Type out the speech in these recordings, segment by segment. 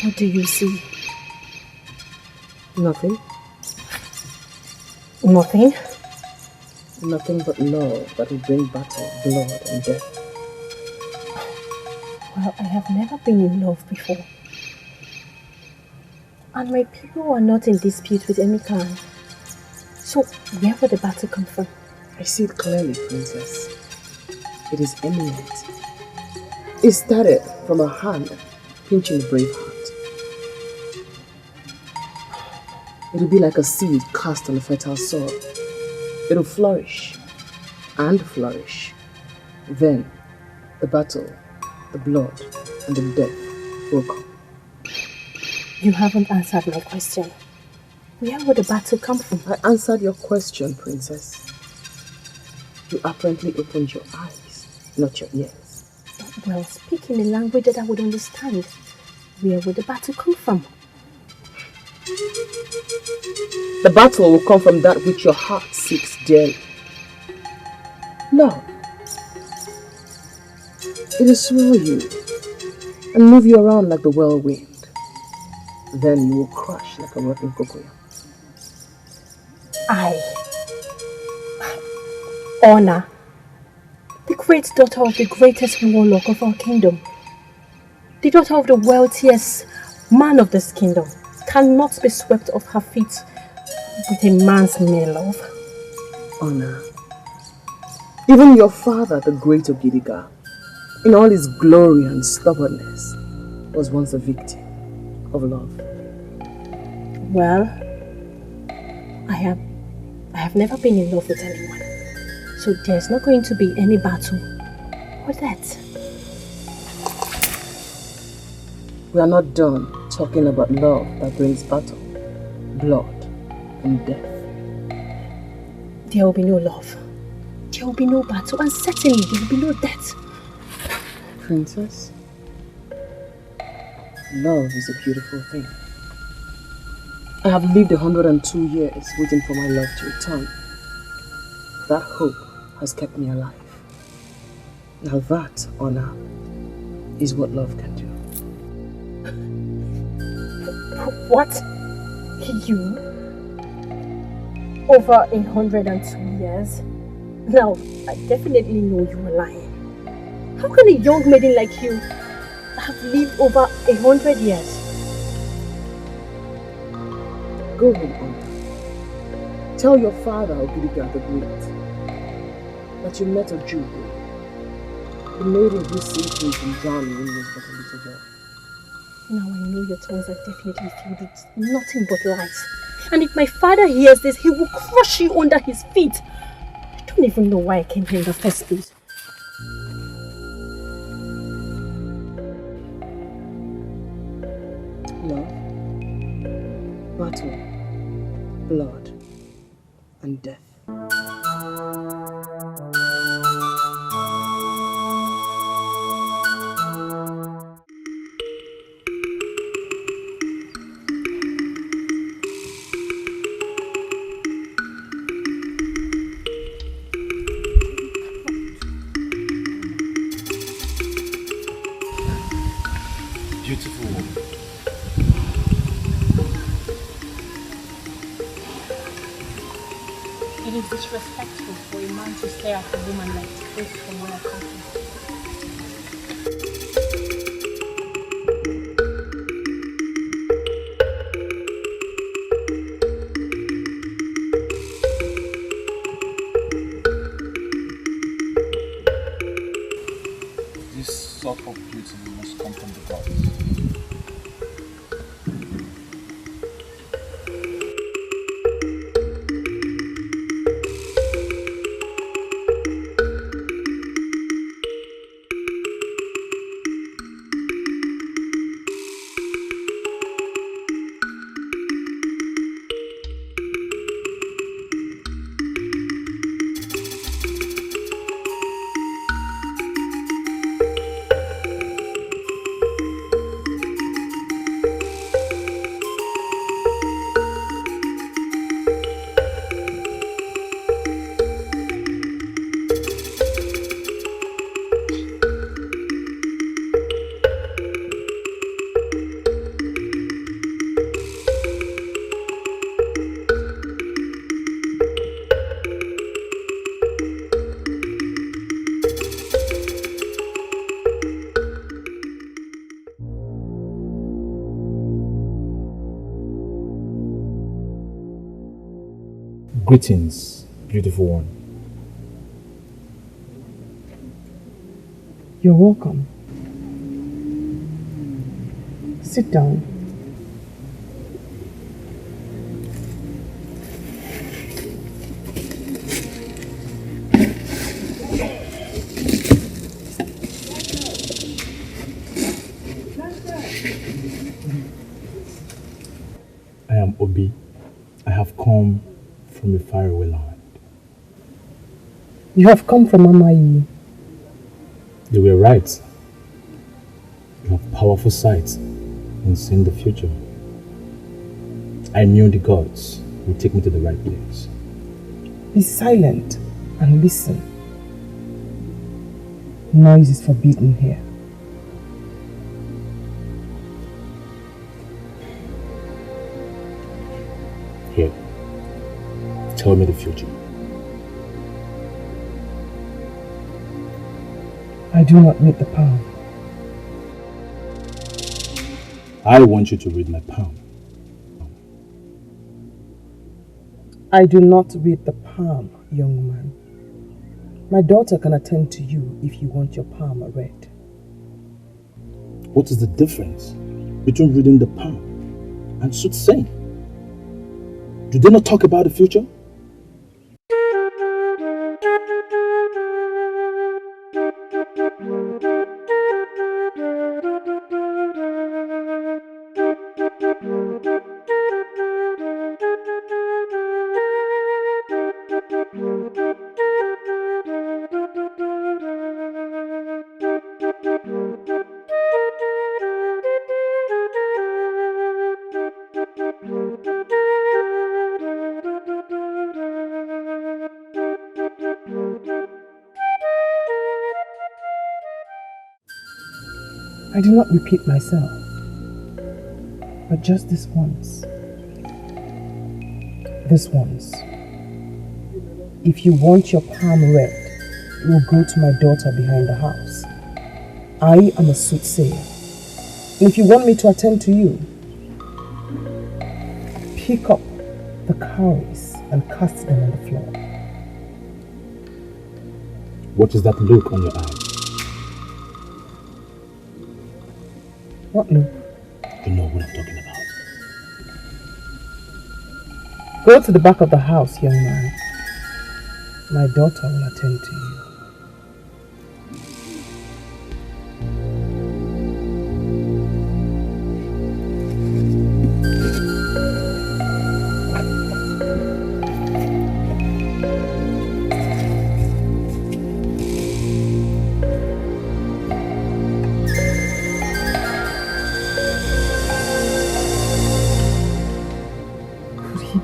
What do you see? Nothing. Nothing? Nothing but love that will bring battle, blood, and death. Well, I have never been in love before. And my people are not in dispute with any clan. So, where would the battle come from? I see it clearly, Princess. It is imminent. It started from a hand pinching a brave heart. It'll be like a seed cast on a fertile soil. It'll flourish and flourish. Then, the battle, the blood, and the death will come. You haven't answered my question. Where would the battle come from? I answered your question, Princess. You apparently opened your eyes, not your ears. Well, speak in a language that I would understand. Where would the battle come from? The battle will come from that which your heart seeks dearly. Love. It will swirl you and move you around like the whirlwind. Then you will crush like a rotten cocoyam. Honor, the great daughter of the greatest warlock of our kingdom, the daughter of the wealthiest man of this kingdom, cannot be swept off her feet with a man's mere love. Honor. Even your father, the great Ogidiga, in all his glory and stubbornness, was once a victim of love. Well, I have never been in love with anyone, so there's not going to be any battle or death. We are not done talking about love that brings battle, blood, and death. There will be no love. There will be no battle, and certainly there will be no death. Princess, love is a beautiful thing. I have lived 102 years waiting for my love to return. That hope has kept me alive. Now that, Honor, is what love can do. What? You? Over 102 years? Now, I definitely know you are lying. How can a young maiden like you have lived over 100 years? Go home, Honor. Tell your father, Ogidiga the Great, that you met a Jew, the maiden who saved me from drowning when he was but a little girl. Now I know your tongues are definitely filled with nothing but lies. And if my father hears this, he will crush you under his feet. I don't even know why I came here in the first place. Love, battle, blood, and death. Beautiful woman. It is disrespectful for a man to stare at a woman like this from where I come from. This sort of beauty must come from the gods. Greetings, beautiful one. You're welcome. Sit down. I am Obi. I have come from a faraway land. You have come from Amayi. They were right. You have powerful sight in seeing the future. I knew the gods would take me to the right place. Be silent and listen. Noise is forbidden here. Here, tell me the future. I do not read the palm. I want you to read my palm. I do not read the palm, young man. My daughter can attend to you if you want your palm read. What is the difference between reading the palm and soothsaying? Do they not talk about the future? I do not repeat myself, but just this once. This once. If you want your palm read, you will go to my daughter behind the house. I am a soothsayer. And if you want me to attend to you, pick up the cowries and cast them on the floor. What is that look on your eye? What look? You know what I'm talking about. Go to the back of the house, young man. My daughter will attend to you.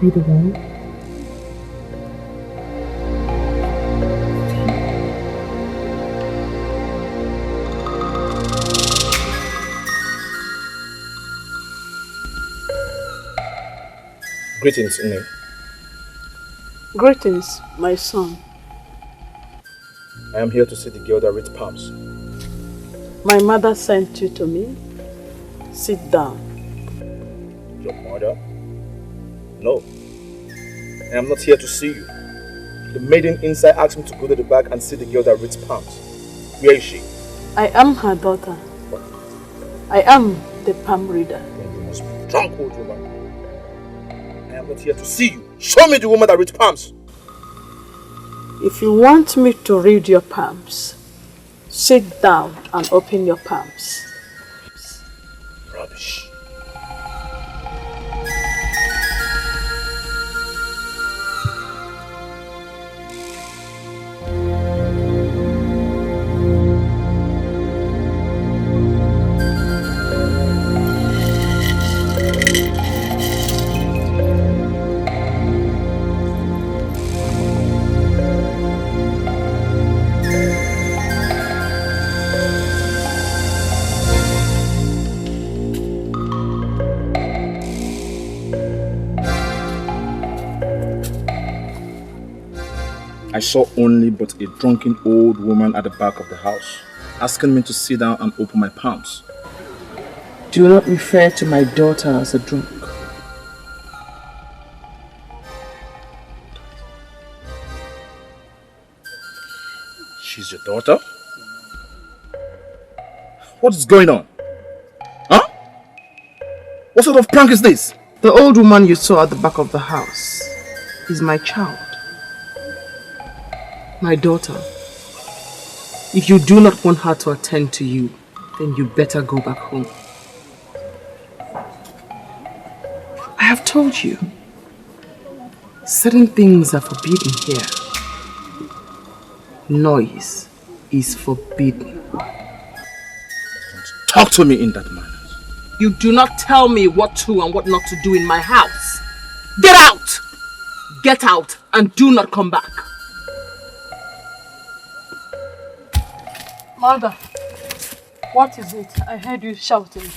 Be the one. Greetings, Ini. Greetings, my son. I am here to see the girl that reads palms. My mother sent you to me. Sit down. Your mother? No. I am not here to see you. The maiden inside asked me to go to the back and see the girl that reads palms. Where is she? I am her daughter. What? I am the palm reader. Then you must be drunk, old woman. I am not here to see you. Show me the woman that reads palms. If you want me to read your palms, sit down and open your palms. Rubbish. I saw only but a drunken old woman at the back of the house, asking me to sit down and open my palms. Do not refer to my daughter as a drunk. is your daughter? What is going on? Huh? What sort of prank is this? The old woman you saw at the back of the house is my child. My daughter. If you do not want her to attend to you, then you better go back home. I have told you, certain things are forbidden here. Noise is forbidden. Talk to me in that manner. You do not tell me what to and what not to do in my house. Get out! Get out and do not come back. Mother, what is it? I heard you shouting.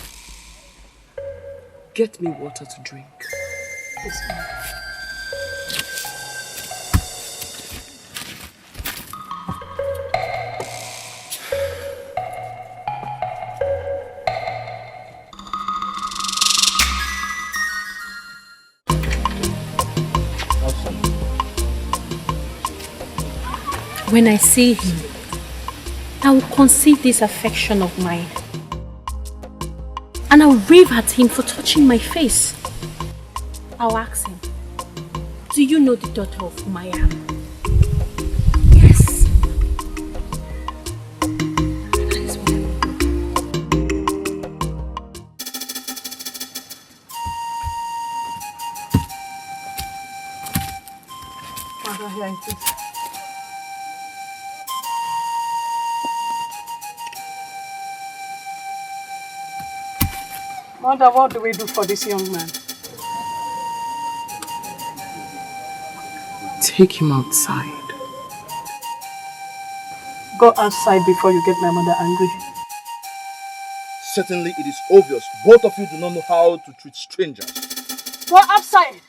Get me water to drink. Yes, ma'am. When I see him, I will conceive this affection of mine. And I'll rave at him for touching my face. I'll ask him, do you know the daughter of whom I am? Yes. That is what I will do. Mother, here it is. Mother, what do we do for this young man? Take him outside. Go outside before you get my mother angry. Certainly it is obvious both of you do not know how to treat strangers. Go outside!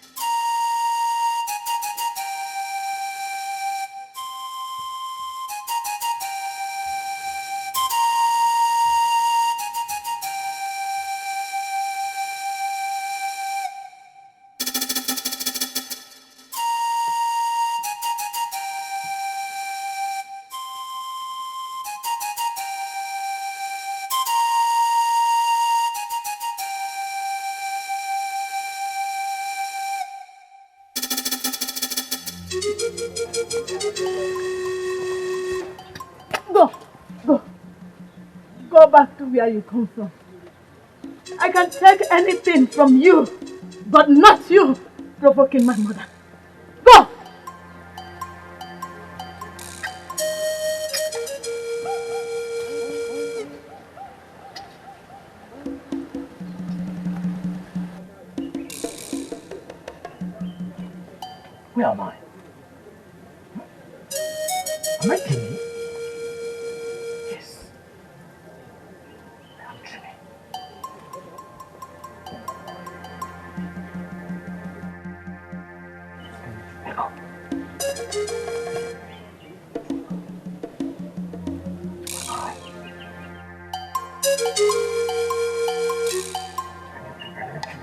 Go back to where you come from. I can take anything from you, but not you provoking my mother. Go! Where am I? Am I dreaming? Yes. I am dreaming. Wake up.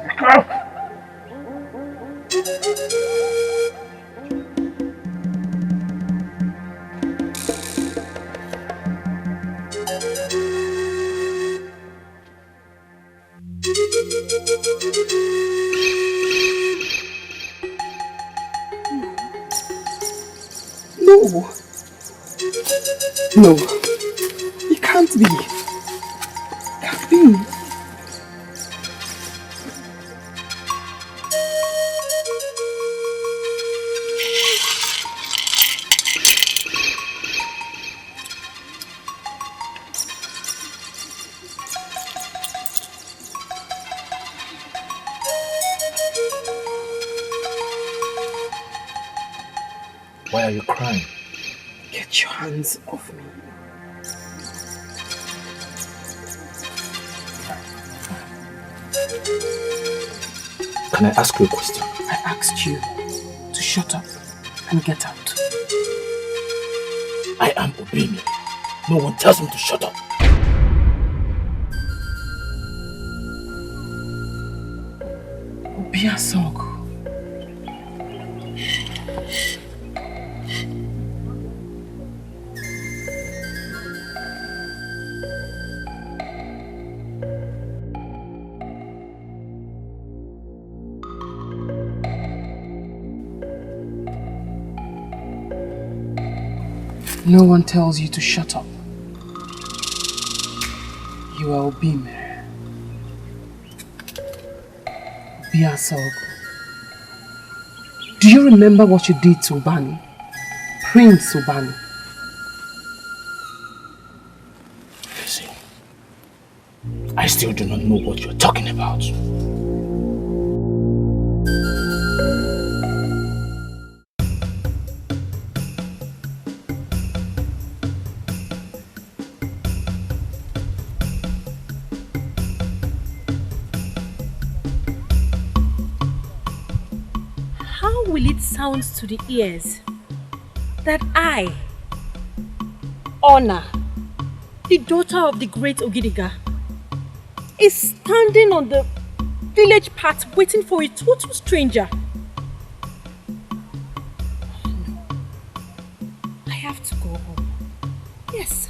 Wake up! No. No. It can't be. Can't be. Why are you crying? Get your hands off me. Can I ask you a question? I asked you to shut up and get out. I am obeying you. No one tells me to shut up. Obiasok. No one tells you to shut up. You are Obime. Obiasogu. Do you remember what you did to Ubani? Prince Ubani? Listen, I still do not know what you're talking about. How will it sound to the ears that I, Honor, the daughter of the great Ogidiga, is standing on the village path waiting for a total stranger? No, I have to go home. Yes.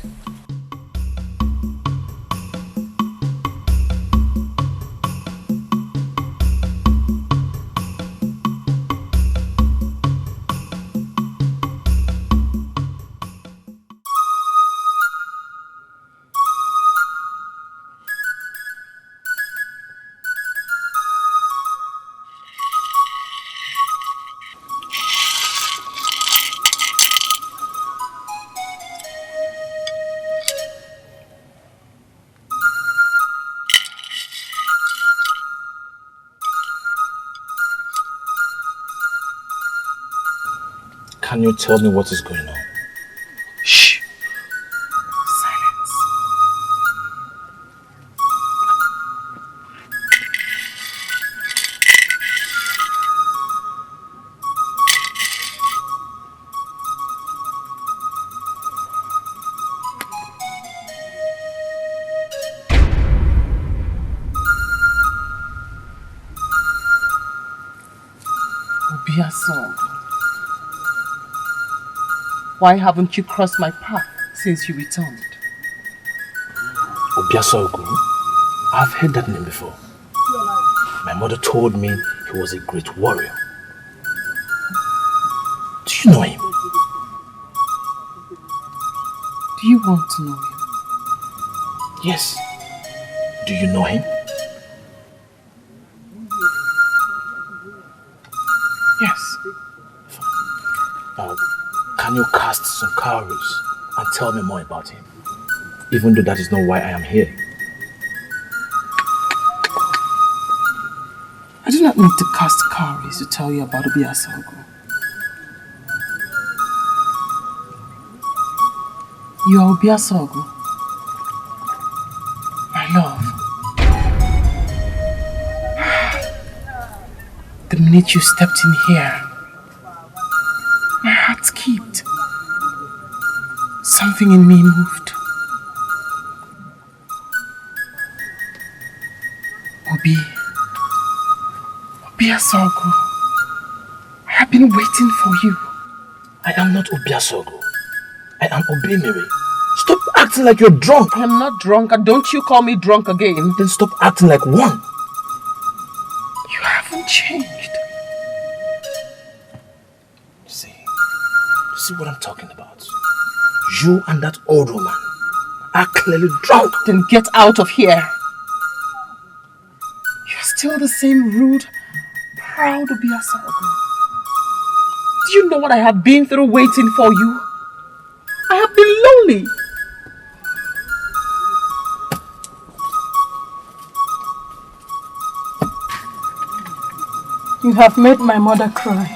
Can you tell me what is going on? Shh. Silence. Obiasogu. Why haven't you crossed my path since you returned? Obiasogu? I've heard that name before. My mother told me he was a great warrior. Do you know him? Do you want to know him? Yes. Do you know him? Yes. Can you cast some cowries and tell me more about him? Even though that is not why I am here. I do not need to cast cowries to tell you about Obiasogu. You are Obiasogu. My love. The minute you stepped in here, my heart skipped. Something in me moved. Obiasogu, I have been waiting for you. I am not Obiasogu. I am Obimiri. Stop acting like you're drunk. I am not drunk, and don't you call me drunk again. Then stop acting like one. You haven't changed. See what I'm talking about? You and that old woman are clearly drunk. Then get out of here. You're still the same rude, proud Obiasogu. Do you know what I have been through waiting for you? I have been lonely. You have made my mother cry.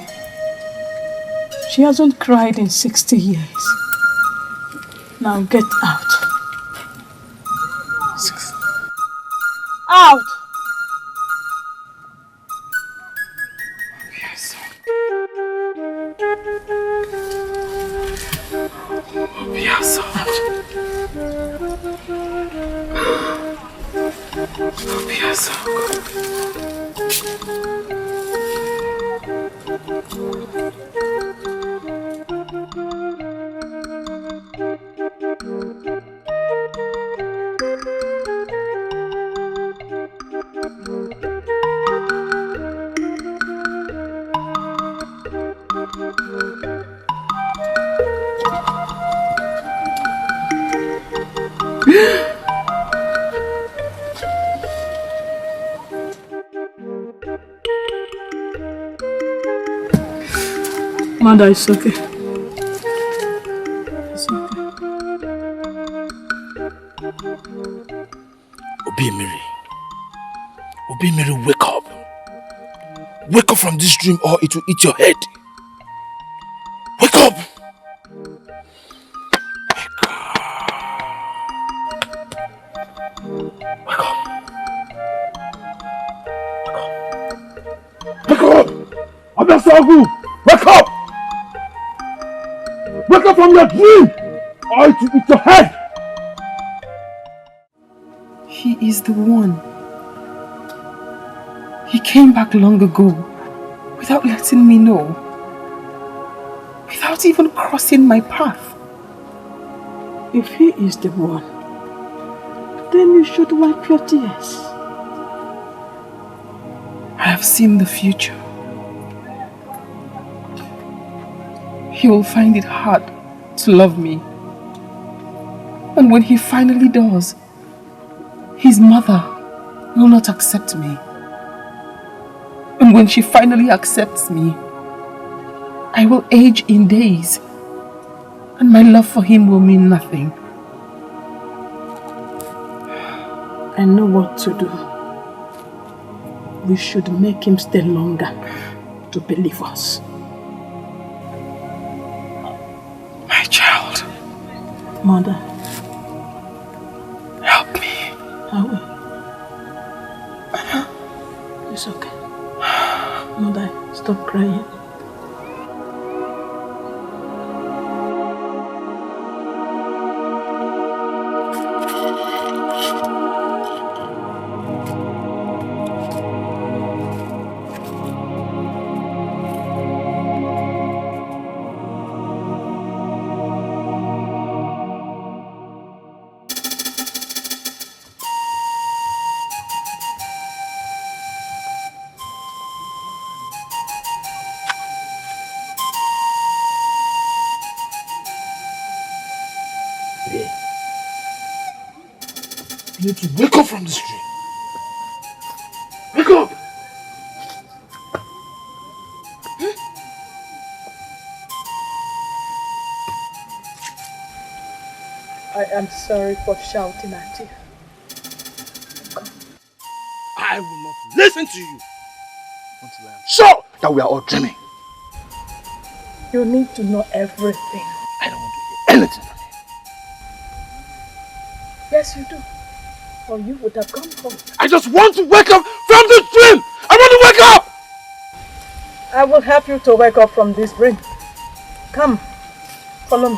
She hasn't cried in 60 years. Now get out. Out! Yes. Obiasogu. Mother, it's okay. It's okay. Obi Mary, wake up. Wake up from this dream or it will eat your head. Wake up! Wake up! Wake up! Abasagu! Wake up! Wake up from your dream or it will eat your head. He is the one. He came back long ago without letting me know, without even crossing my path. If he is the one, then you should wipe your tears. I have seen the future. He will find it hard to love me. And when he finally does, his mother will not accept me. And when she finally accepts me, I will age in days, and my love for him will mean nothing. I know what to do. We should make him stay longer to believe us. My child. Mother. Help me. I will. It's okay. Mother, stop crying. You need to wake up from this dream. Wake up! I am sorry for shouting at you. I will not listen to you until I am sure that we are all dreaming. You need to know everything. I don't want to hear anything from you. Yes, you do. Or you would have gone home. I just want to wake up from this dream! I want to wake up! I will help you to wake up from this dream. Come, follow me.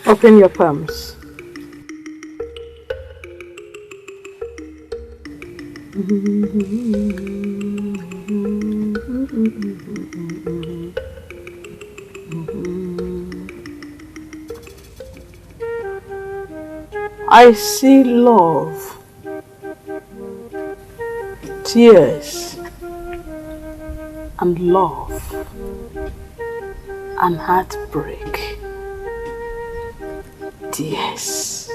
Open your palms. I see love, tears, and love, and heartbreak. Tears.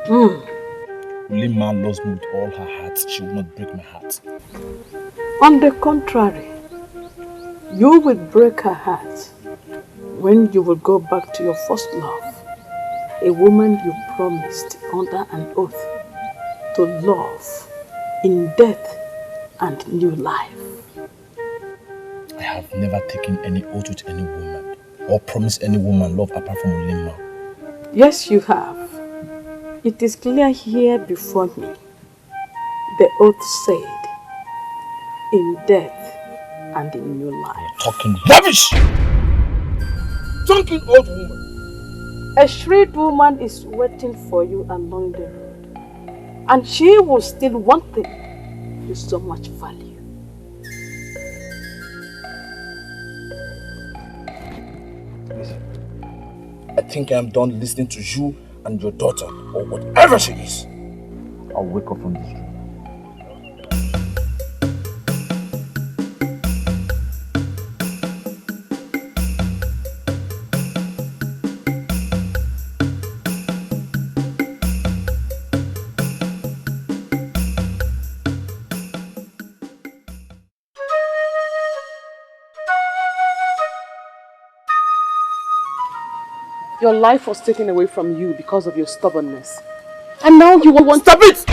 Only man loves me with all her heart. She will not break my heart. On the contrary, you will break her heart when you will go back to your first love, a woman you promised under an oath to love in death and new life. I have never taken any oath with any woman or promised any woman love apart from Ulima. Yes, you have. It is clear here before me. The oath said, in death and in new life. You're talking rubbish! Drunken old woman! A shrewd woman is waiting for you along the road. And she will steal one thing with so much value. I think I am done listening to you and your daughter, or whatever she is. I'll wake up from this dream. Your life was taken away from you because of your stubbornness. And now you want... Stop it!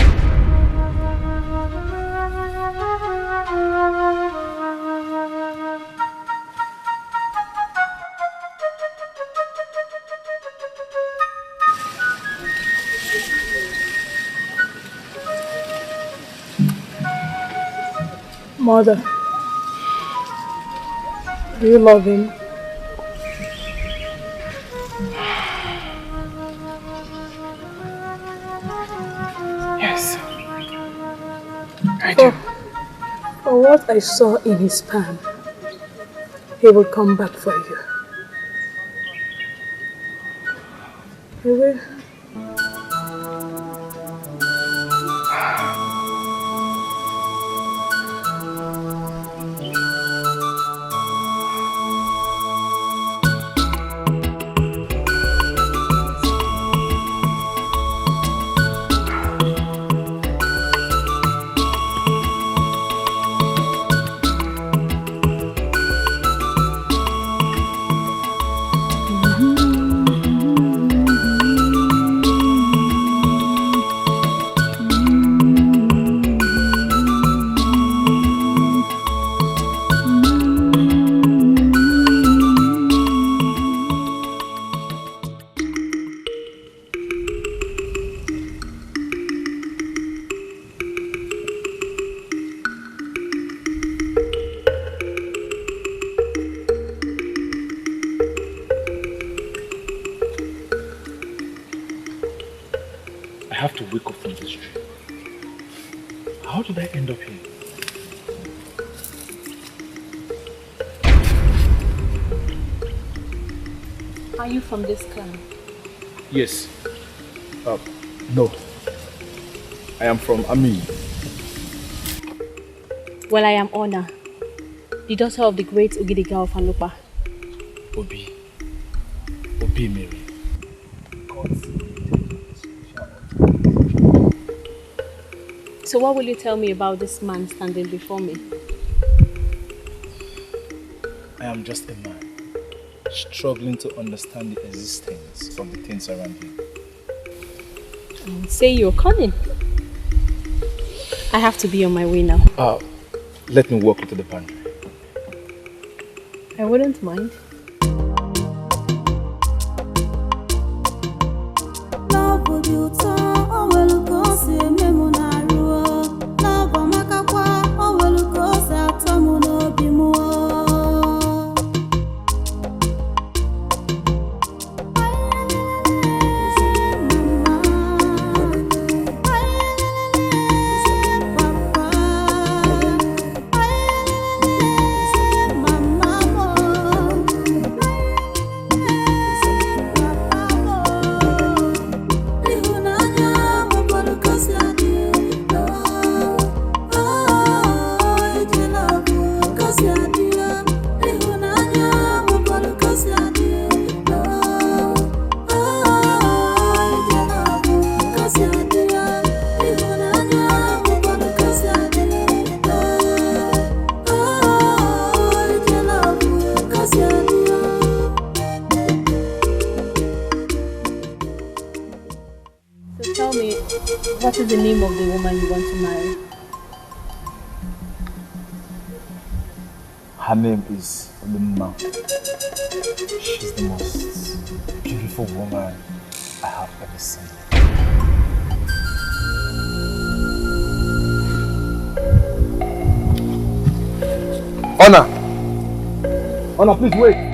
Mother, do you love him? Yes. I do. For what I saw in his palm, he will come back for you. He will. I have to wake up from this dream. How did I end up here? Are you from this clan? Yes. No. I am from Ami. Well, I am Ona, the daughter of the great Ugidiga of Anupa. Obi Mary. So what will you tell me about this man standing before me? I am just a man, struggling to understand the existence of the things around him. Say you're coming. I have to be on my way now. Let me walk into the pantry. I wouldn't mind. What is the name of the woman you want to marry? Her name is Olima. She's the most beautiful woman I have ever seen. Honor! Honor, please wait!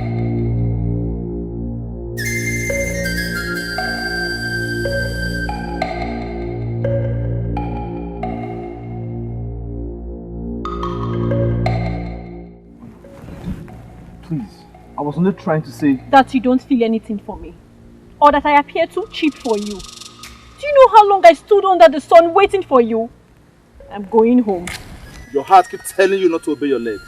Please, I was only trying to say that you don't feel anything for me, or that I appear too cheap for you. Do you know how long I stood under the sun waiting for you? I'm going home. your heart keeps telling you not to obey your legs.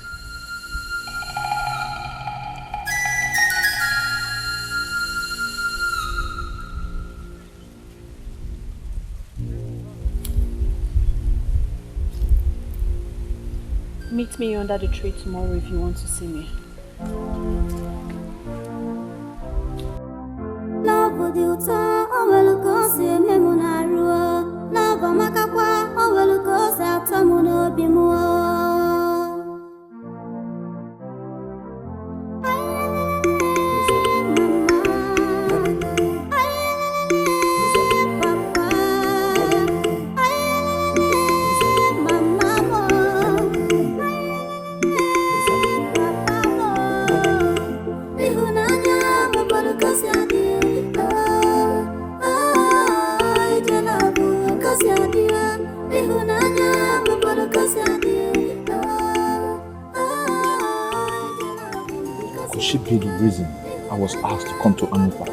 Meet me under the tree tomorrow if you want to see me. Could she be the reason I was asked to come to Anupa?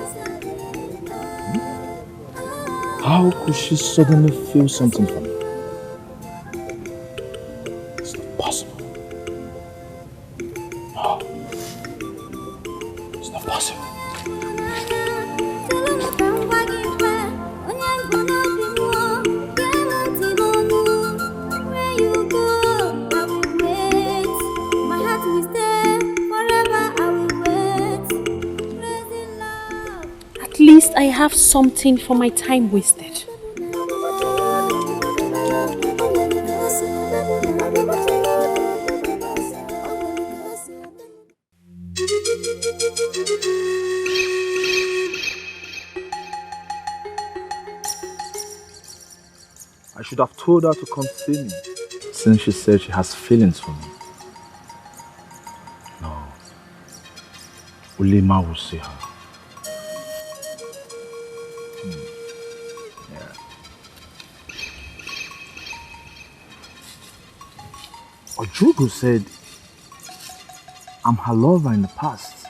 How could she suddenly feel something for me? It's not possible. No. It's not possible. At least I have something for my time wasted. I should have told her to come see me, since she said she has feelings for me. No. Ulima will see her. Yeah. Ojugo said I'm her lover in the past.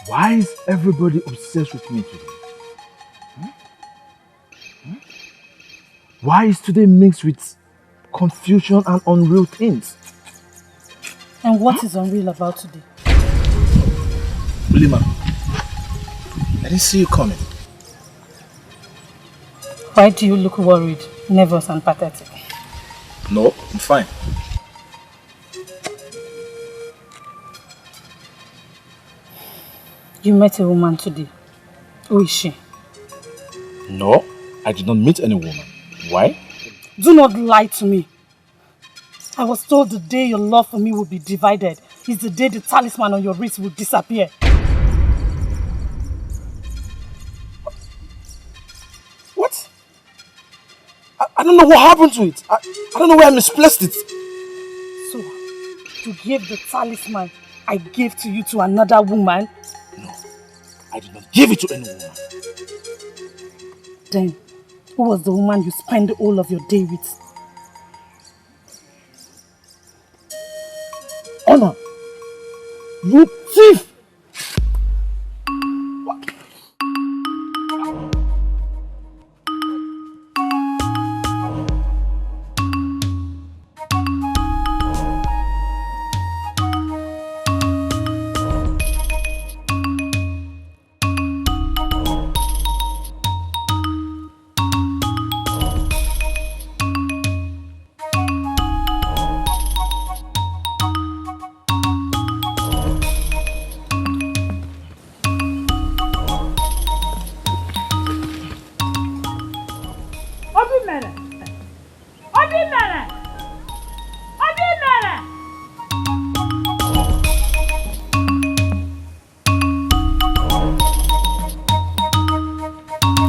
Why is everybody obsessed with me today? Why is today mixed with confusion and unreal things? And what is unreal about today? Ulima, I didn't see you coming. Why do you look worried, nervous and pathetic? No, I'm fine. You met a woman today. Who is she? No, I did not meet any woman. Why? Do not lie to me. I was told the day your love for me will be divided is the day the talisman on your wrist will disappear. What? I don't know what happened to it. I don't know where I misplaced it. So, to give the talisman I gave to you to another woman? No, I did not give it to any woman. Then, who was the woman you spent all of your day with? Honor! You thief!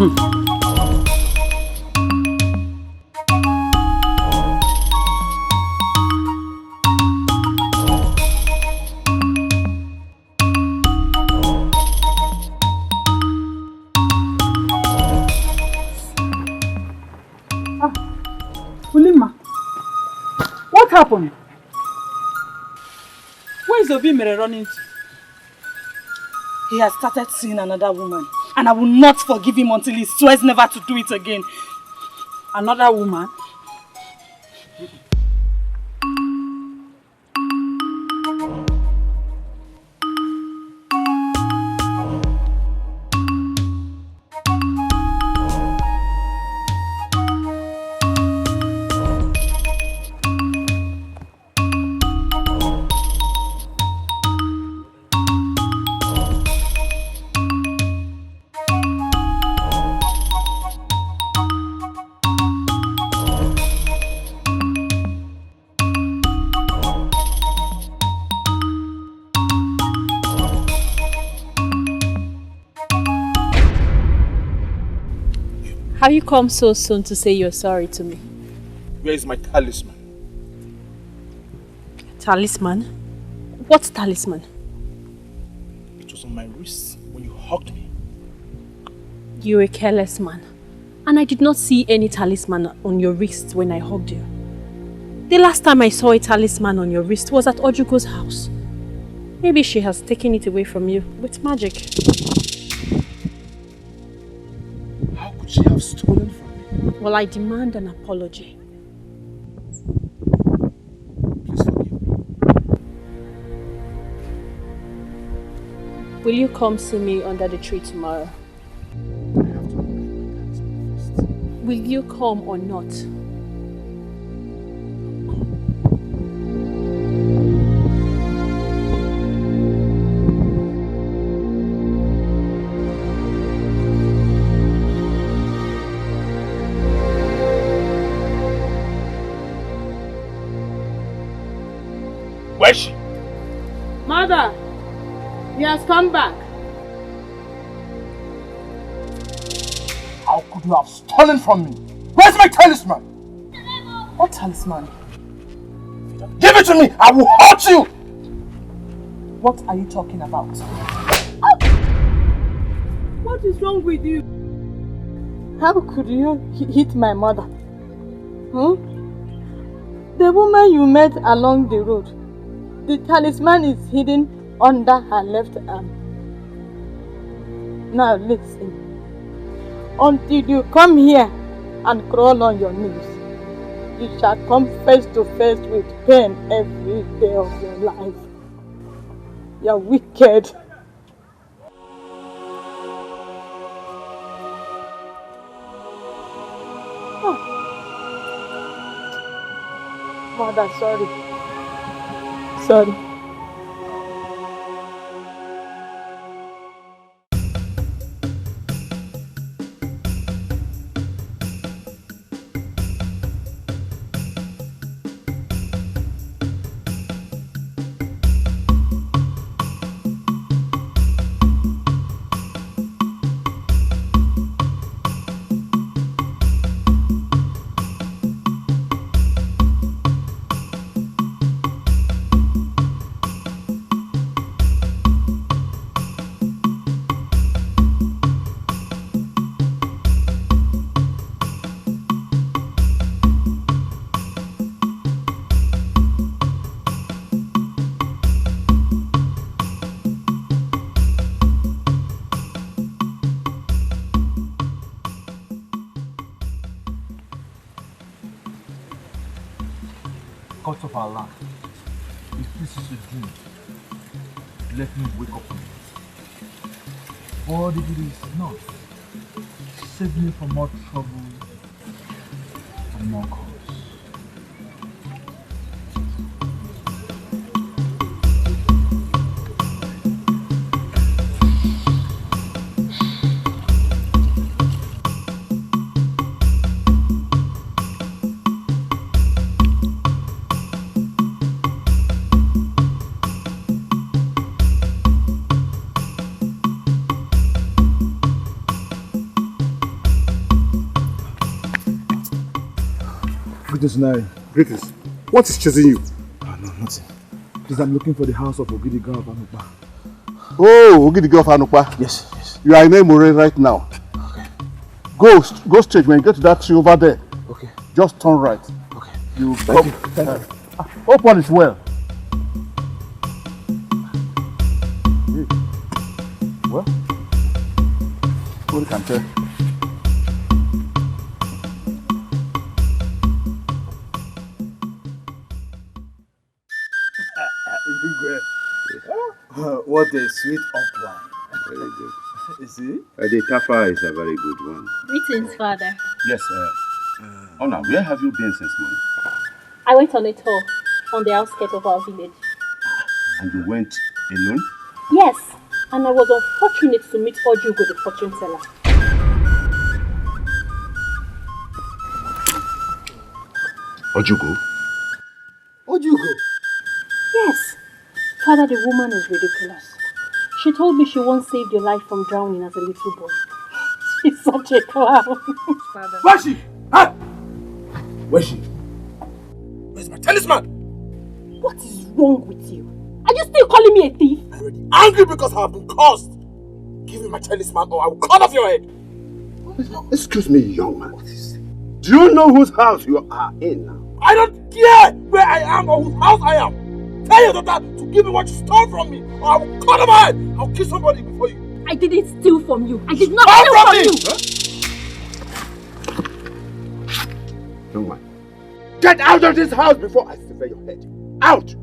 Ulima, what happened? Where is Obi Mere running to? He has started seeing another woman, and I will not forgive him until he swears never to do it again. Another woman? Have you come so soon to say you're sorry to me? Where is my talisman? Talisman? What talisman? It was on my wrist when you hugged me. You're a careless man. And I did not see any talisman on your wrist when I hugged you. The last time I saw a talisman on your wrist was at Ojugo's house. Maybe she has taken it away from you with magic. How could she have stolen from me? Well, I demand an apology. Please forgive me. Will you come see me under the tree tomorrow? I have to complete my talisman first. Will you come or not? Where is she? Mother, he has come back. How could you have stolen from me? Where's my talisman? What talisman? Give it to me! I will hurt you! What are you talking about? What is wrong with you? How could you hit my mother? The woman you met along the road. The talisman is hidden under her left arm. Now listen. Until you come here and crawl on your knees, you shall come face to face with pain every day of your life. You're wicked. Oh. Mother, sorry. Sorry. God of Allah, if this is a dream, let me wake up from it. Or if it is not, save me from more trouble and more cause. Greetings, Nai. Greetings. What is chasing you? Oh, no, nothing. Please, I'm looking for the house of Ogidi girl of Anukpa. Oh, Ogidi girl of Anukpa? Yes, yes. You are in Emore right now. Okay. Go straight. When you get to that tree over there, okay, just turn right. Okay. You Thank you. Thank you. Hope all is well. Well, who can tell? What a sweet upline. Very good. You see? The Tafa is a very good one. Greetings, Father. Yes, Ona, where have you been since morning? I went on a tour on the outskirts of our village. And you went alone? Yes, and I was unfortunate to meet Ojugo, the fortune teller. Ojugo? Ojugo? Yes. Father, the woman is ridiculous. She told me she once saved your life from drowning as a little boy. She's such a clown. Father. Where's she? Huh? Where's she? Where's my talisman? What is wrong with you? Are you still calling me a thief? I'm already angry because I have been cursed. Give me my talisman or I will cut off your head. Excuse me, young man. What is it? Do you know whose house you are in now? I don't care where I am or whose house I am. Tell your daughter to give me what you stole from me or I will cut off my head. I'll kill somebody before you. I didn't steal from you. I did not steal from you. Huh? Young man, get out of this house before I sever your head. Out!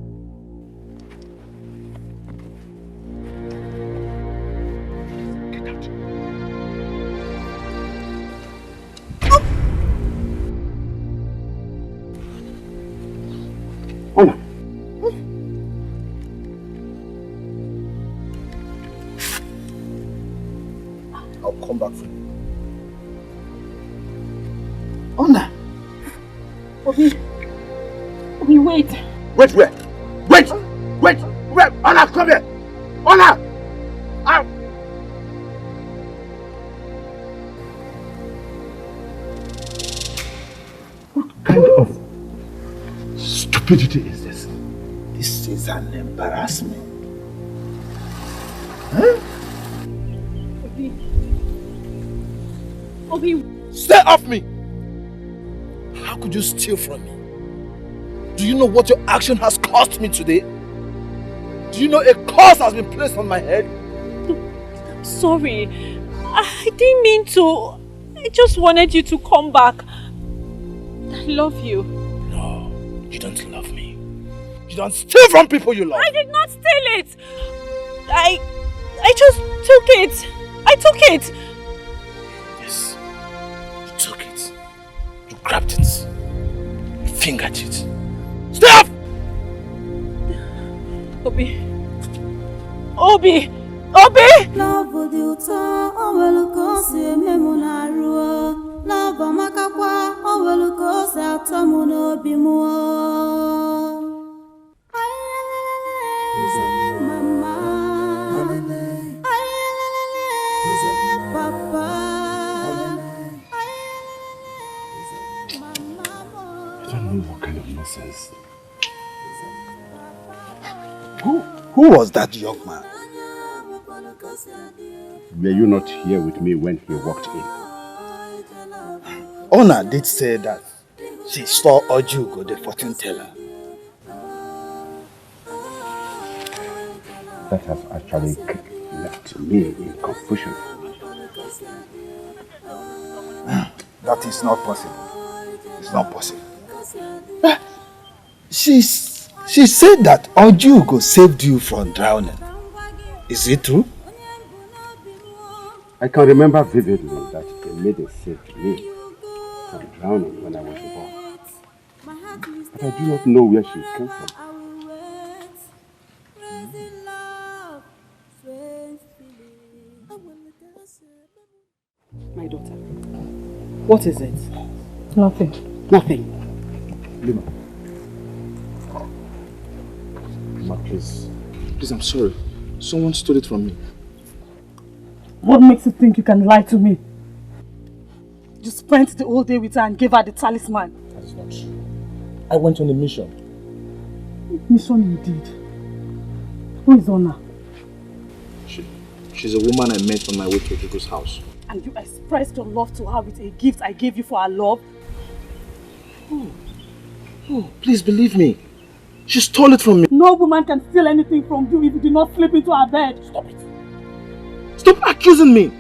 Ona. I'll come back for you. Ona. Obi, wait. Wait where? Wait! Wait! Wait! Ona, come here! Ona! Out! What kind of stupidity is this? This is an embarrassment. Huh? Obi. Stay off me! How could you steal from me? Do you know what your action has cost me today? Do you know a curse has been placed on my head? I'm sorry. I didn't mean to. I just wanted you to come back. I love you. No, you don't love me. You don't steal from people you love. I did not steal it. I just took it. I took it. Yes, you took it. You grabbed it. You fingered it. Stop! Obi. Obi! Obi! Love would you tell? Oh, well, go see me, Monaru. Love, Makakwa. Oh, well, go see Atamuno Bimo. What kind of nonsense? Who was that young man? Were you not here with me when he walked in? Ona did say that she saw Ojugo, the fortune teller. That has actually left me in confusion. That is not possible. It's not possible. She said that Ojugo saved you from drowning. Is it true? I can remember vividly that he made a save to me from drowning when I was born. But I do not know where she came from. My daughter, what is it? Nothing. Nothing. Lima. Lima, please. Please, I'm sorry. Someone stole it from me. What makes you think you can lie to me? You spent the whole day with her and gave her the talisman. That is not true. I went on a mission. Mission indeed. Who is Ona? She's a woman I met on my way to Ojugo's house. And you expressed your love to her with a gift I gave you for her love? Oh, please believe me. She stole it from me. No woman can steal anything from you if you do not slip into her bed. Stop it. Stop accusing me.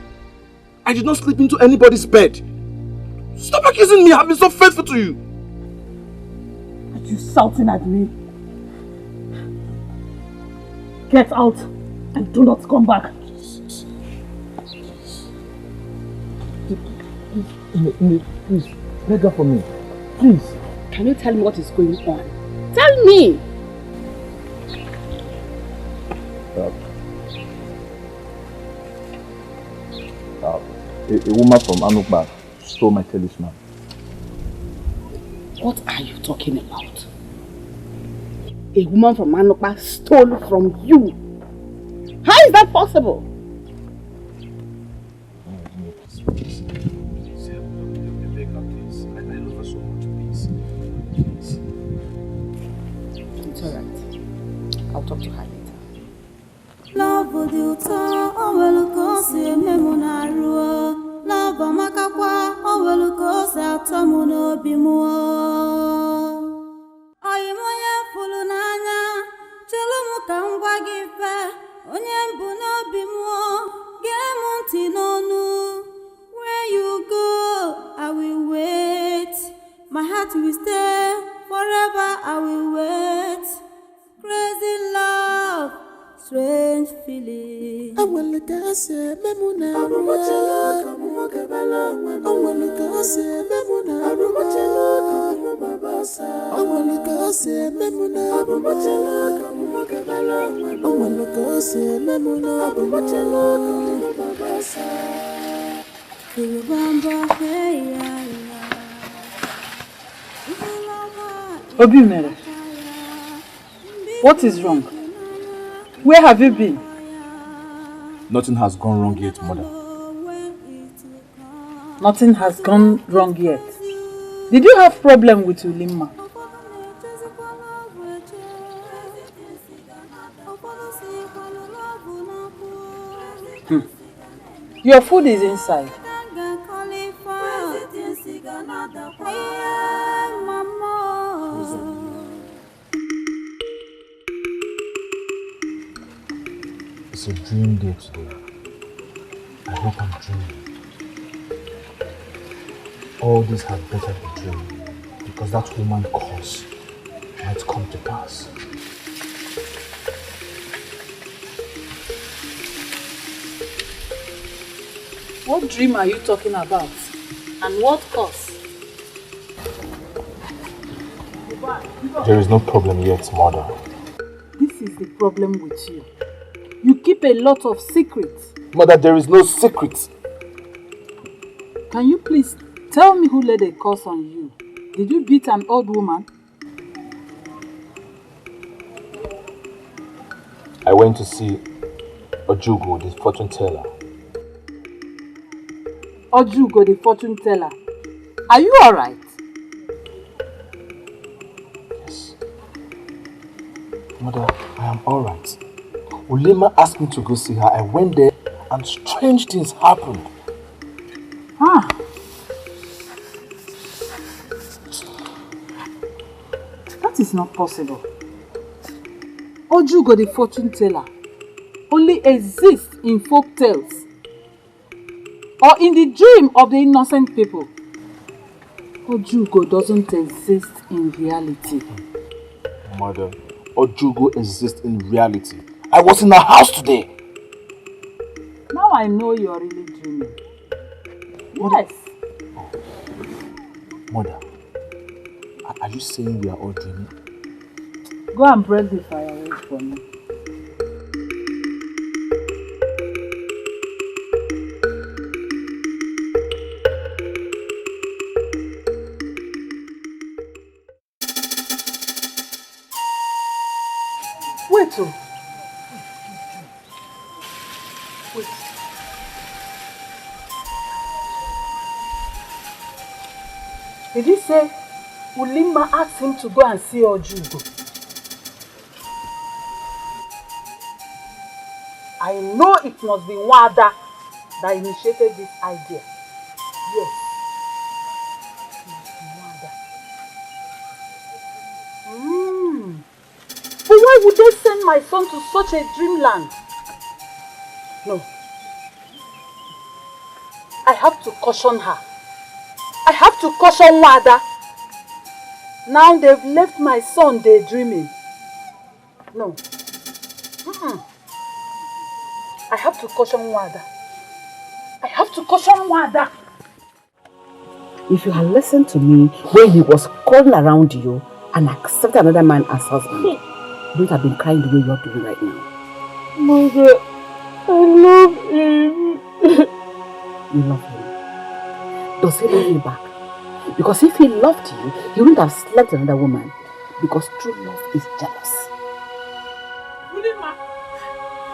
I did not sleep into anybody's bed. Stop accusing me. I've been so faithful to you. Are you shouting at me? Get out and do not come back. Please, beg her for me. Please. Can you tell me what is going on? Tell me! A woman from Anukba stole my talisman. What are you talking about? A woman from Anukba stole from you? How is that possible? It's alright. I'll talk to her later. Love would you tell, oh well, go see me monaru. Love amakakwa, oh well, go see atamuno bimo. Ayi moye fulunanya, chelu mukangwa gife, onyembu no bimo. Gemunti nonu, where you go, I will wait. My heart will stay, forever I will wait. Crazy love, strange feeling. I will look at say, Memuna, I will watch a look, I will walk a bella. I will look at say, Memuna, I will watch a look, I will look at say, Memuna, I will watch a look, I will walk a bella. I will look at say, Memuna, I will watch a look, Obimere, what is wrong? Where have you been? Nothing has gone wrong yet, Mother. Nothing has gone wrong yet. Did you have problem with Ulimma? Your food is inside. It's a dream day today. I hope I'm dreaming. All this had better be dream, because that woman's curse might come to pass. What dream are you talking about? And what cause? There is no problem yet, Mother. This is the problem with you. You keep a lot of secrets. Mother, there is no secret. Can you please tell me who laid a curse on you? Did you beat an old woman? I went to see Ojugo, the fortune teller. Ojugo, the fortune teller. Are you alright? Yes. Mother, I am alright. Ulima asked me to go see her. I went there and strange things happened. That is not possible. Ojugo, the fortune teller, only exists in folk tales or in the dream of the innocent people. Ojugo doesn't exist in reality. Mother, Ojugo exists in reality. I was in her house today. Now I know you are really dreaming. Yes. Mother, are you saying we are all dreaming? Go and break the firewood for me. Wait, wait. Did you say Ulima asked him to go and see Ojugo. I know it must be Wada that initiated this idea. Yes. It must be Wada. But why would they send my son to such a dreamland? No. I have to caution her. I have to caution Wada. Now they've left my son daydreaming. No. I have to caution Wada. I have to caution Wada. If you had listened to me when he was crawling around you and accepted another man as husband, you would have been crying the way you're doing right now. Mother, I love him. You love him. Does he love you back? Because if he loved you, he wouldn't have slept with another woman. Because true love is jealous. Ulima!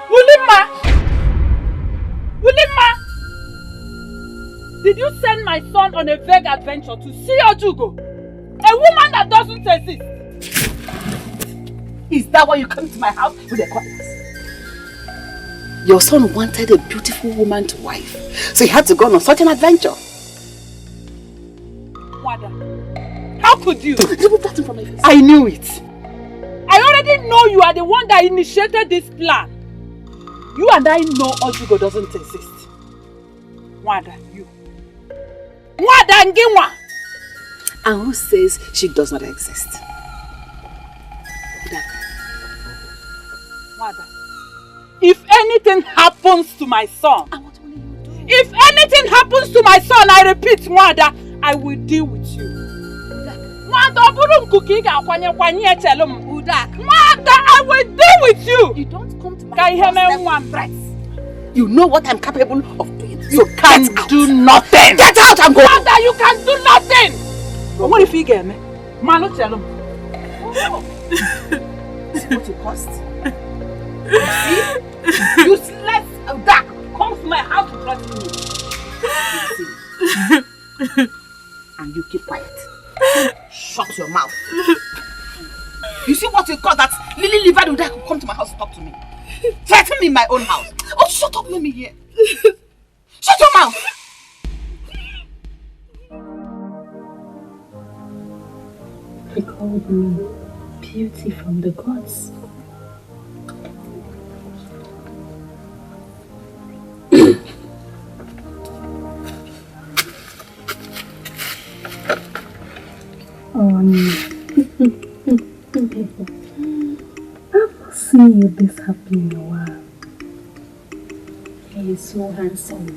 Ulima! Ulima! Did you send my son on a vague adventure to see Ojugo? A woman that doesn't exist? Is that why you came to my house with a cutlass? Your son wanted a beautiful woman to wife, so he had to go on such an adventure. Wada, how could you? Remove that from my face. I knew it. I already know you are the one that initiated this plan. You and I know Ojugo doesn't exist. Wada, you. Wada Nginwa! And who says she does not exist? Wada, if anything happens to my son, if anything happens to my son, I repeat, Wada, I will deal with you. Wada, I will deal with you. You don't come to my house. You know what I'm capable of doing. You can do nothing. Get out and go. Wada, you can do nothing. But what if you get me? Man, not tell him. See what you cost? See? Useless duck comes to my house to threaten me. And you keep quiet. Shut your mouth. You see what you call that Lily livered would come to my house to talk to me? Threaten me in my own house. Oh, shut up, let me hear. Shut your mouth. He called me beauty from the gods. I've not seen you this happy in a while. He is so handsome.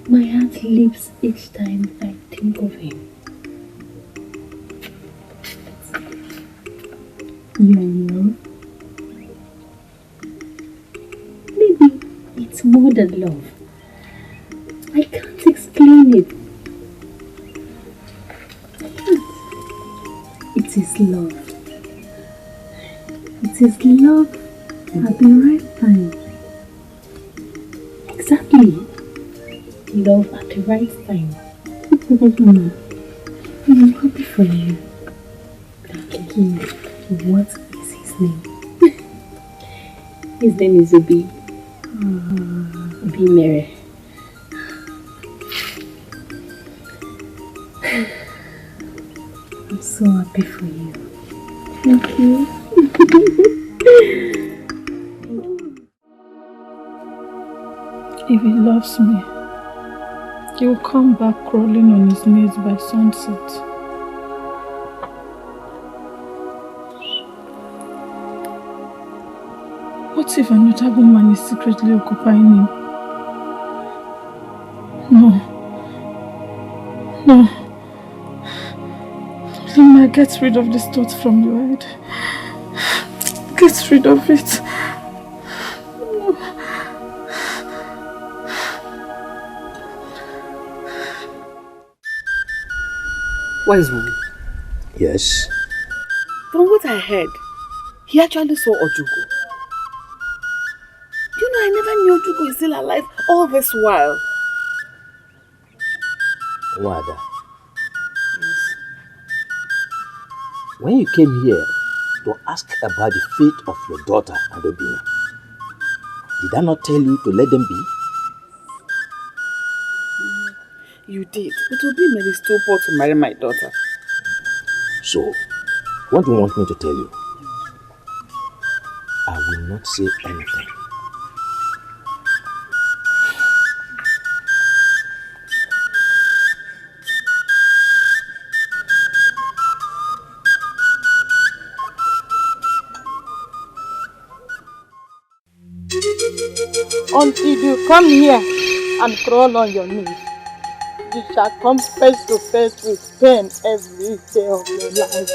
My heart leaps each time I think of him. You're in love? Maybe it's more than love. I can't explain it. It is love. It is love at the right time. Exactly. Love at the right time. I'm happy for you. What is his name? His name is Obi. Obi Mere. I'm so happy for you. Thank you. If he loves me, he will come back crawling on his knees by sunset. What if another woman is secretly occupying him? No. Lima, get rid of this thought from your head. Get rid of it. Wise woman. Yes? From what I heard, he actually saw Ojugo. You know, I never knew Ojugo is still alive all this while. Wada, When you came here to ask about the fate of your daughter and Obina, did I not tell you to let them be? You did, but Obina is too poor to marry my daughter. So, what do you want me to tell you? I will not say anything. Until you come here and crawl on your knees, you shall come face to face with pain every day of your life.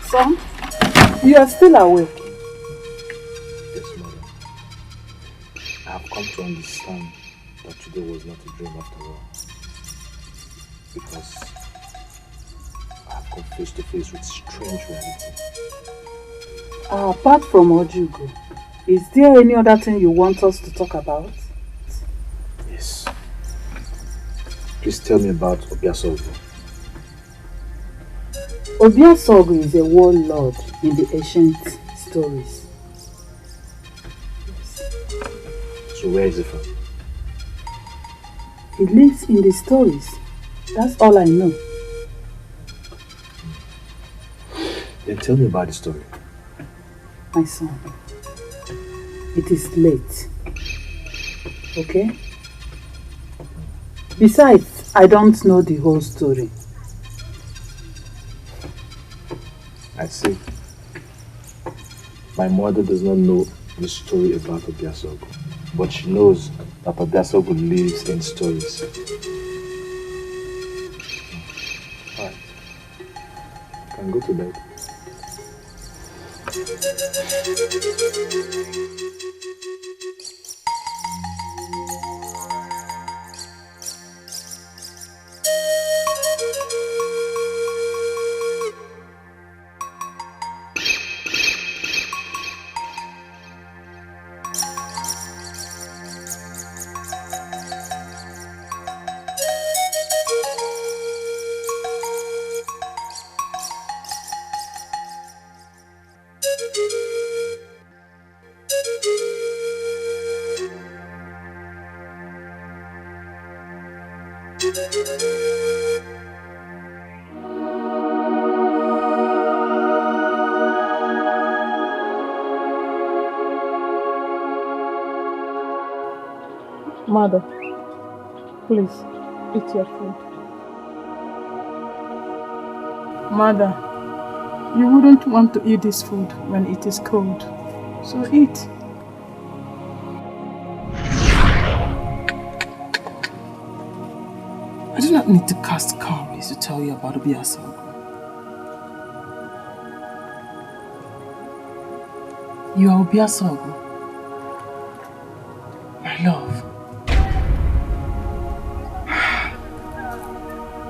Son, you are still awake. Yes, Mother. I have come to understand that today was not a dream after all. Because I have come face to face with strange reality. Apart from Ojugo, is there any other thing you want us to talk about? Yes. Please tell me about Obiasogo. Obiasogo is a warlord in the ancient stories. Yes. So where is he from? He lives in the stories. That's all I know. Then tell me about the story. My son, it is late. Okay? Besides, I don't know the whole story. I see. My mother does not know the story about Obiasogo, but she knows that Obiasogo lives in stories. Alright. You can go to bed. Mother, please, eat your food. Mother, you wouldn't want to eat this food when it is cold, so eat. I do not need to cast calories to tell you about Obiasogo. You are Obiasogo, my love.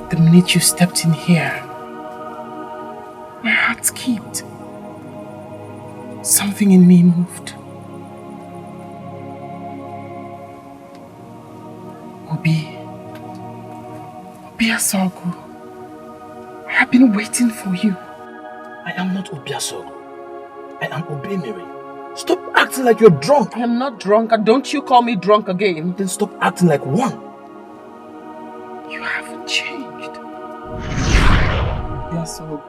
The minute you stepped in here, my heart skipped. Something in me moved. Obiasogo, I have been waiting for you. I am not Obiasogo. I am Obemere. Stop acting like you're drunk. I am not drunk, and don't you call me drunk again. Then stop acting like one. You haven't changed. Obiasogo,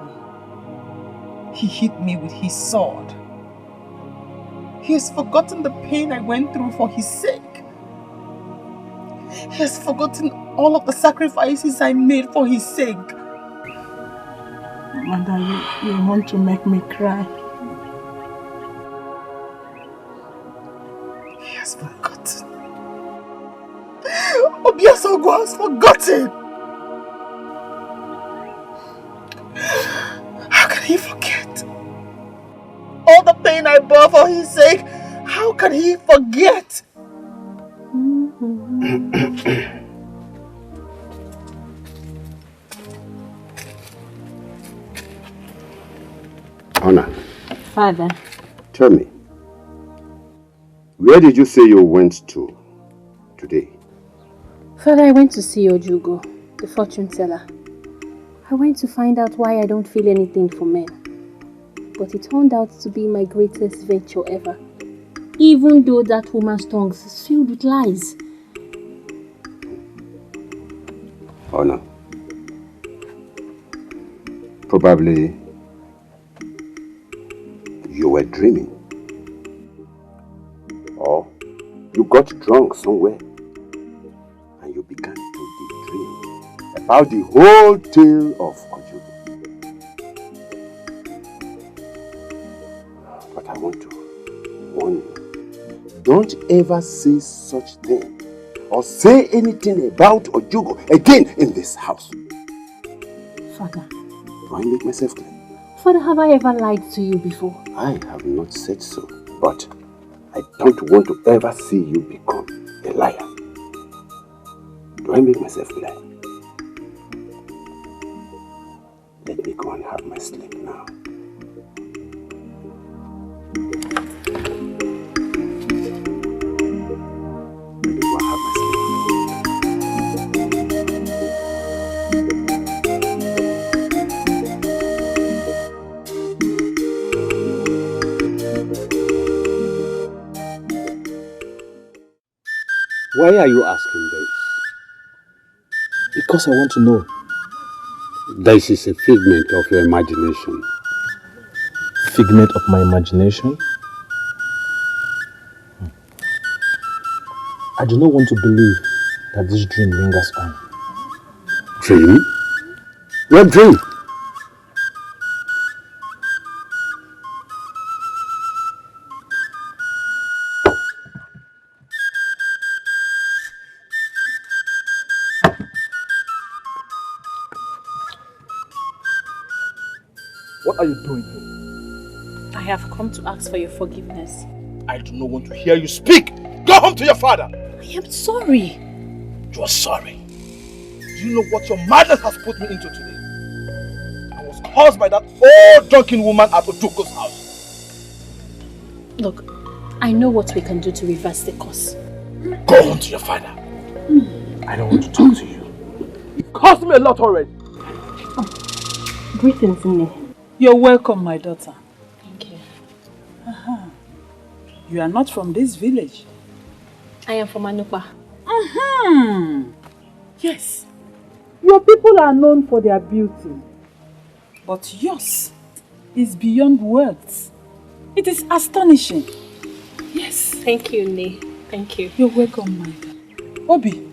he hit me with his sword. He has forgotten the pain I went through for his sake. He has forgotten all of the sacrifices I made for his sake. Mother, you want to make me cry. He has forgotten. Obiasogo has forgotten. How can he forget? All the pain I bore for his sake, how can he forget? Honor. Father. Tell me, where did you say you went to today? Father, I went to see Ojugo, the fortune teller. I went to find out why I don't feel anything for men. But it turned out to be my greatest venture ever. Even though that woman's tongue is filled with lies. Honor. Probably you were dreaming. Or you got drunk somewhere and you began to daydream about the whole tale of Ojugo. But I want to warn you. Don't ever say such thing or say anything about Ojugo again in this house. Father. Do I make myself clear? Father, have I ever lied to you before? I have not said so, but I don't want to ever see you become a liar. Do I make myself clear? Let me go and have my sleep now. Let me go and have my sleep. Why are you asking this? Because I want to know. This is a figment of your imagination. Figment of my imagination? I do not want to believe that this dream lingers on. Dream? What dream? What are you doing here? I have come to ask for your forgiveness. I do not want to hear you speak. Go home to your father. I am sorry. You are sorry. Do you know what your madness has put me into today? I was caused by that old drunken woman at Ojugo's house. Look, I know what we can do to reverse the course. Go home to your father. I don't want to talk to you. It cost me a lot already. Greetings, Ini. You're welcome, my daughter. Thank you. You are not from this village. I am from Anupa. Yes. Your people are known for their beauty. But yours is beyond words. It is astonishing. Yes. Thank you, Ini. Thank you. You're welcome, my daughter. Obi,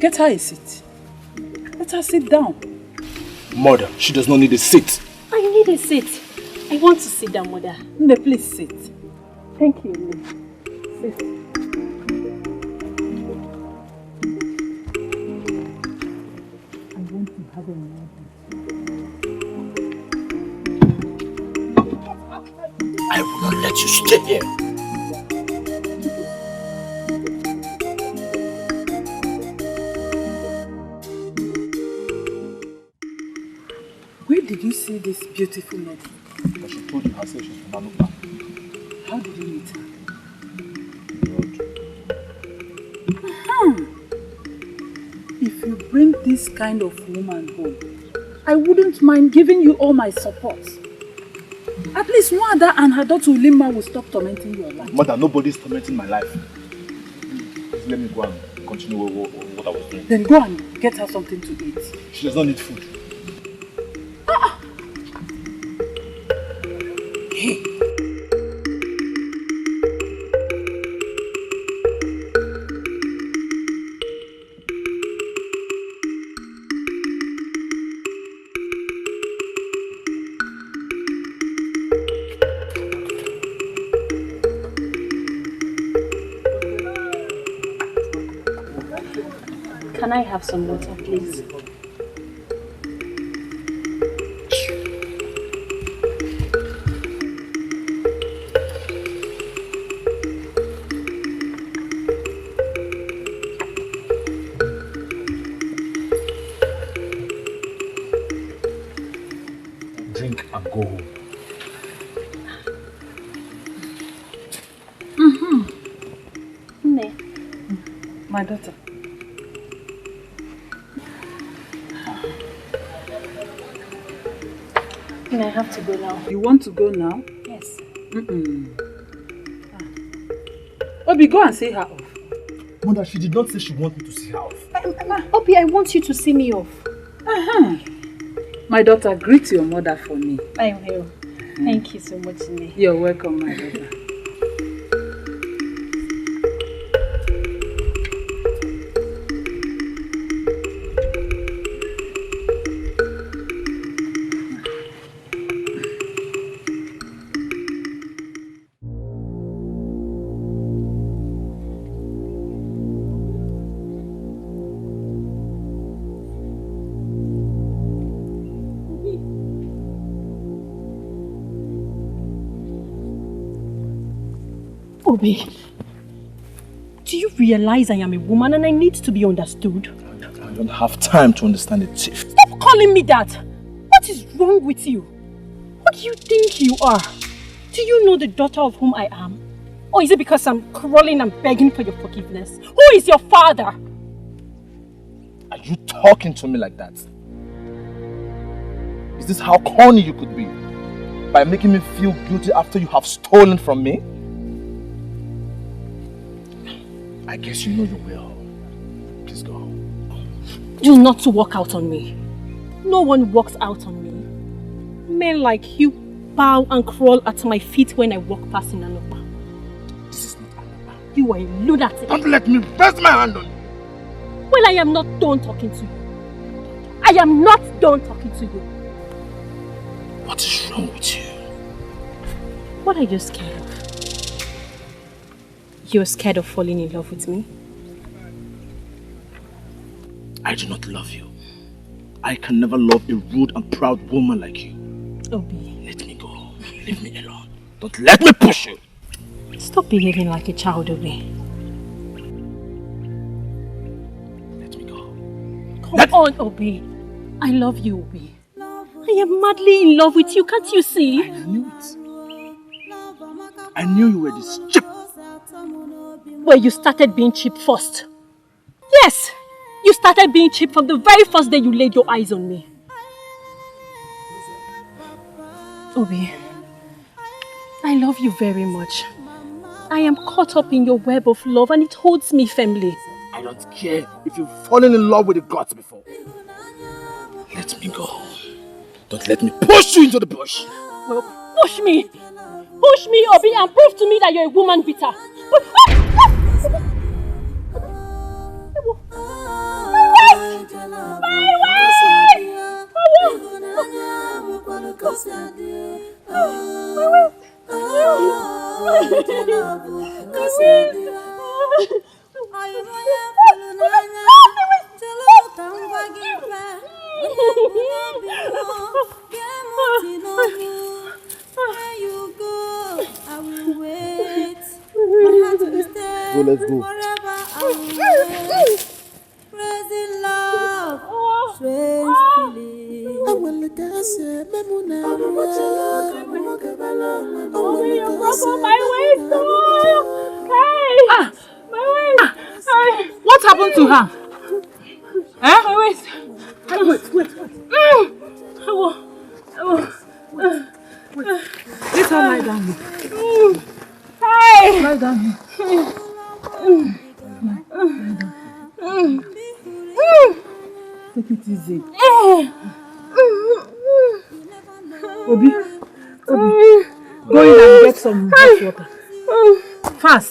get her a seat. Let her sit down. Mother, she does not need a seat. I need a seat. I want to sit down, Mother. Nne, please sit. Thank you, Ini. Sit. I want to have a moment. I will not let you stay here. Where did you see this beautiful lady? But she told you herself she's from Anupa. How did you meet her? If you bring this kind of woman home, I wouldn't mind giving you all my support. At least Nwada and her daughter Ulima will stop tormenting your life. Mother, nobody's tormenting my life. Please let me go and continue what I was doing. Then go and get her something to eat. She does not need food. Hey. Can I have some water, please? Drink and go home. Nne. My daughter, I have to go now. You want to go now? Yes. Obi, go and see her off. Mother, she did not say she wanted me to see her off. Obi, I want you to see me off. My daughter, greet your mother for me. I will. Thank you so much, Ini. You're welcome, my daughter. Obi, do you realize I am a woman and I need to be understood? I don't have time to understand it, Chief. Stop calling me that! What is wrong with you? What do you think you are? Do you know the daughter of whom I am? Or is it because I'm crawling and begging for your forgiveness? Who is your father? Are you talking to me like that? Is this how corny you could be? By making me feel guilty after you have stolen from me? I guess you know you will. Please go. Do not walk out on me. No one walks out on me. Men like you bow and crawl at my feet when I walk past in Anopa. This is not Anopa. You are a lunatic. Don't let me rest my hand on you. Well, I am not done talking to you. I am not done talking to you. What is wrong with you? What are you scared of? You're scared of falling in love with me? I do not love you. I can never love a rude and proud woman like you. Obi. Let me go. Leave me alone. Don't let me push you. Stop behaving like a child, Obi. Let me go. Come on, Obi. I love you, Obi. I am madly in love with you, can't you see? I knew it. I knew you were this cheap. Well, you started being cheap first. Yes, you started being cheap from the very first day you laid your eyes on me. Obi, I love you very much. I am caught up in your web of love and it holds me firmly. I don't care if you've fallen in love with the gods before. Let me go. Don't let me push you into the bush. Well, push me. Push me, Obi, and prove to me that you're a woman beater. But where you go, I will wait. My heart will stay. Go, let's go. Forever I will wait. Crazy love, strange feeling. I will dance, Memuna. My waist! What happened to her? Eh? my waist. Wait. Let her lie down here. Hey! Lie down here. Take it easy. Obi, go in and get some hot water. Fast.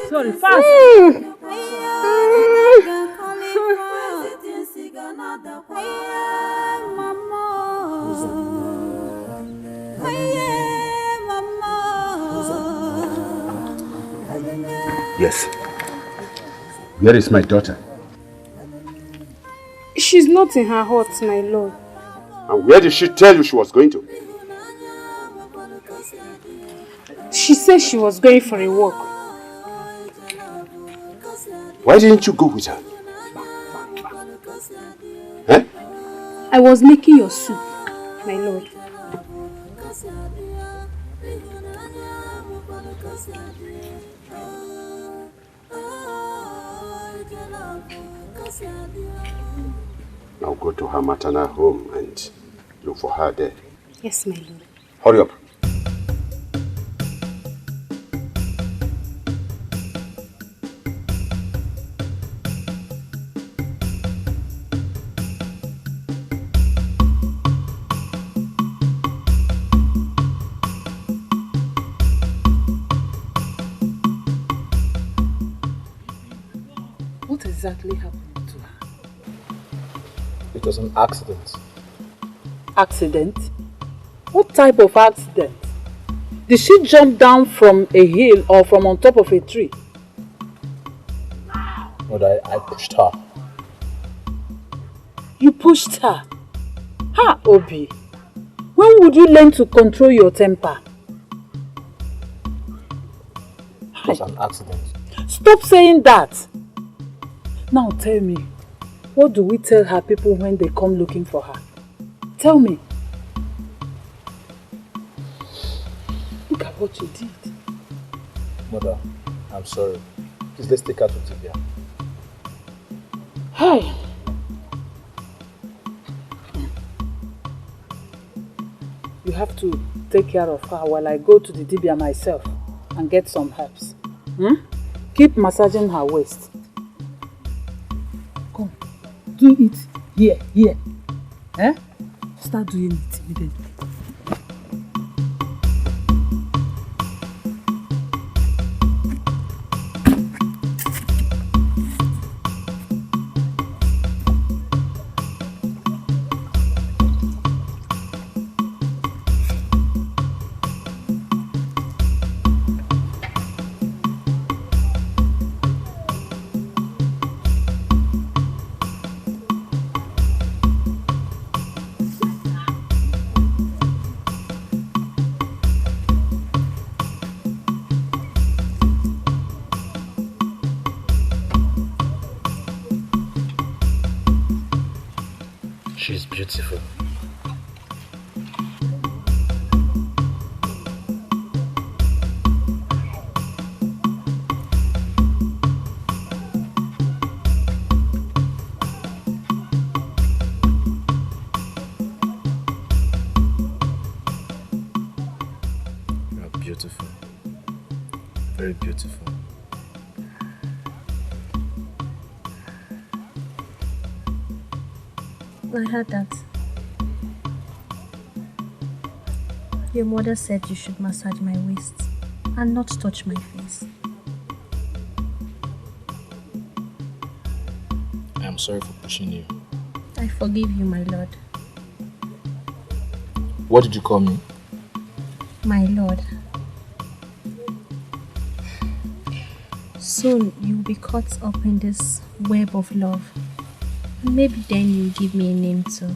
Sorry, fast. Yes. Where is my daughter? She's not in her hut, my lord. And where did she tell you she was going to? She said she was going for a walk. Why didn't you go with her? Eh? I was making your soup, my lord. Now go to her maternal home and look for her there. Yes, my lord. Hurry up. What exactly happened to her? It was an accident. Accident? What type of accident? Did she jump down from a hill or from on top of a tree? But I pushed her. You pushed her? Ha, Obi. When would you learn to control your temper? It was an accident. Stop saying that. Now tell me, what do we tell her people when they come looking for her? Tell me. Look at what you did. Mother, I'm sorry. Please, let's take her to Tibia. Hi. You have to take care of her while I go to the Dibia myself and get some herbs. Keep massaging her waist. Come, do it here. Eh? Start doing it immediately. She's beautiful. You are beautiful. Very beautiful. I heard that. Your mother said you should massage my waist and not touch my face. I am sorry for pushing you. I forgive you, my lord. What did you call me? My lord. Soon you'll be caught up in this web of love. And maybe then you'll give me a name too.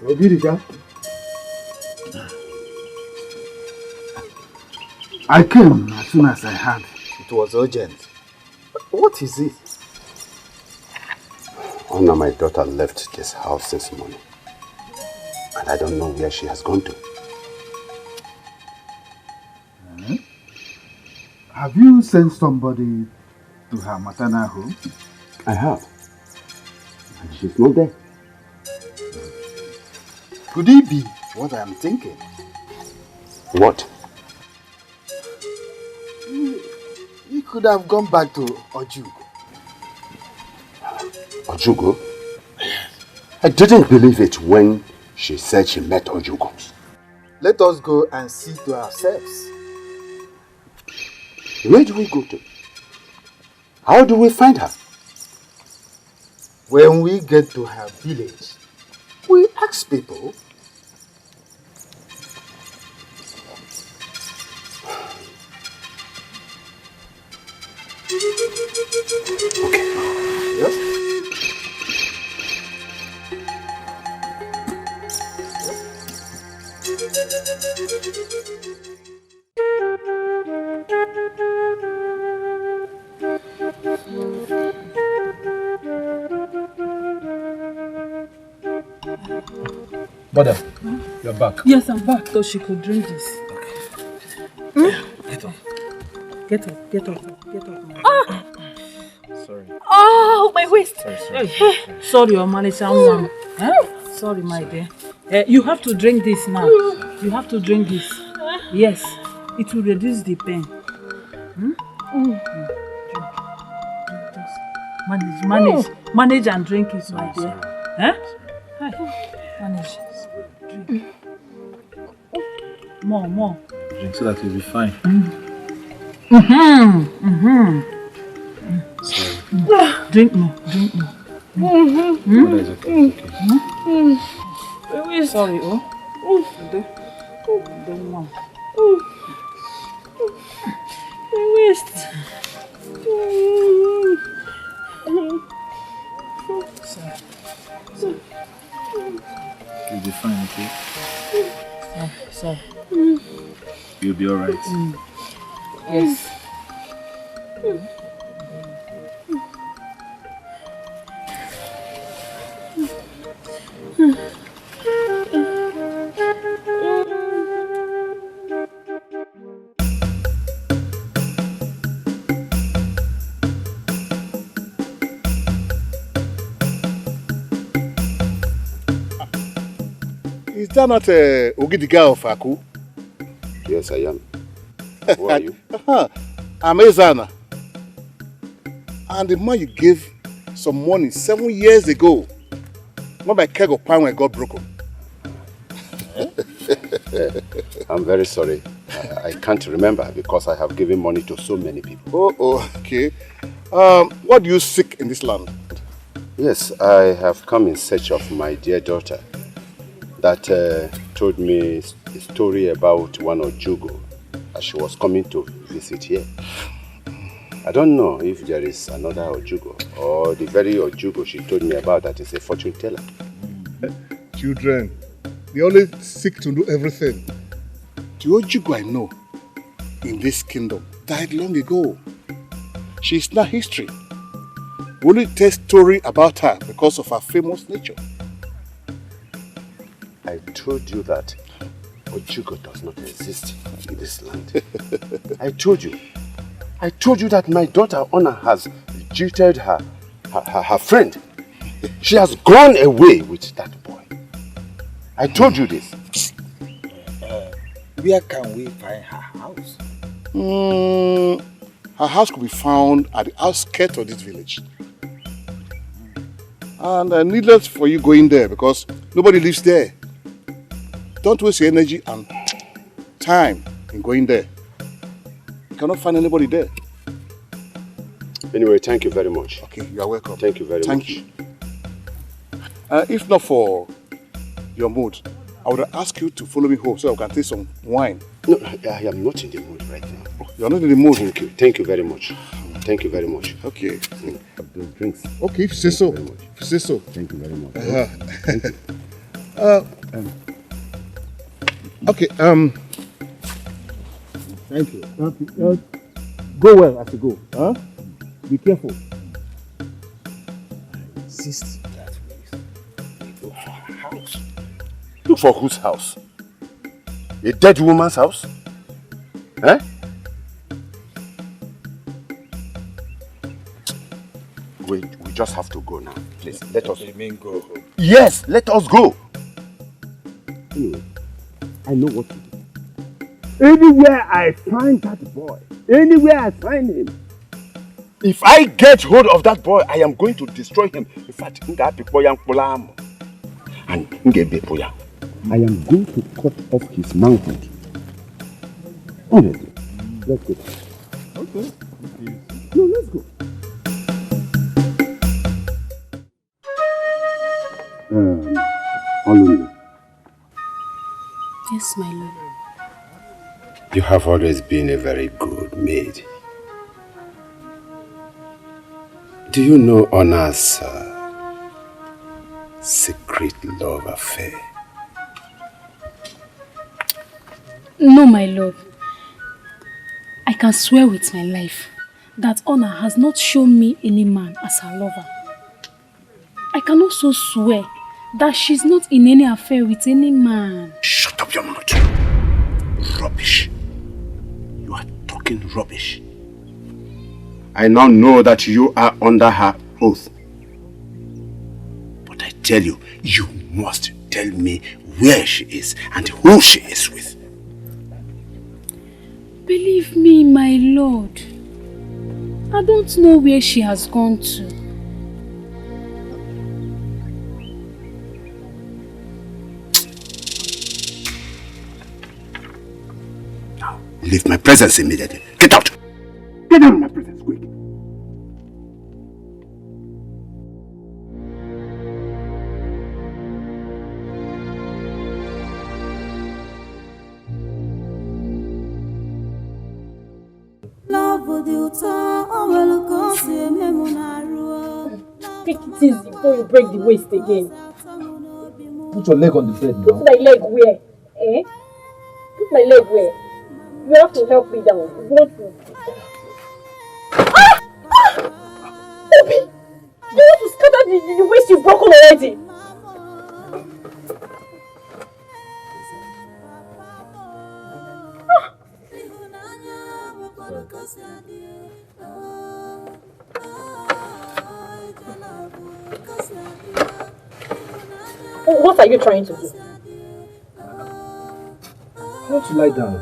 Obirika, I came as soon as I heard it was urgent. What is it? Honor, my daughter left this house this morning. And I don't know where she has gone to. Have you sent somebody to her maternal home? I have. And she's not there. Could it be what I am thinking? What? He could have gone back to Ojugo. Ojugo? I didn't believe it when she said she met Ojugo. Let us go and see to ourselves. Where do we go to? How do we find her? When we get to her village, we ask people. Okay. Yes? Brother, you're back. Yes, I'm back, so she could drink this. Get up. Get up, get up, get up. Ah! Sorry. Oh, my waist. Sorry, your manager. Sorry, my dear. You have to drink this now. You have to drink this. Yes, it will reduce the pain. Manage and drink it, my dear. Manage. Drink. More. Drink so that you'll be fine. Sorry. Drink more. Brother, it's okay. Sorry, Don't want. My waist. You'll be fine, okay? So. You'll be alright. Yes. Is that not Ogidiga of Aku? Yes, I am. Who are you? I'm Ezana. And the man you gave some money 7 years ago, not my keg of pine when it got broken. I'm very sorry. I can't remember because I have given money to so many people. Okay. What do you seek in this land? Yes, I have come in search of my dear daughter that told me a story about one Ojugo as she was coming to visit here. I don't know if there is another Ojugo or the very Ojugo she told me about that is a fortune teller. Children, they always seek to do everything. The Ojugo I know in this kingdom died long ago. She is now history. We only tell story about her because of her famous nature. I told you that Ojugo does not exist in this land. I told you that my daughter Honor has jilted her friend. She has gone away with that boy. I told you this. Where can we find her house? Her house could be found at the outskirts of this village. And needless for you going there because nobody lives there. Don't waste your energy and time in going there. You cannot find anybody there. Anyway, thank you very much. Okay, you are welcome. Thank you very much. Thank you. If not for your mood, I would ask you to follow me home so I can take some wine. No, I am not in the mood right now. Oh, you are not in the mood? Thank you. Thank you very much. Thank you very much. Okay. Those drinks. Okay, if you say so. If you say so. Thank you very much. Thank you. Okay, thank you. Go well as you go. Huh? Be careful. I insist that we go for her house. Look for whose house? A dead woman's house? Eh? We just have to go now. Please, let us. You mean go home? Yes, let us go. Anyway, I know what to do. Anywhere I find that boy, anywhere I find him, if I get hold of that boy, I am going to destroy him. In fact, and I am going to cut off his manhood. Honestly. Let's go. Okay. No, let's go. Olunde. Yes, my lord. You have always been a very good maid. Do you know Honor's secret love affair? No, my lord. I can swear with my life that Honor has not shown me any man as her lover. I can also swear that she's not in any affair with any man. Shut up your mouth. Rubbish. You are talking rubbish. I now know that you are under her oath. But I tell you, you must tell me where she is and who she is with. Believe me, my lord. I don't know where she has gone to. Now, leave my presence immediately. Get out! Get out of my presence, quick! Take it easy before you break the waist again. Put your leg on the bed now. Put my leg where? Eh? Put my leg where? You have to help me down. You want to... Ah! Ah! Obi! You want to scatter the waist you've broken already? What are you trying to do? I want to lie down.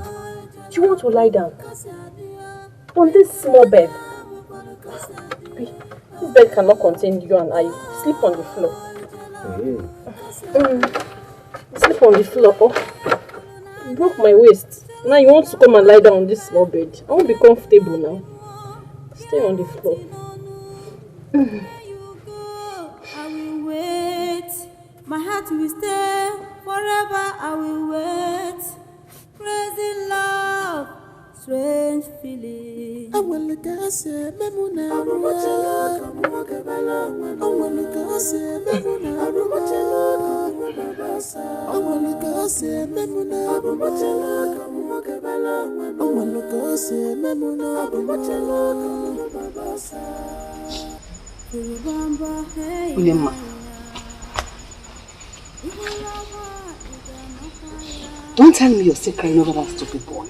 Do you want to lie down? On this small bed? This bed cannot contain you and I. Sleep on the floor. Sleep on the floor. Oh. You broke my waist. Now you want to come and lie down on this small bed. I won't be comfortable now. Stay on the floor. I will wait. My heart will stay forever. I will wait. Crazy love, strange feeling. I will look at say, Memuna, I will look at I will look at say, Memuna, I will look at say, Memuna, I will look at say, Memuna, I will look at Don't tell me you're still crying over that stupid boy.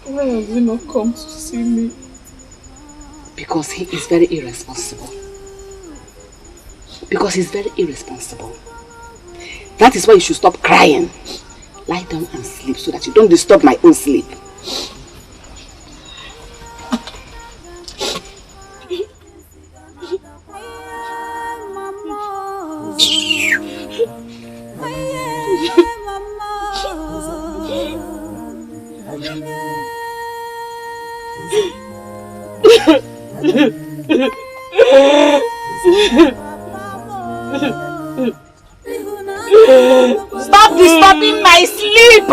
Why have you not come to see me? Because he is very irresponsible. Because he's very irresponsible. That is why you should stop crying. Lie down and sleep so that you don't disturb my own sleep. Stop disturbing my sleep!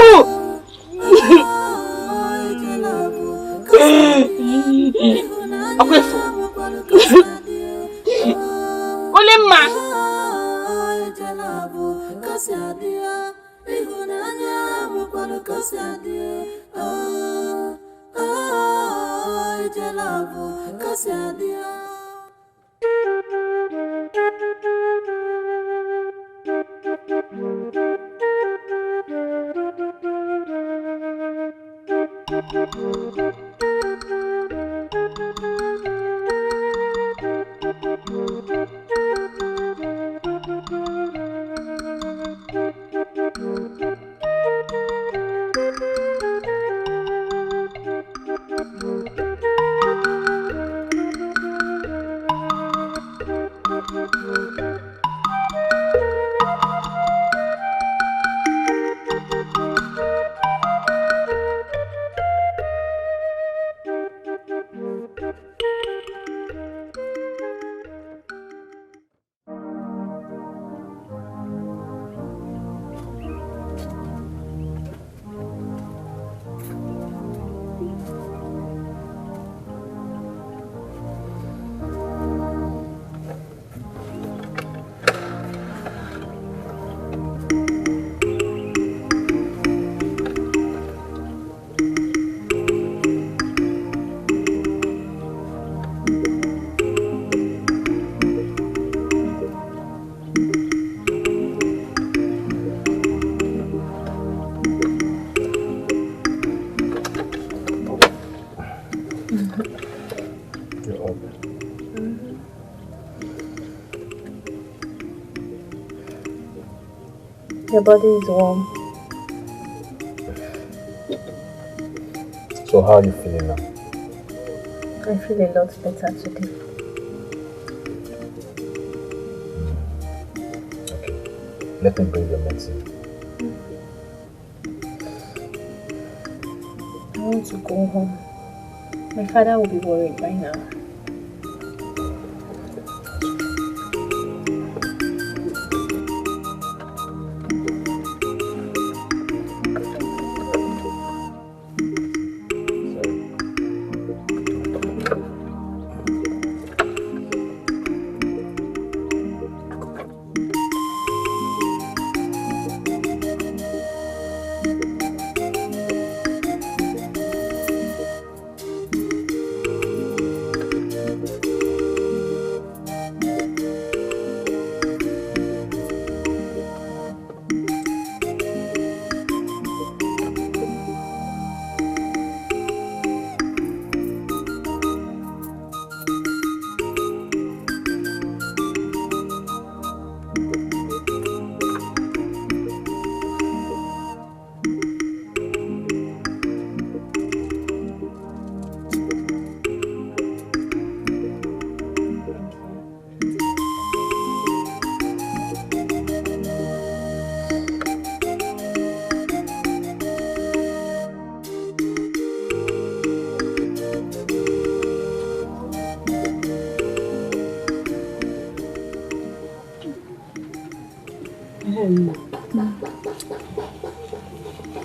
Your body is warm. So how are you feeling now? I feel a lot better today. Okay. Let me bring your medicine. I want to go home. My father will be worried by now.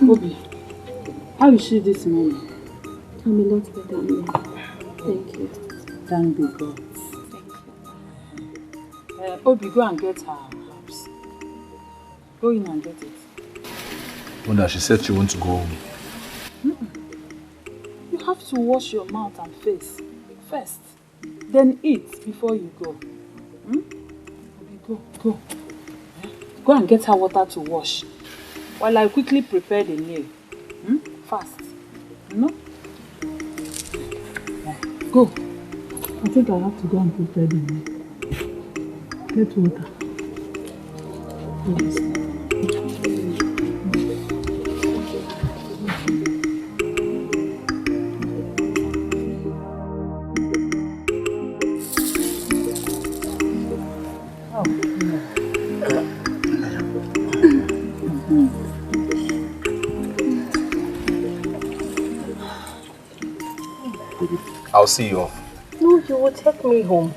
Obi, how is she this morning? I'm a lot better now. Thank you. Thank the God. Obi, go and get her herbs. Go in and get it. Mother, she said she wants to go home. You have to wash your mouth and face first. Then eat before you go. Obi, go. Go and get her water to wash. While I quickly prepare the meal. Fast. You know? Go. I think I have to go and prepare the meal. Get water. Yes. I'll see you off. No, you will take me home.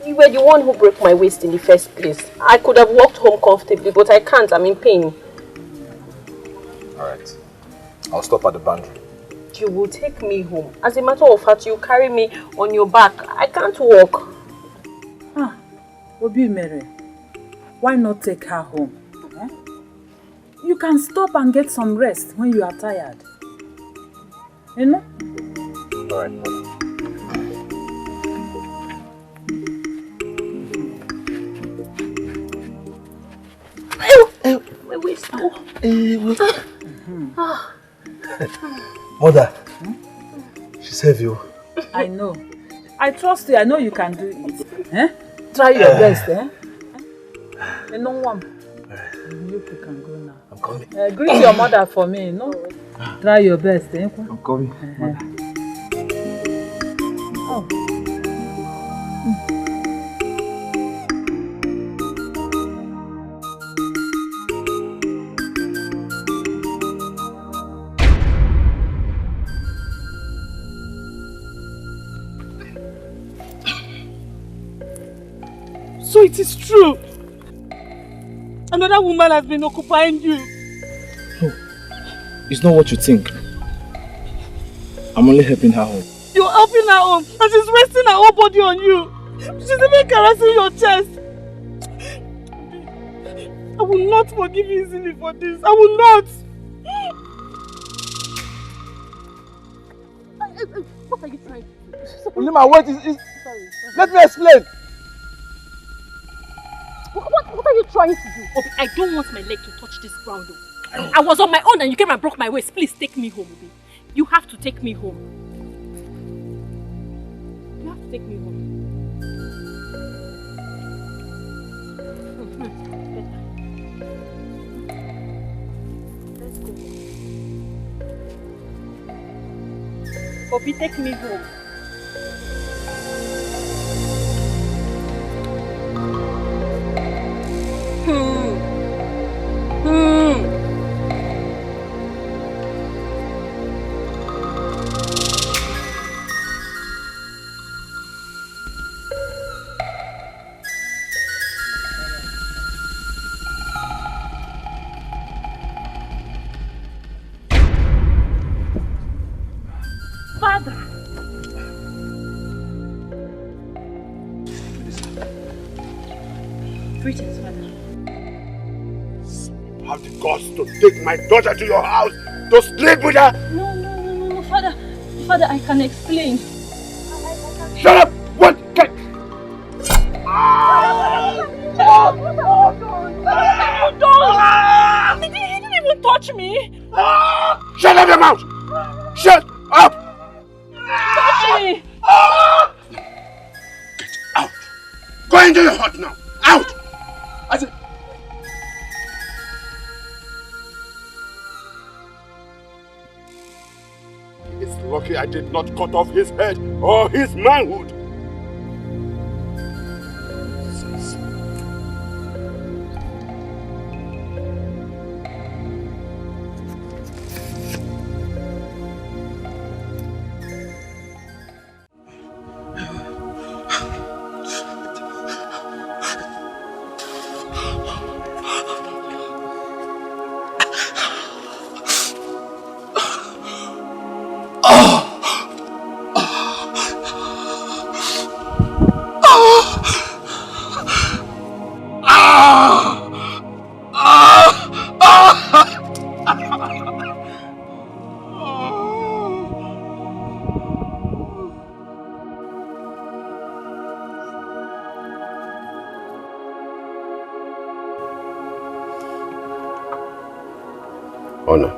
You were the one who broke my waist in the first place. I could have walked home comfortably, but I can't. I'm in pain. Alright. I'll stop at the boundary. You will take me home. As a matter of fact, you carry me on your back. I can't walk. Obi Mere, why not take her home? You can stop and get some rest when you are tired. You know? Alright. My waist. Mother, she's heavy. I know. I trust you. I know you can do it. Try your best. No one. You can go now. I'm coming. Greet your mother for me. No. Try your best. I'm coming. Oh. So it is true. Another woman has been occupying you. No, it's not what you think. I'm only helping her home. You're helping her home and she's wasting her whole body on you. She's even caressing your chest. I will not forgive you easily for this. I will not. What are you trying to do? Ulima, wait, Sorry. let me explain. What are you trying to do? Obi, I don't want my leg to touch this ground. I was on my own and you came and broke my waist. Please take me home, Obi. You have to take me home. You have to take me home. Obi, take me home. Father! Greetings, Father. Have the guts to take my daughter to your house to sleep with her? No, Father. Father, I can explain. Shut up! What? Get! He didn't even touch me. Shut up your mouth! Shut up! Touch me! Get out! Go into your hut now! Out! I said... It's lucky I did not cut off his head or his manhood. Honor.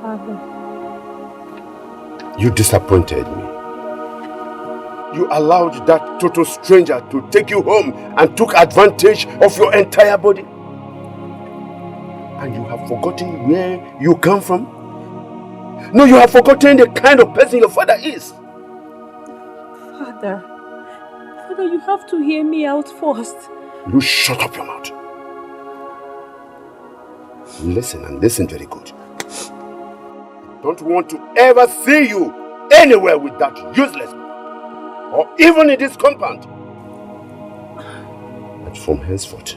Father. You disappointed me. You allowed that total stranger to take you home and took advantage of your entire body. And you have forgotten where you come from? No, you have forgotten the kind of person your father is. Father, you have to hear me out first. You shut up your mouth. Listen and listen very good. I don't want to ever see you anywhere with that useless boy, or even in this compound. And from henceforth,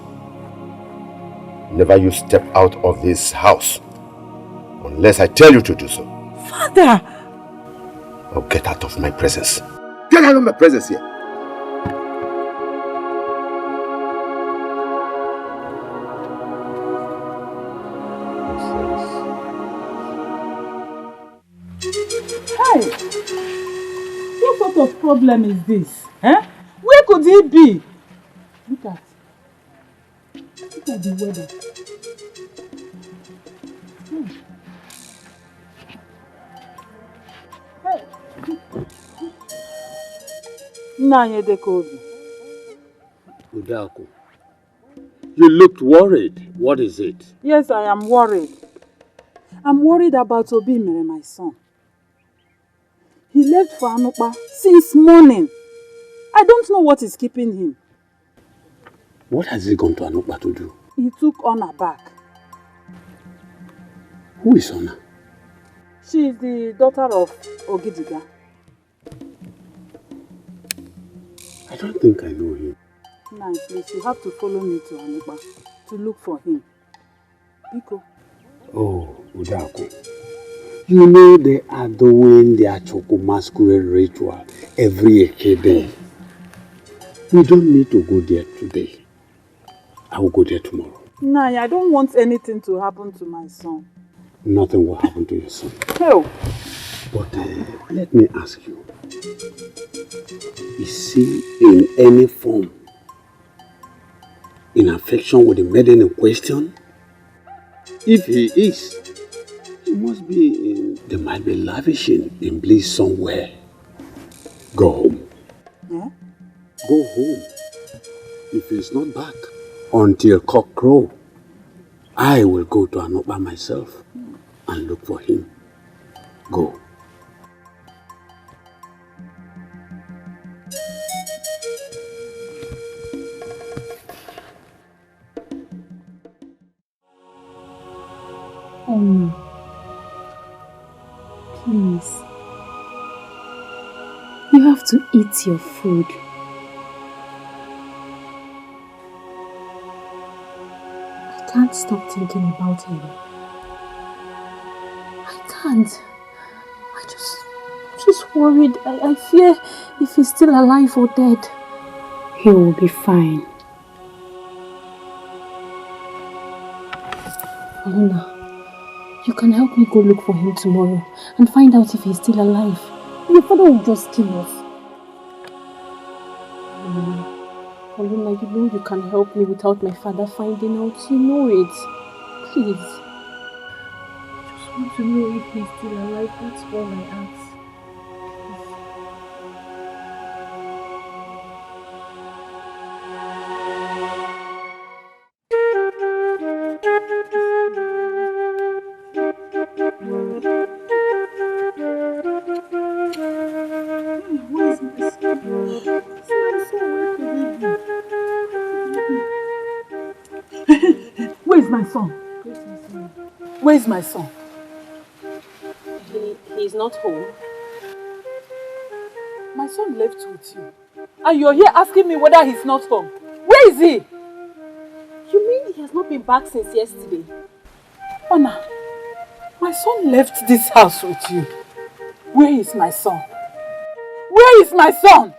never you step out of this house unless I tell you to do so. Father! Now get out of my presence. Get out of my presence here. Hey! What sort of problem is this? Eh? Where could he be? Look at the weather. Hey! Nollywood. Udaku, you looked worried. What is it? Yes, I am worried. I'm worried about Obi Mere, my son. He left for Anokpa since morning. I don't know what is keeping him. What has he gone to Anokpa to do? He took Honor back. Who is Honor? She is the daughter of Ogidiga. I don't think I know him. Nah, please, you have to follow me to Anokpa to look for him. Biko. Oh, Udaku. You know they are doing their Choco masquerade ritual every day. We don't need to go there today. I will go there tomorrow. Nah, I don't want anything to happen to my son. Nothing will happen to your son. Hell. But let me ask you. Is he in any form in affection with the maiden in question? If he is, he must be in... They might be lavishing in bliss somewhere. Go home. Yeah? Go home. If he's not back until cock crow, I will go to Anokpa myself and look for him. Go. Oh no. Please. You have to eat your food. I can't stop thinking about him. I can't. I'm just worried. I fear if he's still alive or dead. He will be fine. Aluna, you can help me go look for him tomorrow and find out if he's still alive. Your father will just kill us. Aluna, you know you can help me without my father finding out. You know it. Please. I just want to know if he's still alive. That's all I ask. Where's my son? Where's my son? He's not home. My son left with you. And you're here asking me whether he's not home. Where is he? You mean he has not been back since yesterday? Ona, my son left this house with you. Where is my son? Where is my son?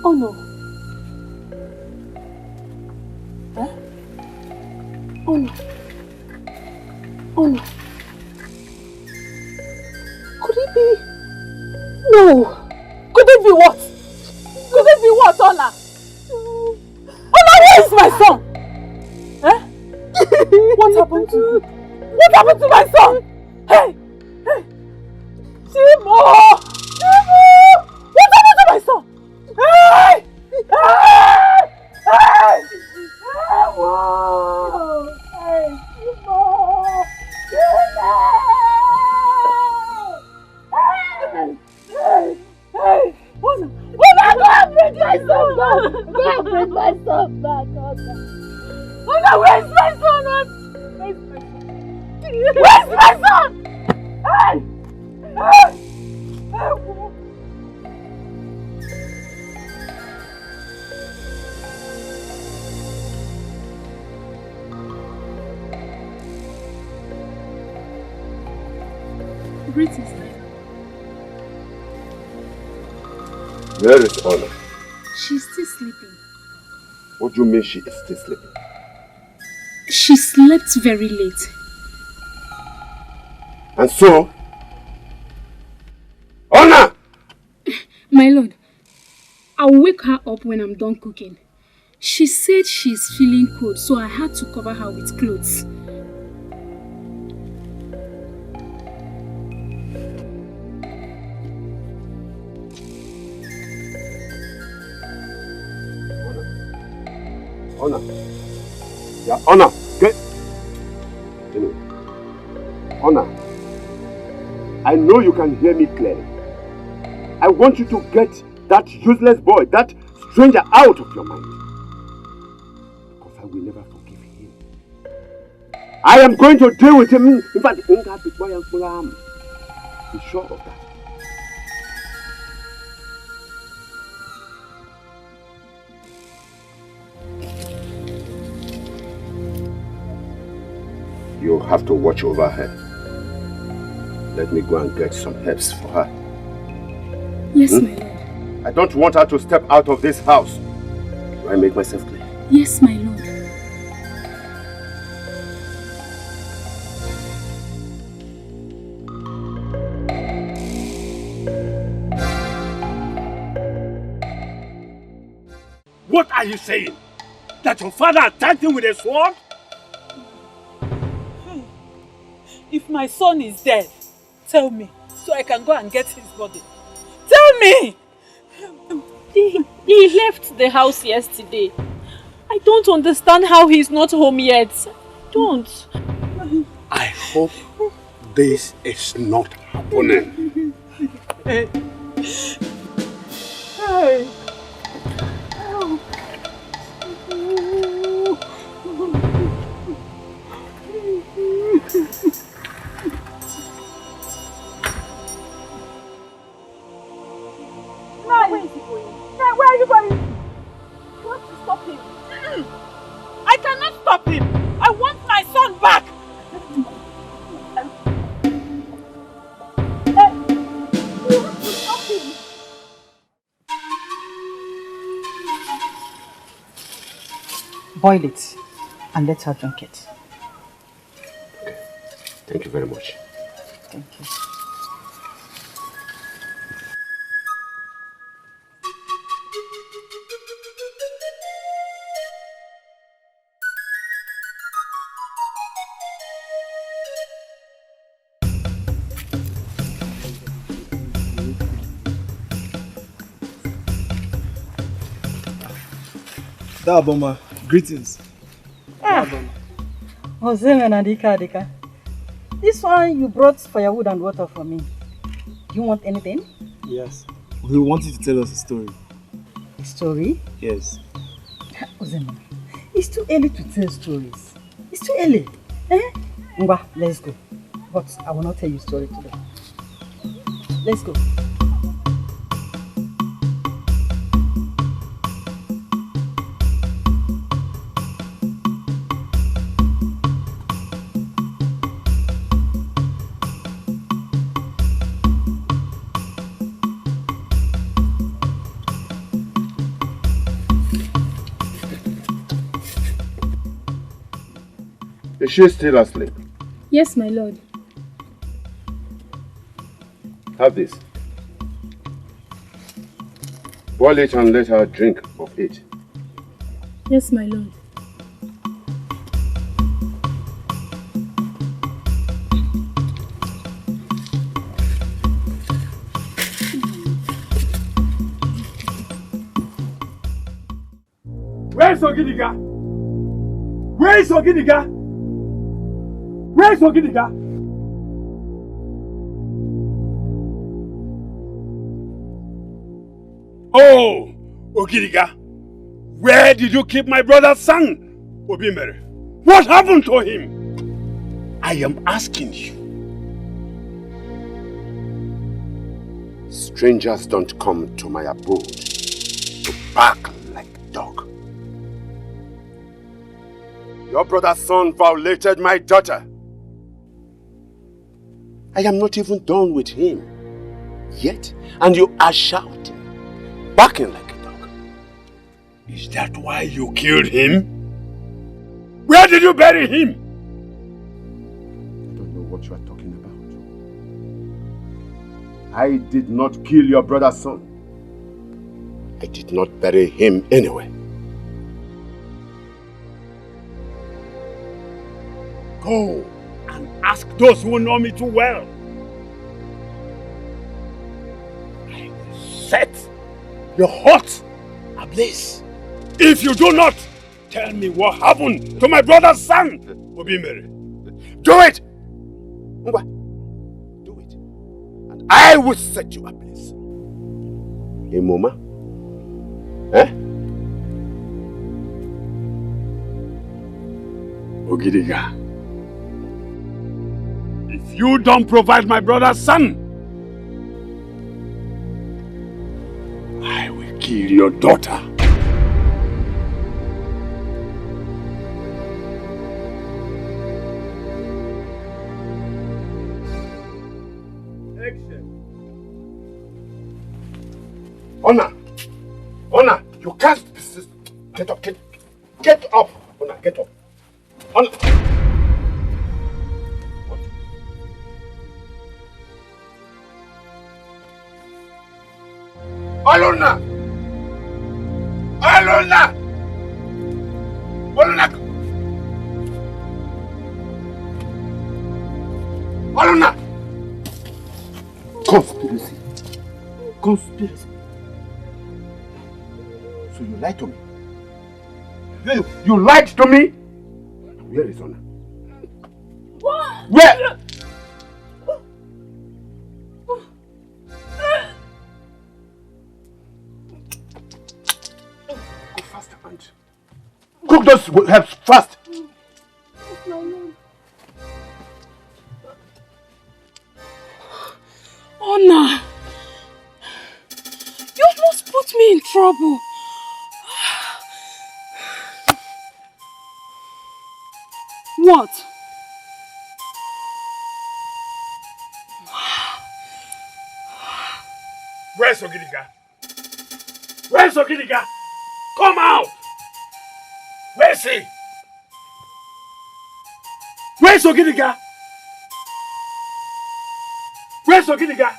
Oh no. Huh? Oh no. Oh no. Could it be? No. Could it be what? Could it be what, Ona? Ona, where is my son? Eh? What happened to you? What happened to my son? Hey! Hey! Timo! Timo! What happened to my son? Hey! Hey! Hey! Hey! Whoa! Hey! Timo! Timo! Hey! Hey! Hey! Ona! Ona, go and bring my son back! Go and bring my son back, Ona! Ona, where's my son? Where's my son? Where's my son? Hey! Hey! Hey! Greetings. Where is Ona? She's still sleeping. What do you mean she is still sleeping? She slept very late. And so? Ona! My lord, I'll wake her up when I'm done cooking. She said she's feeling cold, so I had to cover her with clothes. Ona. Yeah, Ona, get. Anyway. Ona, I know you can hear me clearly. I want you to get that useless boy, that stranger out of your mind. Because I will never forgive him. I am going to deal with him. In fact, be sure of that. You have to watch over her. Let me go and get some herbs for her. Yes, my lord. I don't want her to step out of this house. Do I make myself clear? Yes, my lord. What are you saying? That your father attacked him with a sword? If my son is dead, tell me, so I can go and get his body. Tell me! He left the house yesterday. I don't understand how he's not home yet. Don't. I hope this is not happening. Hey. Hey. boil it and let her drink it. Okay. Thank you very much. Thank you. Daboma, greetings. Dikeh. This one you brought firewood and water for me. Do you want anything? Yes. We want you to tell us a story. A story? Yes. Ozema, it's too early to tell stories. It's too early. Ngwa, let's go. But I will not tell you a story today. Let's go. Is she still asleep? Yes, my lord. Have this. Boil it and let her drink of it. Yes, my lord. Where's Oginiga? Where's Oginiga? Where's Oginiga? Oh, Oginiga, where did you keep my brother's son, Obimere? What happened to him? I am asking you. Strangers don't come to my abode to bark like a dog. Your brother's son violated my daughter. I am not even done with him yet, and you are shouting, barking like a dog. Is that why you killed him? Where did you bury him? I don't know what you are talking about. I did not kill your brother's son. I did not bury him anywhere. Go and ask those who know me too well. I will set your heart ablaze if you do not tell me what happened to my brother's son, Obimere. Do it! Ngwa, do it. And I will set you ablaze. Imoma? Ogidiga. If you don't provide my brother's son, I will kill your daughter. Honor! Honor! You can't persist. Get up, get up! Honor, get up. Honor! What? Alona! Alona! Alona! Alona! Conspiracy. Conspiracy. So you lied to me. You lied to me? Where is Honor? What? Where? Go faster, Aunt. Cook those herbs fast. Honor, you almost put me in trouble. What? Where's Ogidiga? Where's Ogidiga? Come out! Where's he? Where's Oginiga? Where's Oginiga?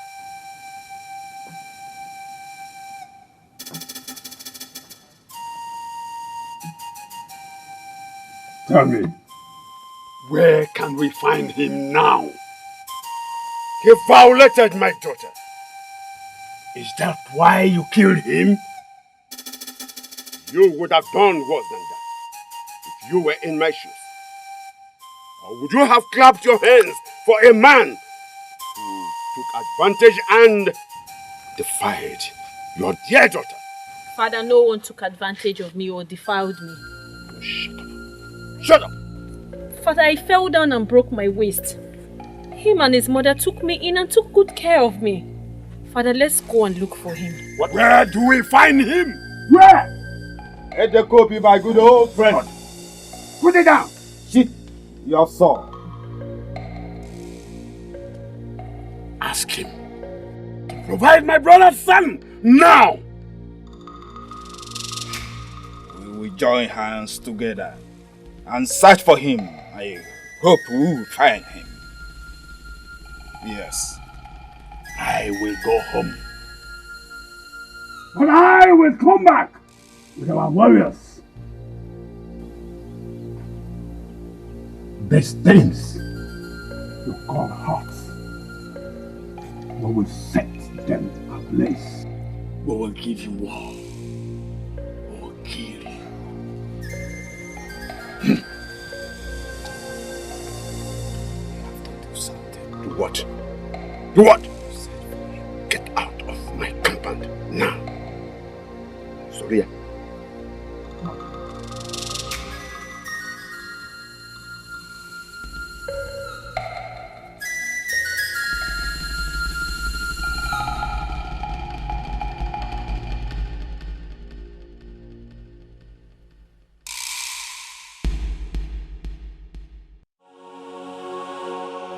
Tell me, where can we find him now? He violated my daughter. Is that why you killed him? You would have done worse than that if you were in my shoes. Or would you have clapped your hands for a man who took advantage and defied your dear daughter? Father, no one took advantage of me or defiled me. Shut up! Father, I fell down and broke my waist. Him and his mother took me in and took good care of me. Father, let's go and look for him. Where do we find him? Where? Let the copy, my good old friend. Put it down. Shit, your soul. Ask him to provide my brother's son now. We will join hands together and search for him. I hope we will find him. Yes. I will go home. But I will come back with our warriors. These things you call hearts, we will set them ablaze. We will give you war. We will kill you. Do something. Do what? Do what? Get out of my compound now. Soria.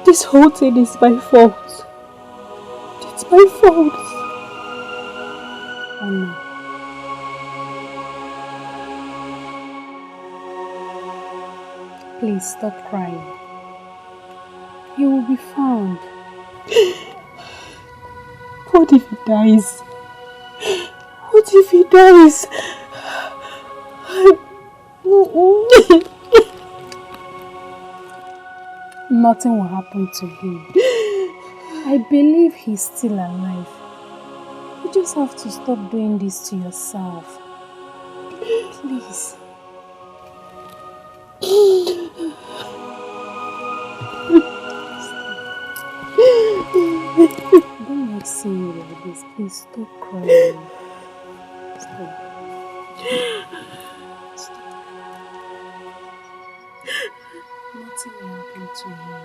This whole thing is my fault. It's my fault. Anna. Please stop crying. You will be found. What if he dies? What if he dies? Nothing will happen to him. I believe he's still alive. You just have to stop doing this to yourself. Please. Don't like seeing you like this. Please stop crying. Stop. Nothing will happen to him.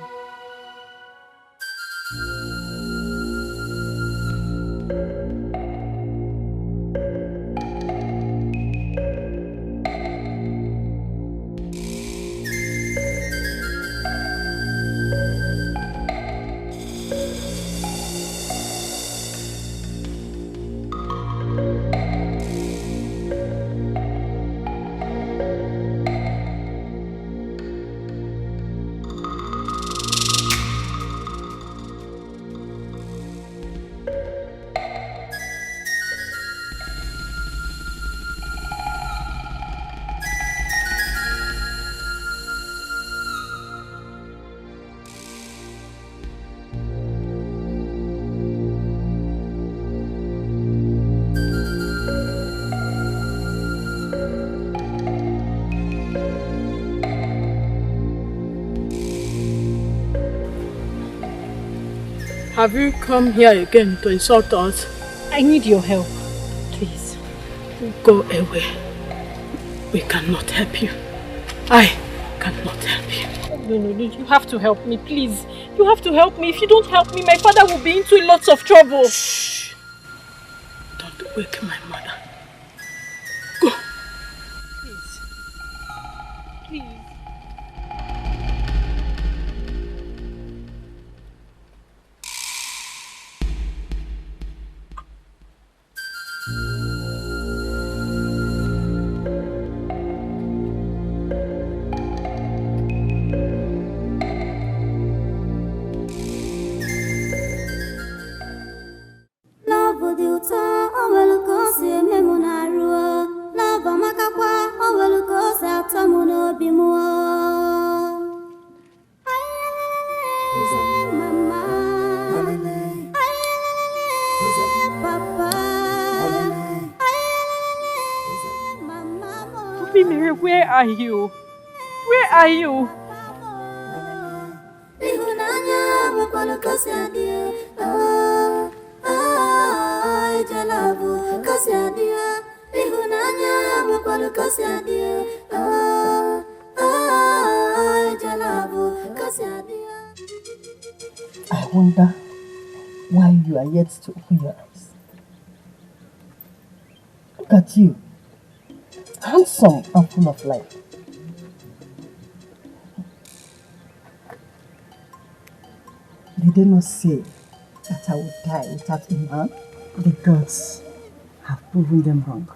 Have you come here again to insult us? I need your help, please. Go away. We cannot help you. I cannot help you. No, you have to help me, please. You have to help me. If you don't help me, my father will be into lots of trouble. Shh. Don't wake my mother. Go. Please. Please. Mary, where are you? Where are you? I wonder why you are yet to open your eyes. Look at you, handsome and full of life. Did they not say that I would die without a man? The gods have proven them wrong.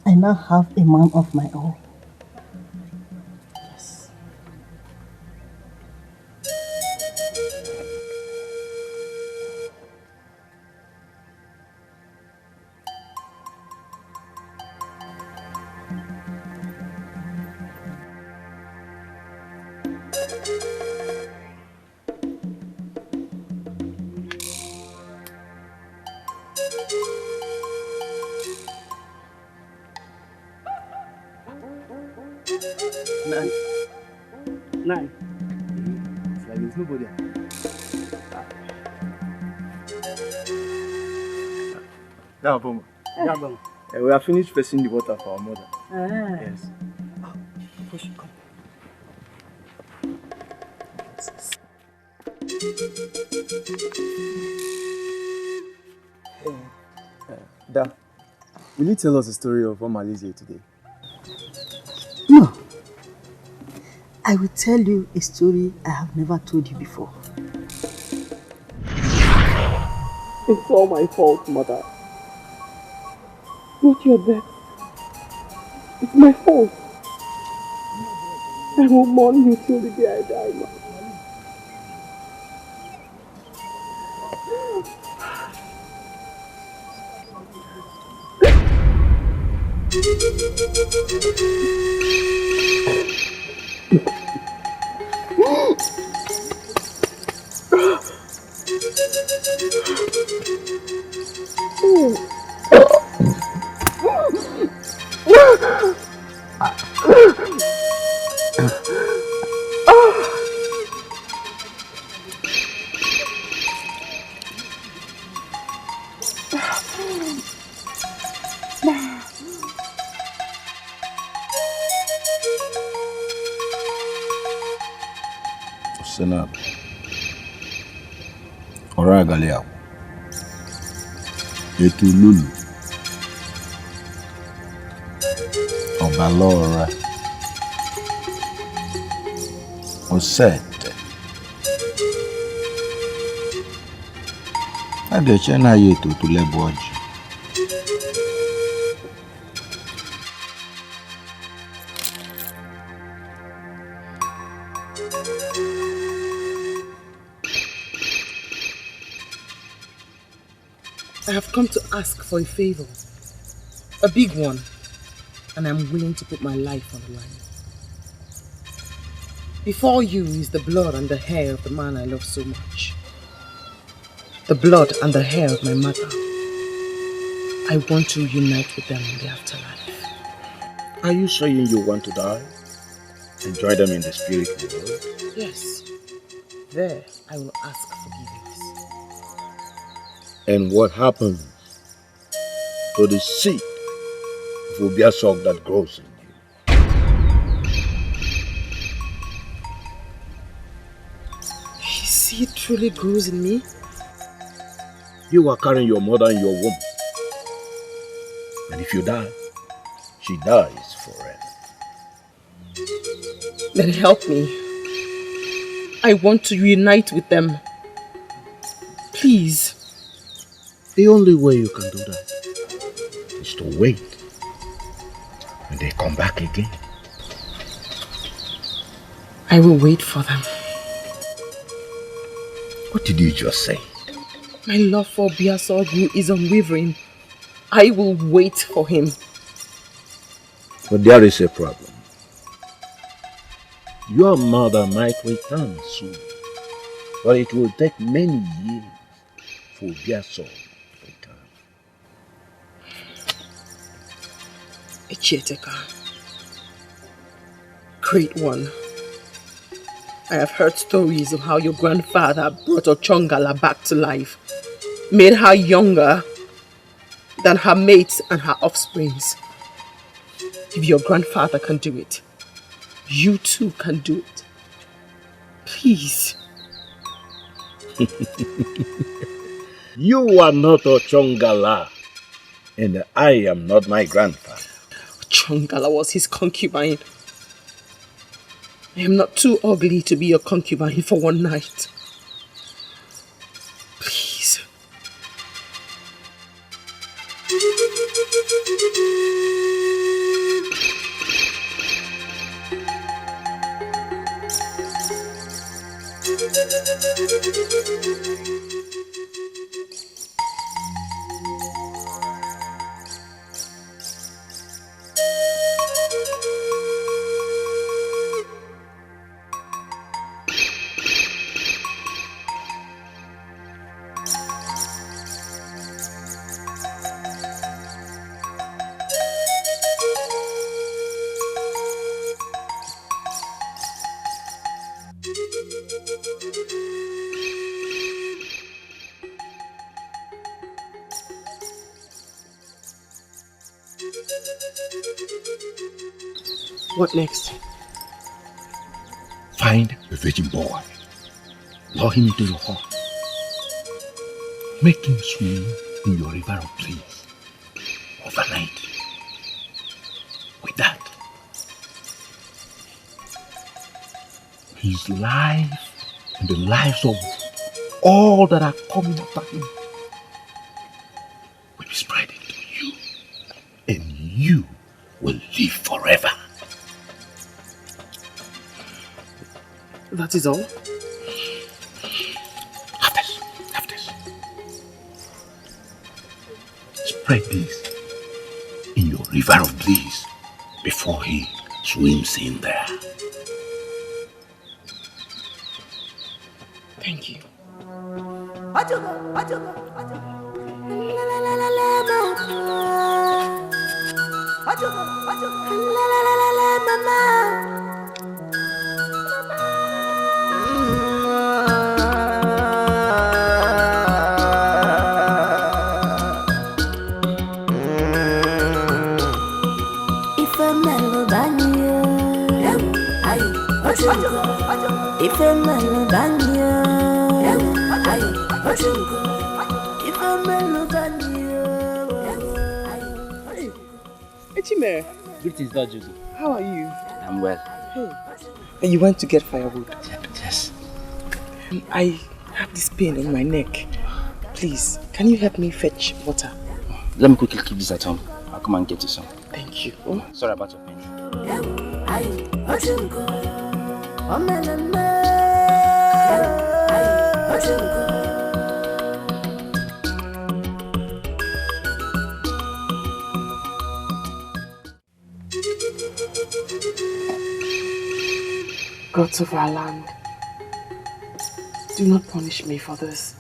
I now have a man of my own. Yes. Nine. It's like there's nobody. Now, Boma. Yeah, Boma. We have finished fetching the water for our mother. Yes. Push, come. Da, will you tell us the story of Omalize today? No. I will tell you a story I have never told you before. It's all my fault, Mother. Not your death. It's my fault. I will mourn you till the day I die, Mother. Senab. Ora Galea. Etu Lulu. Obalora. Osete. Adechena yetu tuleboji. I have come to ask for a favor, a big one, and I'm willing to put my life on the line. Before you is the blood and the hair of the man I love so much. The blood and the hair of my mother. I want to unite with them in the afterlife. Are you saying you want to die? Enjoy them in the spirit world? Yes. There, I will ask forgiveness. And what happens to the seed of Obiasok that grows in you? His seed truly grows in me? You are carrying your mother in your womb. And if you die, she dies forever. Then help me. I want to unite with them. Please. The only way you can do that is to wait when they come back again. I will wait for them. What did you just say? My love for Biasogu is unwavering. I will wait for him. But there is a problem. Your mother might return soon, but it will take many years for their soul to return. Echeteka, great one. I have heard stories of how your grandfather brought Ochongala back to life, made her younger than her mates and her offsprings. If your grandfather can do it, you too can do it. Please. You are not Ochongala, and I am not my grandfather. Ochongala was his concubine. I am not too ugly to be your concubine for one night. Please. What next? Find a virgin boy, lure him into your home, make him swim in your river of bliss overnight. With that, his life and the lives of all that are coming after him will be spread into you, and you will live forever. That is all? Have this. Spread this in your river of bliss before he swims in there. Thank you. Echime. Greetings, Dad Joseph. How are you? I'm well. Hey. And you went to get firewood? Yes. I have this pain on my neck. Please, can you help me fetch water? Let me quickly keep this at home. I'll come and get you some. Thank you. Sorry about your pain. Gods of our land, do not punish me for this.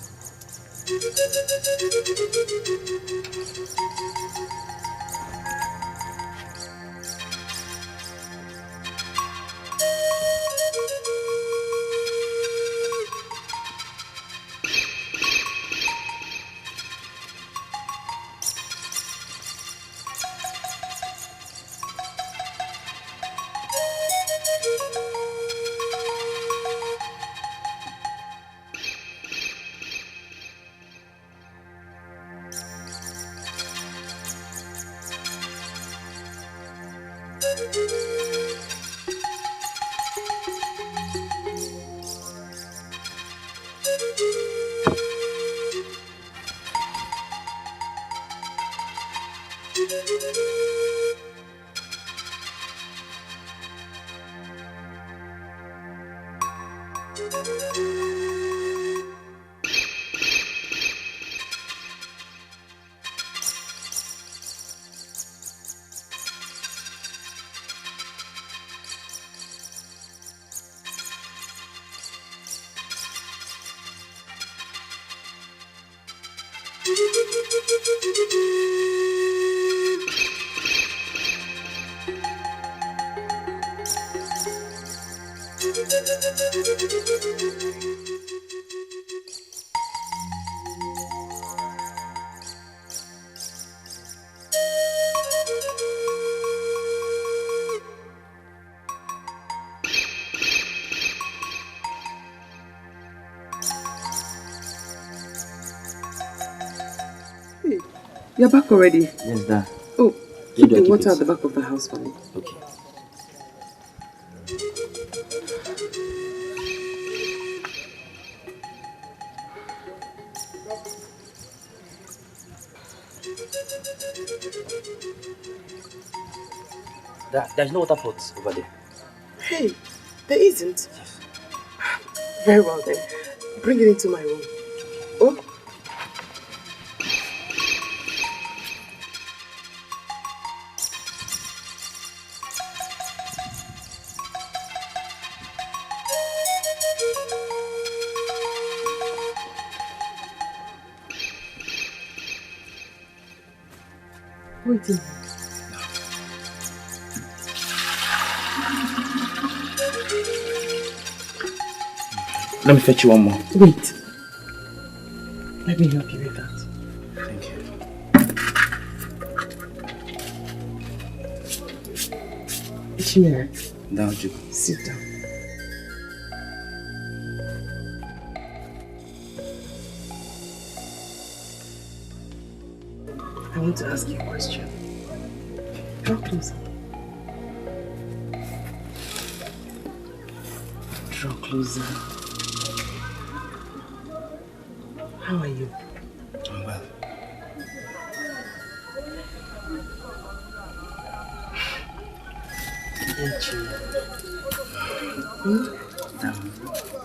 You're back already? Yes, Dad. Oh, keep the water at the back of the house for me. Okay. There's no water pot over there. Hey, there isn't. Very well then. Bring it into my room. Oh. Waiting. Let me fetch you one more. Wait. Let me help you with that. Thank you. Chimera. Now, Jugo. Sit down. I want to ask you a question. Draw closer. Draw closer. How are you? I'm well.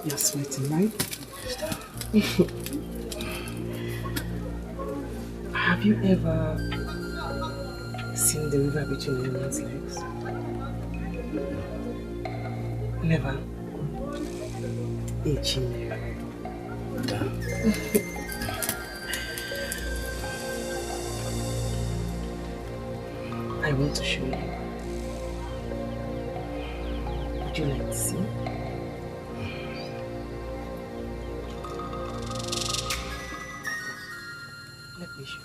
You're sweating, right? Have you ever seen the river between a man's legs? Never. I want to show you. Would you like to see? Let me show you.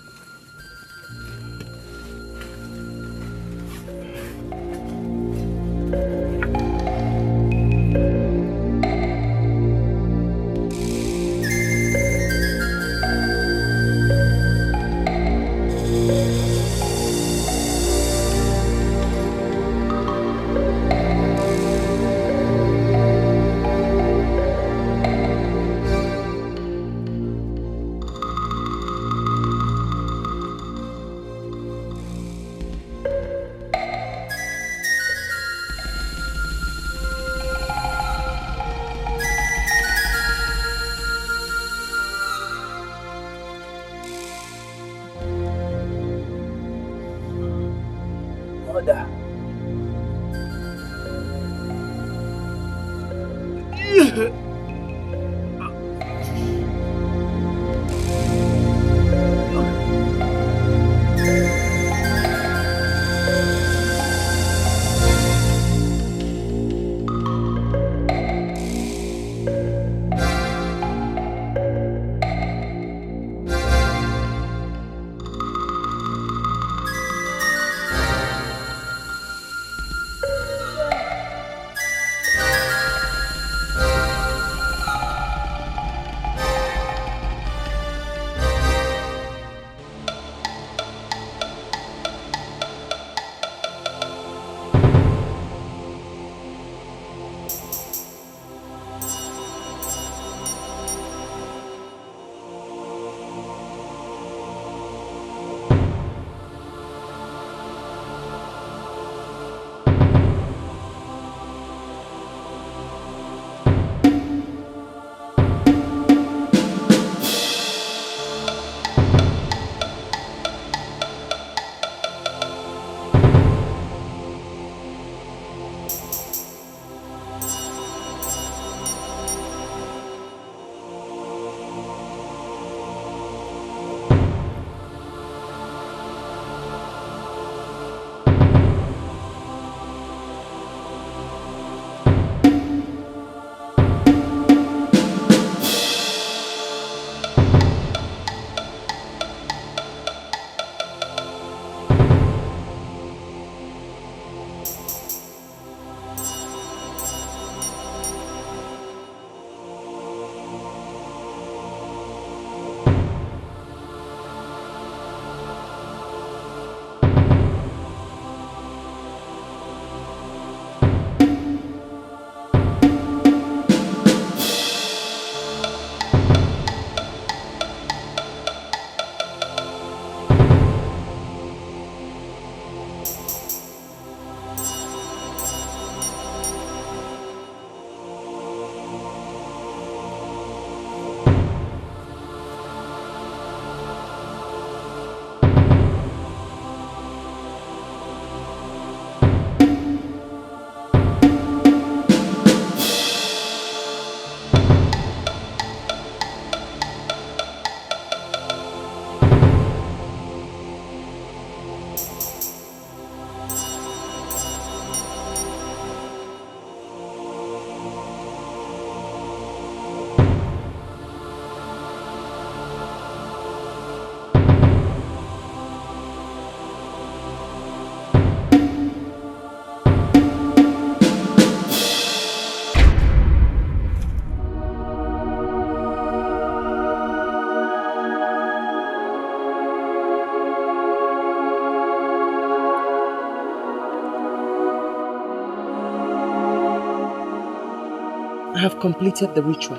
I have completed the ritual.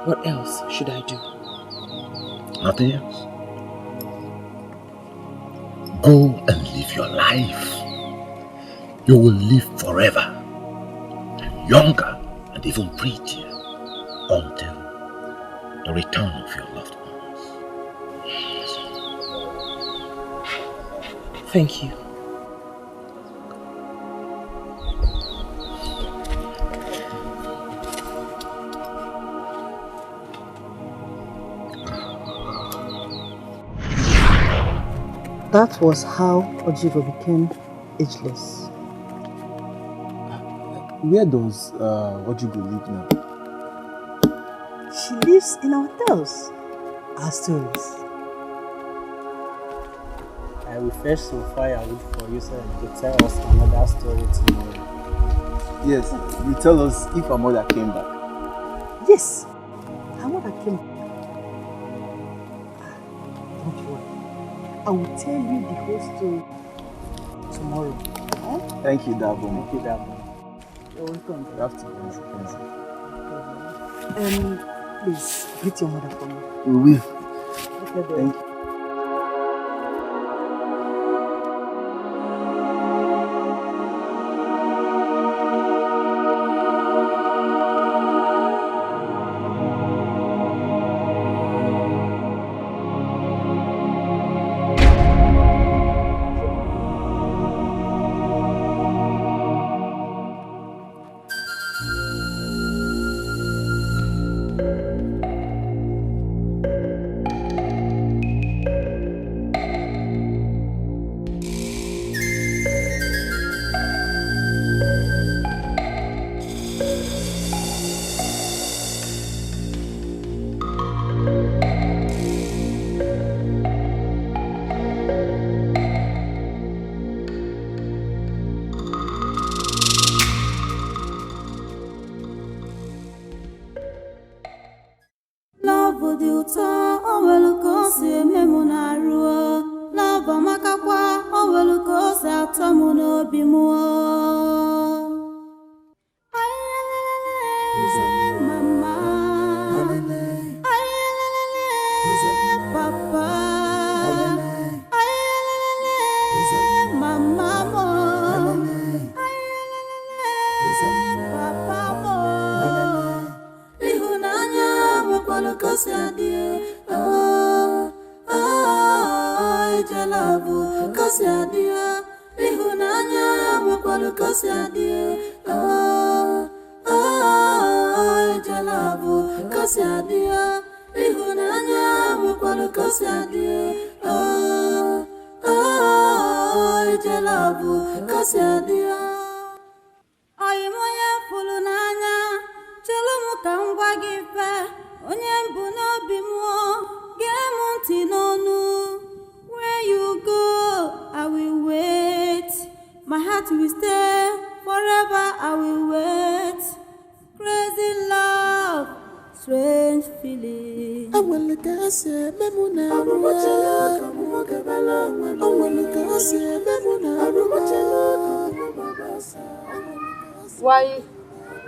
What else should I do? Nothing else. Go and live your life. You will live forever, younger and even prettier, until the return of your loved ones. Thank you. That was how Ojigo became ageless. Where does Ojigo live now? She lives in our tales, our stories. I will fetch some firewood for you, sir, to tell us another story tomorrow. Yes, you tell us if her mother came back. Yes, her mother came back. Don't worry. I will tell you the whole story tomorrow. Huh? Thank you, Dabo. Thank you, Dabo. You're welcome. You have to go. Please, greet your mother for me. We will. Okay, thank you.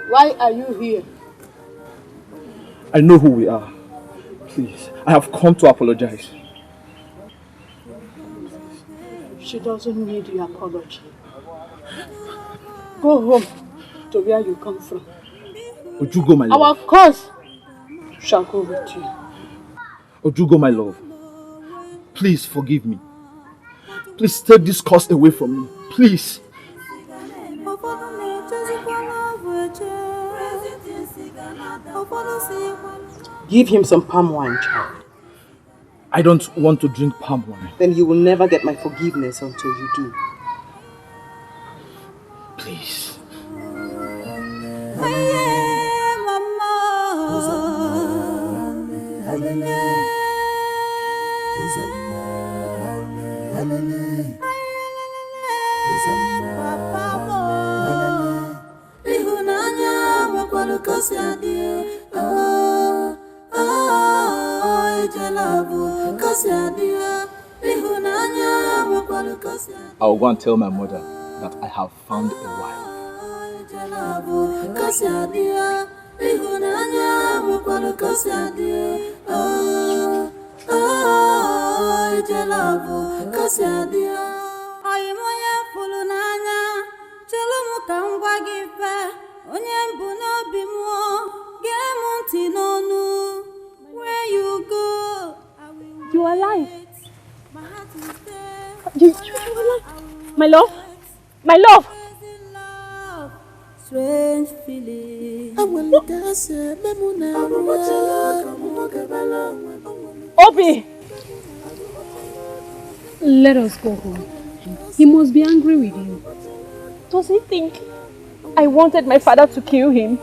Why are you here? I know who we are. Please, I have come to apologize. She doesn't need your apology. Go home to where you come from. Would you go, my love? Our cause shall go with you. Ojugo, my love, please forgive me. Please take this curse away from me. Please. Give him some palm wine, child. I don't want to drink palm wine. Then you will never get my forgiveness until you do. Please. I'll go and tell my mother that I have found a wife. Where you go, You are alive. You are alive. My love. My love. Strange feeling. Obi! Let us go home. He must be angry with you. Does he think I wanted my father to kill him?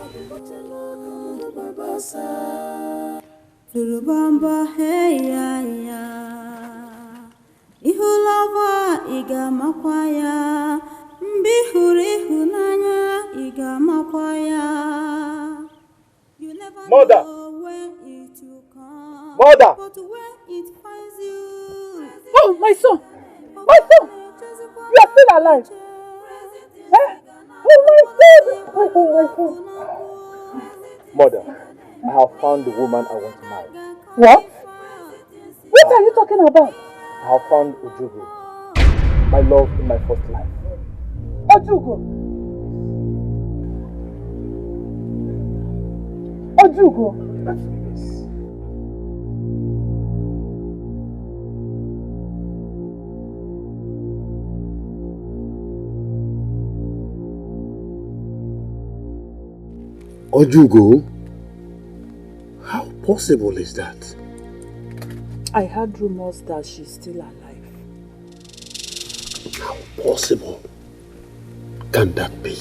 Turubamba hey ya ya. Ihulava iga makwaya. Mbihuri hunanya iga makwaya. You never Mother! know when it will come. Mother! But when it finds you. Oh, my son! My son! You are still alive! Eh? Oh my God! Oh my God! Mother, I have found the woman I want to marry. What? What are you talking about? I have found Ojugo, my love in my first life. Ojugo! Ojugo! Ojugo? How possible is that? I heard rumors that she's still alive. How possible can that be?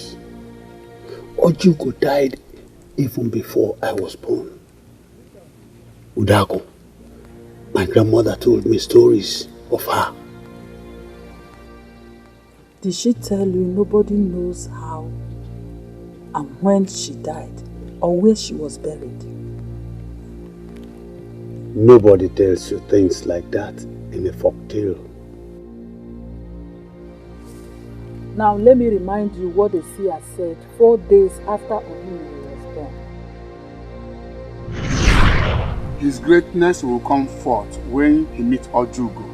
Ojugo died even before I was born. Udago, my grandmother told me stories of her. Did she tell you nobody knows how and when she died or where she was buried? Nobody tells you things like that in a folktale. Now let me remind you what the seer said 4 days after Ini was born. His greatness will come forth when he meets Ojugo.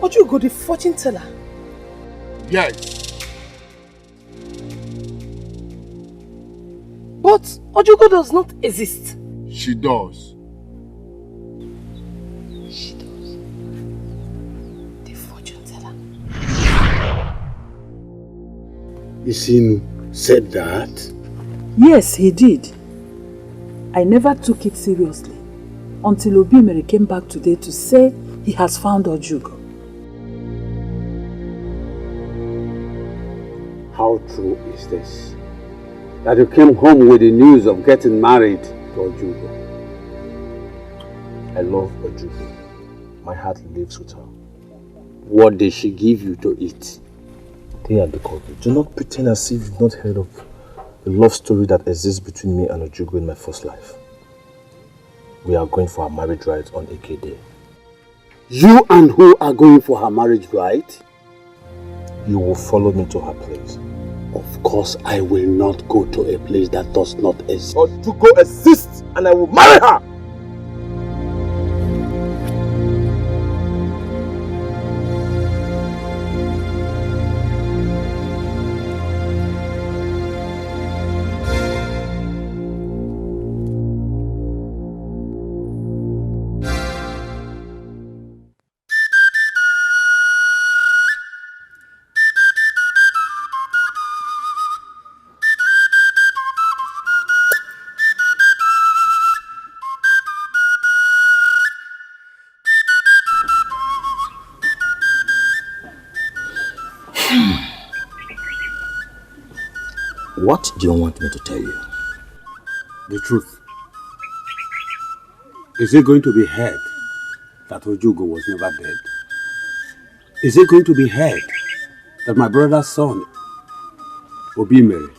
Ojugo, the fortune teller? Yes. But Ojugo does not exist. She does. She does. The fortune teller. Isinu said that? Yes, he did. I never took it seriously until Obimere came back today to say he has found Ojugo. How true is this? That you came home with the news of getting married to Ojugo? I love Ojugo. My heart lives with her. What did she give you to eat? Dear Dikeh, do not pretend as if you've not heard of the love story that exists between me and Ojugo in my first life. We are going for our marriage rites on Eke Day. You and who are going for her marriage rite? You will follow me to her place. Of course, I will not go to a place that does not exist. Ojugo exists and I will marry her! What do you want me to tell you? The truth. Is it going to be heard that Ojugo was never dead? Is it going to be heard that my brother's son, Obimere,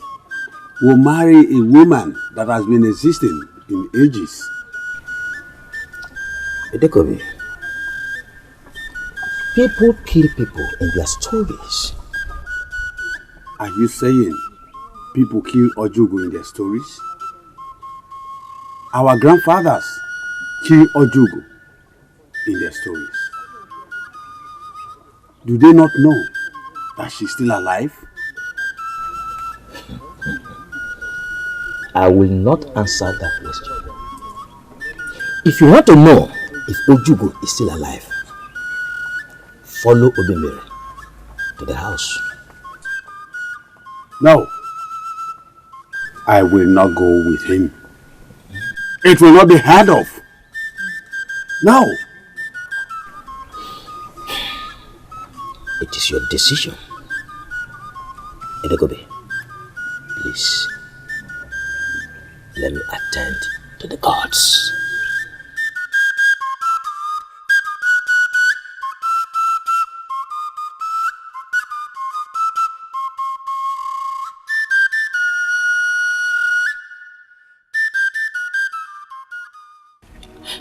will marry a woman that has been existing in ages? Edekobi, people kill people in their stories. Are you saying people kill Ojugo in their stories? Our grandfathers kill Ojugo in their stories. Do they not know that she's still alive? I will not answer that question. If you want to know if Ojugo is still alive, follow Obimere to the house. No. I will not go with him. It will not be heard of. No. It is your decision. Edekobi, please, let me attend to the gods.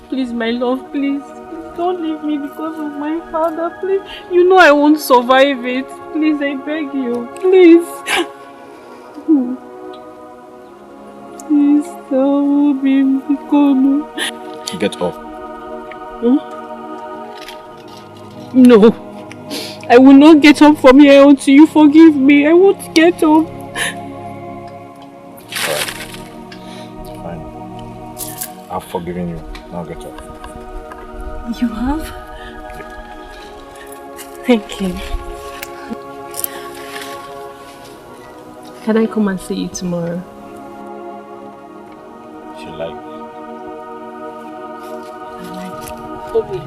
Please, my love, please. Don't leave me because of my father, please. You know I won't survive it. Please, I beg you. Please. Please, stop him. Get up. No. I will not get up from here until you forgive me. I won't get up. Fine. I've forgiven you. Now get up. You have? Thank you. Can I come and see you tomorrow? If you like. Okay.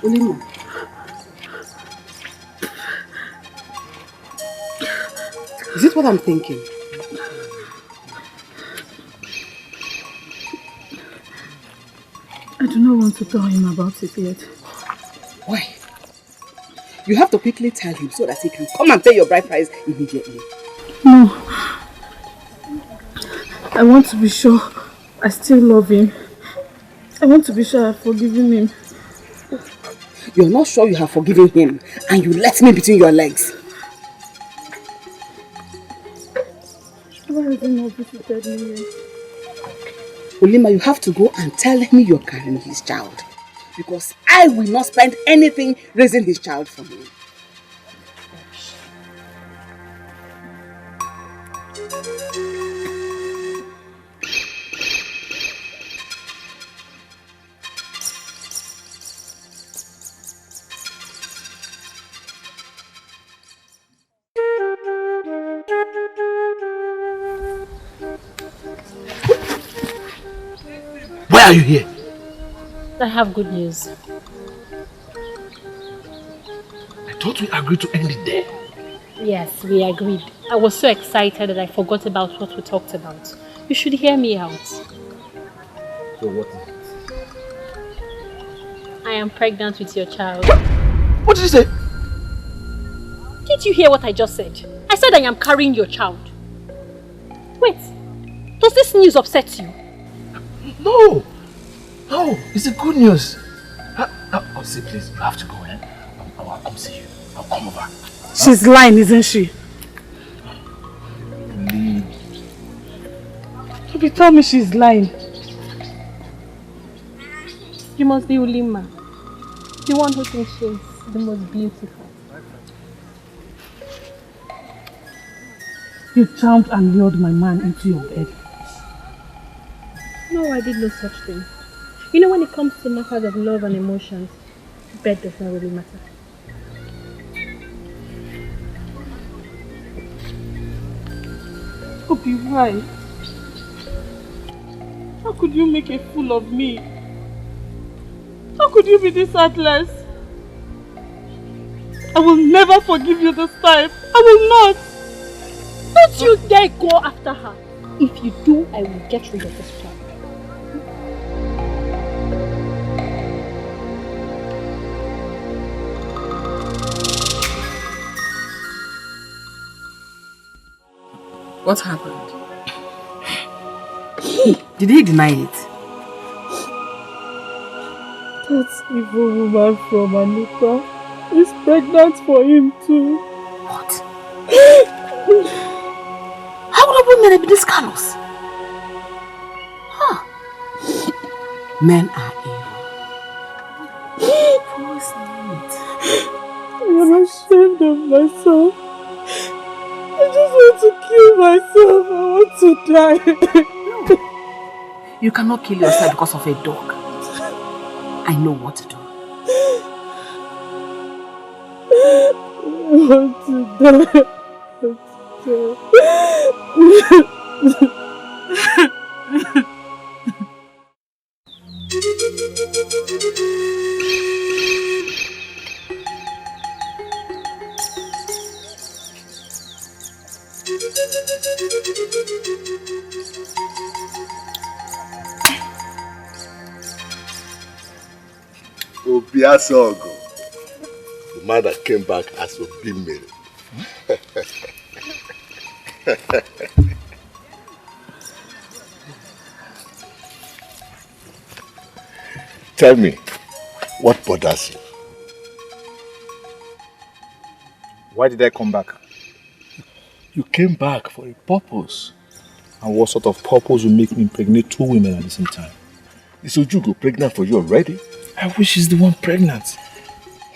Ulima. Is it what I'm thinking? I do not want to tell him about it yet. Why? You have to quickly tell him so that he can come and pay your bride price immediately. No. I want to be sure I still love him. I want to be sure I've forgiven him. You're not sure you have forgiven him and you left me between your legs. Why has he not visited me yet? Ulima, you have to go and tell him you're carrying his child. Because I will not spend anything raising his child for me. Why are you here? I have good news. I thought we agreed to end it there. Yes, we agreed. I was so excited that I forgot about what we talked about. You should hear me out. So what is it? I am pregnant with your child. What did you say? Did you hear what I just said? I said I am carrying your child. Wait, does this news upset you? No! No, it's a good news. Oh, see, please, you have to go, eh? I'll come see you. I'll come over. She's lying, isn't she? Leave. You tell me she's lying. You must be Ulima, the one who thinks she's the most beautiful. You charmed and lured my man into your bed. No, I did no such thing. You know, when it comes to matters of love and emotions, bed does not really matter. Obi, why? How could you make a fool of me? How could you be this heartless? I will never forgive you this time. I will not. Don't you dare go after her. If you do, I will get rid of this child. What happened? Did he deny it? That evil woman from Anita is pregnant for him too. What? How would a woman be this callous? Huh? Men are evil. Poor Snake. I am ashamed of myself. I just want to kill myself. I want to die. No. You cannot kill yourself because of a dog. I know what to do. I want to die. Obiasogo, the man that came back as Obimere. Tell me, what bothers you? Why did I come back? You came back for a purpose. And what sort of purpose will make me impregnate two women at the same time? Is Ojugo pregnant for you already? I wish she's the one pregnant.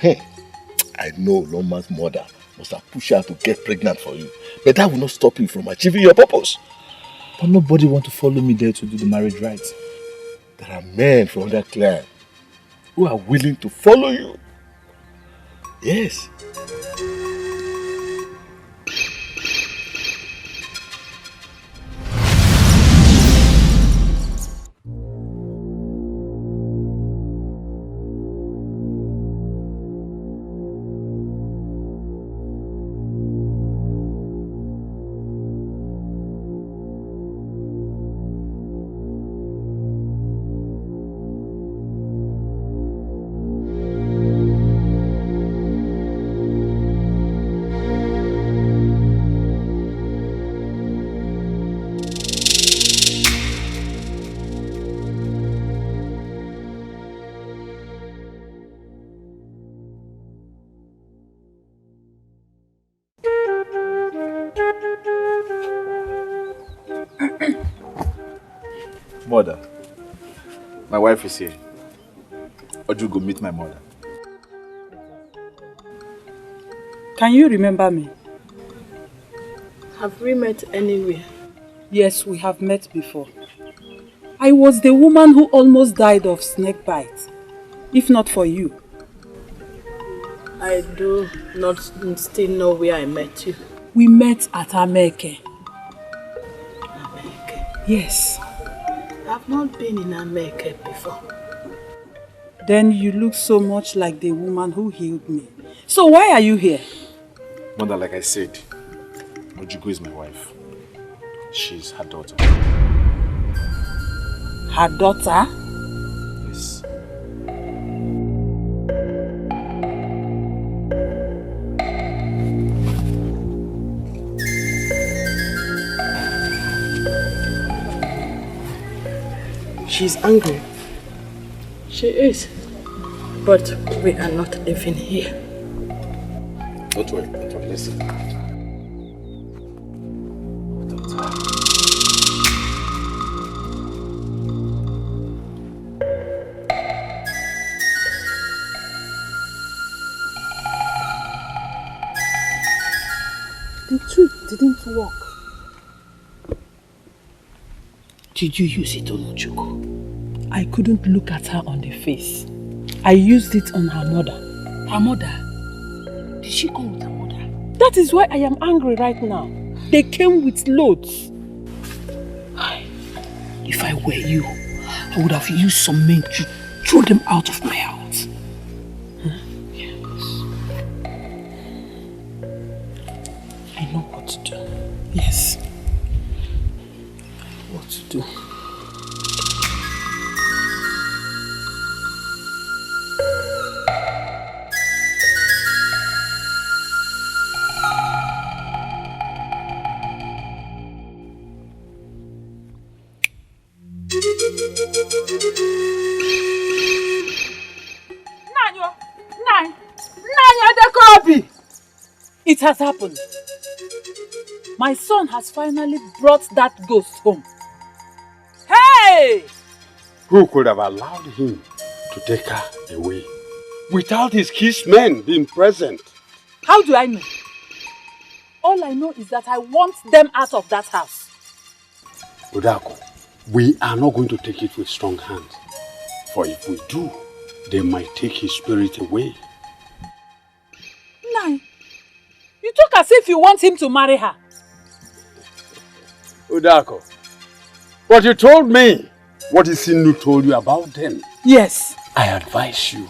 I know Loma's mother must have pushed her to get pregnant for you. But that will not stop you from achieving your purpose. But nobody wants to follow me there to do the marriage rites. There are men from that clan who are willing to follow you. Yes. Mother, my wife is here. Ojugo, meet my mother. Can you remember me? Have we met anywhere? Yes, we have met before. I was the woman who almost died of snake bite. If not for you. I do not still know where I met you. We met at Ameke. Ameke? Yes. I've not been in Ameke before. Then you look so much like the woman who healed me. So why are you here? Mother, like I said, Ojugo is my wife. She's her daughter. Her daughter? Yes. She's angry. She is. But we are not living here. Don't worry, listen. The trick didn't work. Did you use it on Ojugo? I couldn't look at her on the face. I used it on her mother. Her mother? Did she come with her mother? That is why I am angry right now. They came with loads. If I were you, I would have used some men to throw them out of my house. Yes. I know what to do. Yes. What to do. It has happened. My son has finally brought that ghost home. Hey! Who could have allowed him to take her away without his kinsmen being present? How do I know? All I know is that I want them out of that house. Udako, we are not going to take it with strong hands. For if we do, they might take his spirit away. Nai, you talk as if you want him to marry her. Udako, what you told me, what Isinu told you about them. Yes. I advise you,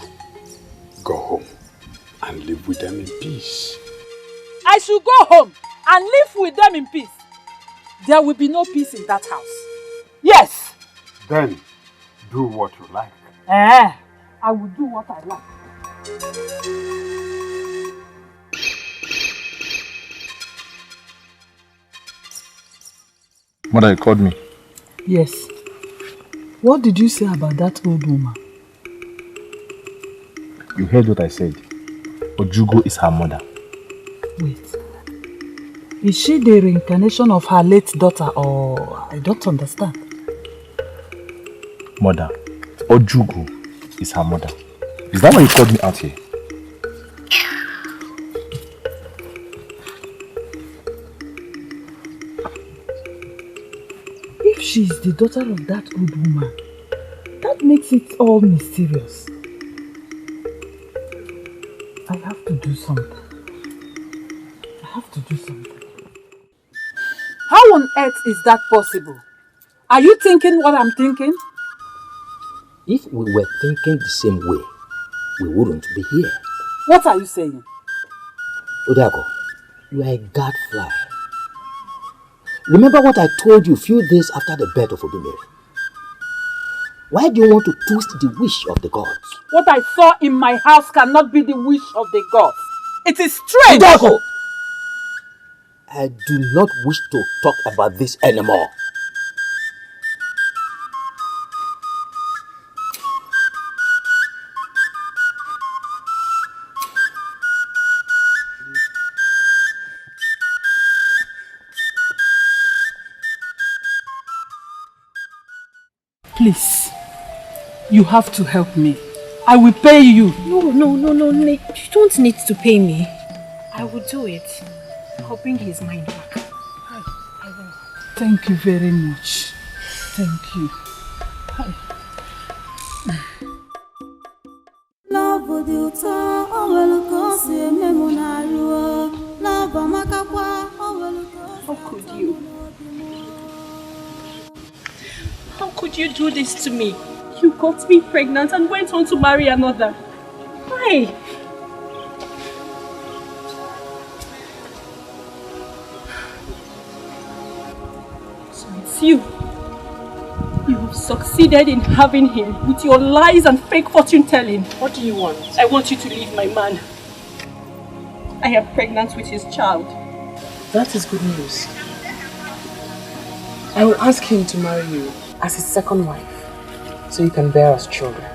go home and live with them in peace. I should go home and live with them in peace. There will be no peace in that house. Yes. Then, do what you like. I will do what I like. Mother, you called me. Yes. What did you say about that old woman? You heard what I said. Ojugo is her mother. Wait. Is she the reincarnation of her late daughter, or I don't understand? Mother, Ojugo is her mother. Is that why you called me out here? If she's the daughter of that old woman, that makes it all mysterious. I have to do something. How on earth is that possible? Are you thinking what I'm thinking? If we were thinking the same way, we wouldn't be here. What are you saying? Udako, you are a gadfly. Remember what I told you a few days after the birth of Obimere? Why do you want to twist the wish of the gods? What I saw in my house cannot be the wish of the gods. It is strange! Udako! I do not wish to talk about this anymore. Please, you have to help me. I will pay you. No, Nick. You don't need to pay me. I will do it. I'll bring his mind back. I will. Thank you very much. Thank you. Love with you, How could you? How could you do this to me? You got me pregnant and went on to marry another. Why? So it's you. You have succeeded in having him with your lies and fake fortune telling. What do you want? I want you to leave my man. I am pregnant with his child. That is good news. I will ask him to marry you as his second wife, so you can bear us children.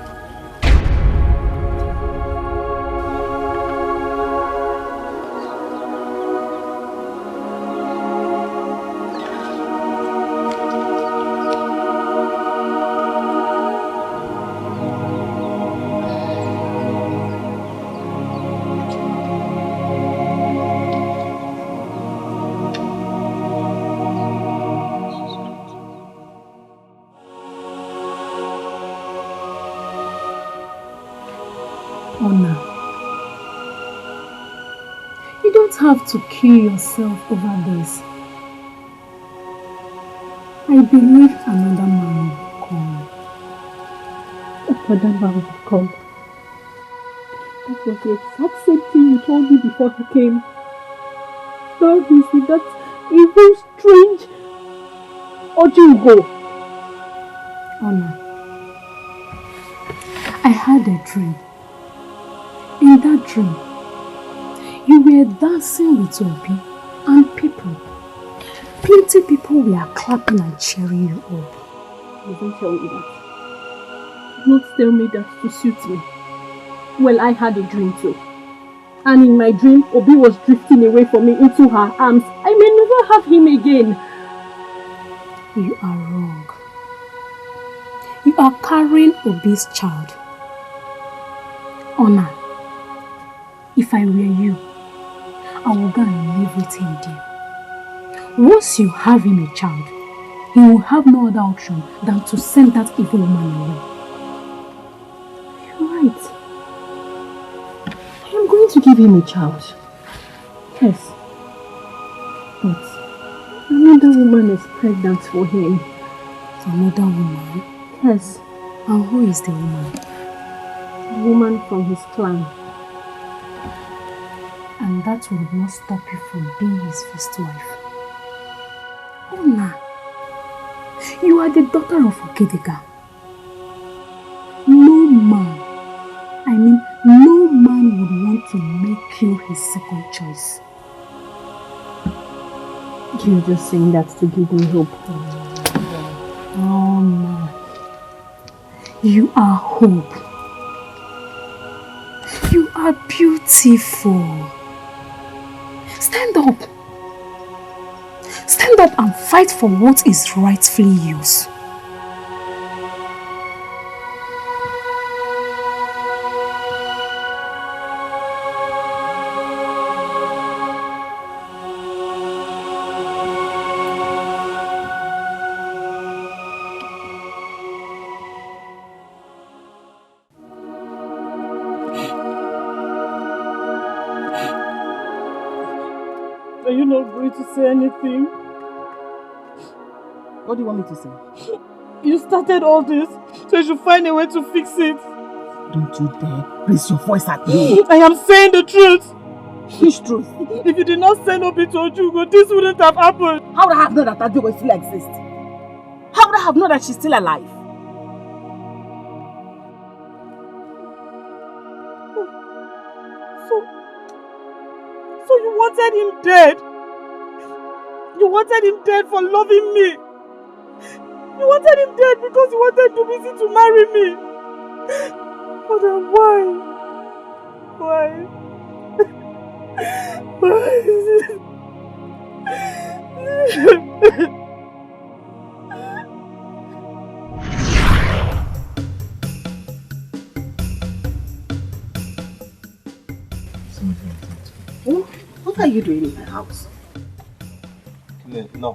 Honor, you don't have to kill yourself over this. I believe another man will come. Another man will come. That was the exact same thing you told me before he came. Now he's with that evil, strange Ojugo. Honor, I had a dream. In that dream, you were dancing with Obi and people. Plenty people were clapping and cheering you up. You don't tell me that. Don't tell me that to suit me. Well, I had a dream too. And in my dream, Obi was drifting away from me into her arms. I may never have him again. You are wrong. You are carrying Obi's child. Honor, if I were you, I would go and live with him there. Once you have him a child, he will have no other option than to send that evil woman away. You're right. I am going to give him a child. Yes. But another woman is pregnant for him. Another woman? Yes. And who is the woman? The woman from his clan. And that will not stop you from being his first wife. Honor, you are the daughter of Okedega. No man would want to make you his second choice. You're just saying that to give me hope. Oh no. You are hope. You are beautiful. Stand up. Stand up and fight for what is rightfully yours. Are you not going to say anything? What do you want me to say? You started all this, so you should find a way to fix it. Don't you dare raise your voice at me. I am saying the truth. Which truth? If you did not send Obi to Ojugo, this wouldn't have happened. How would I have known that Ojugo still exists? How would I have known that she's still alive? So you wanted him dead? You wanted him dead for loving me? You wanted him dead because you wanted Dubisi to marry me? But then why? Why? Why is it? What are you doing in my house? No.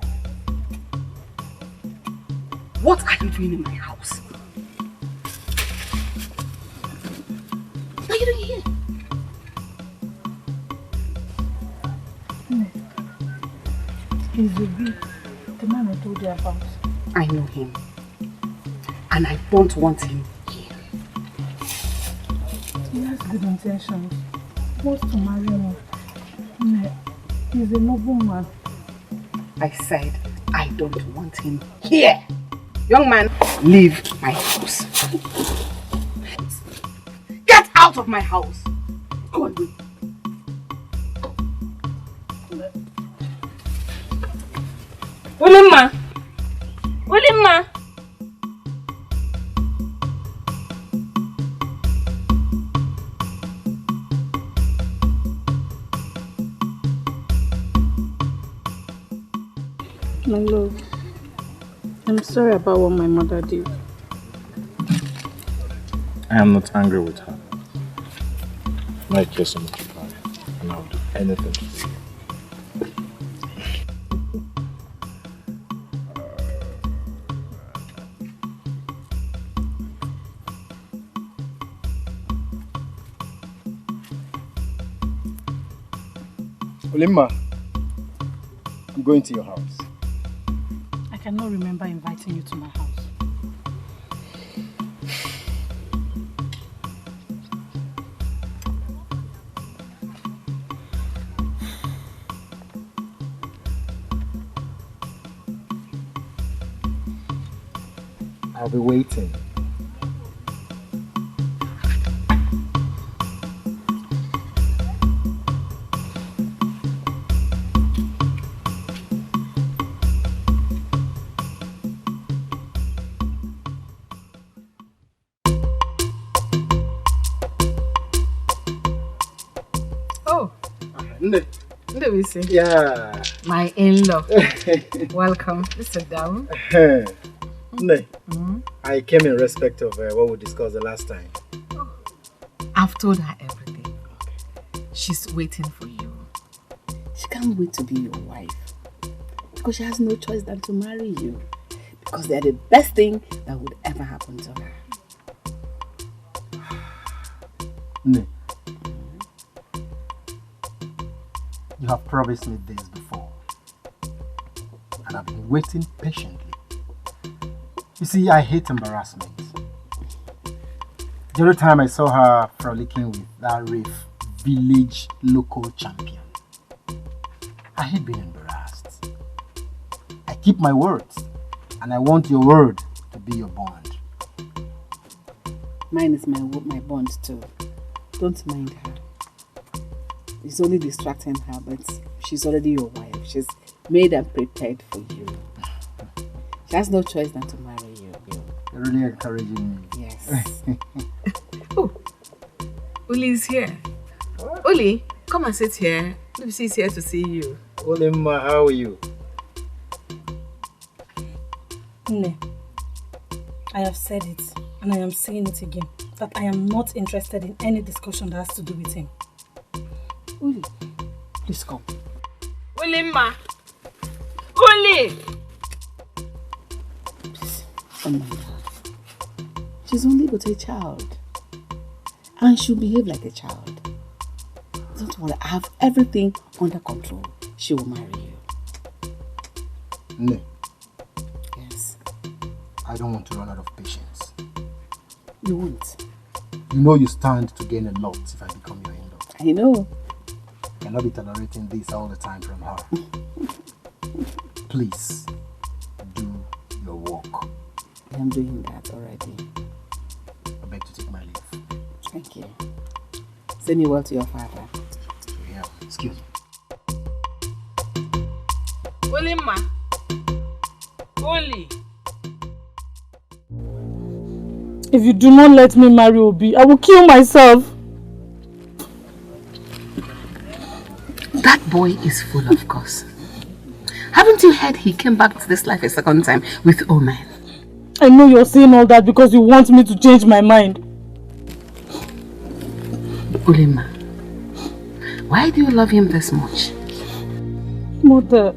What are you doing in my house? What are you doing here? He's the man I told you about. I know him. And I don't want him here. He has good intentions. He wants to marry me. He's a noble man. I said I don't want him here. Young man, leave my house. Get out of my house. Go away. Wilima! Wilima! My love, I'm sorry about what my mother did. I am not angry with her. I care so much about her, and I'll do anything for you. Olimma, I'm going to your house. I cannot remember inviting you to my house. I'll be waiting. Oh, Yeah. my in-law. Welcome. Please sit down. I came in respect of what we discussed the last time. I've told her everything. She's waiting for you. She can't wait to be your wife. Because she has no choice than to marry you. Because they are the best thing that would ever happen to her. Nne, you have promised me this before. And I've been waiting patiently. You see, I hate embarrassment. The other time I saw her frolicking with that Reef village local champion. I hate being embarrassed. I keep my words, and I want your word to be your bond. Mine is my bond too. Don't mind her. It's only distracting her, but she's already your wife. She's made and prepared for you. She has no choice than to marry you. You're really encouraging me. Yes. Oh, Uli is here. Uli, come and sit here. Lucy is here to see you. Olimma, how are you? Nne, I have said it, and I am saying it again, that I am not interested in any discussion that has to do with him. Uli, please come. Olimma! Uli! Oh my God. She's only but a child. And she'll behave like a child. Don't worry, I have everything under control. She will marry you. Nne. Yes. I don't want to run out of patience. You won't. You know you stand to gain a lot if I become your in-law. I know. I cannot be tolerating this all the time from her. Please, do your work. I am doing that already. I beg to take my leave. Thank you. Send me well to your father. Yeah, excuse me. Olimma! Oli! If you do not let me marry Obi, I will kill myself. That boy is full of course. Haven't you heard he came back to this life a second time with Omen? I know you're saying all that because you want me to change my mind. Olimma, why do you love him this much? Mother,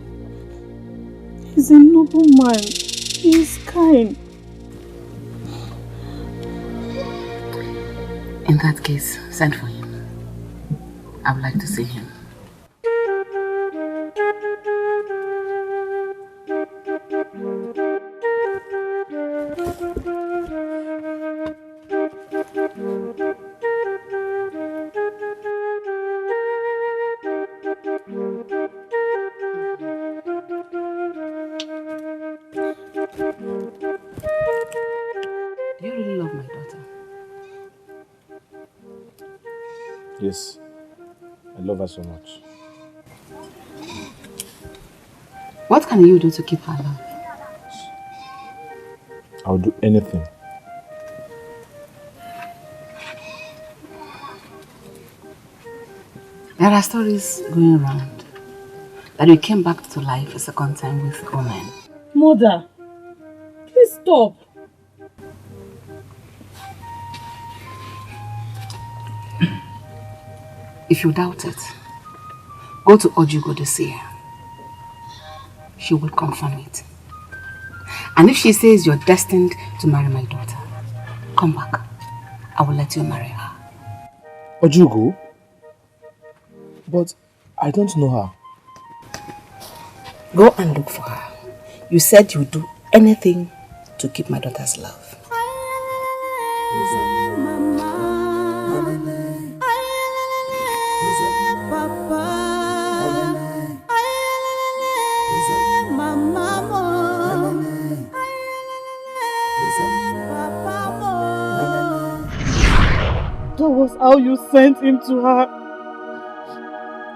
he's a noble man. He's kind. In that case, send for him. I would like to see him. Do you really love my daughter? Yes, I love her so much. What can you do to keep her love? I'll do anything. There are stories going around that you came back to life a second time with Omen. Mother, please stop. If you doubt it, go to Ojugo to see her. She will confirm it. And if she says you're destined to marry my daughter, come back. I will let you marry her. Ojugo? But I don't know her. Go and look for her. You said you would do anything to keep my daughter's love. That was how you sent him to her.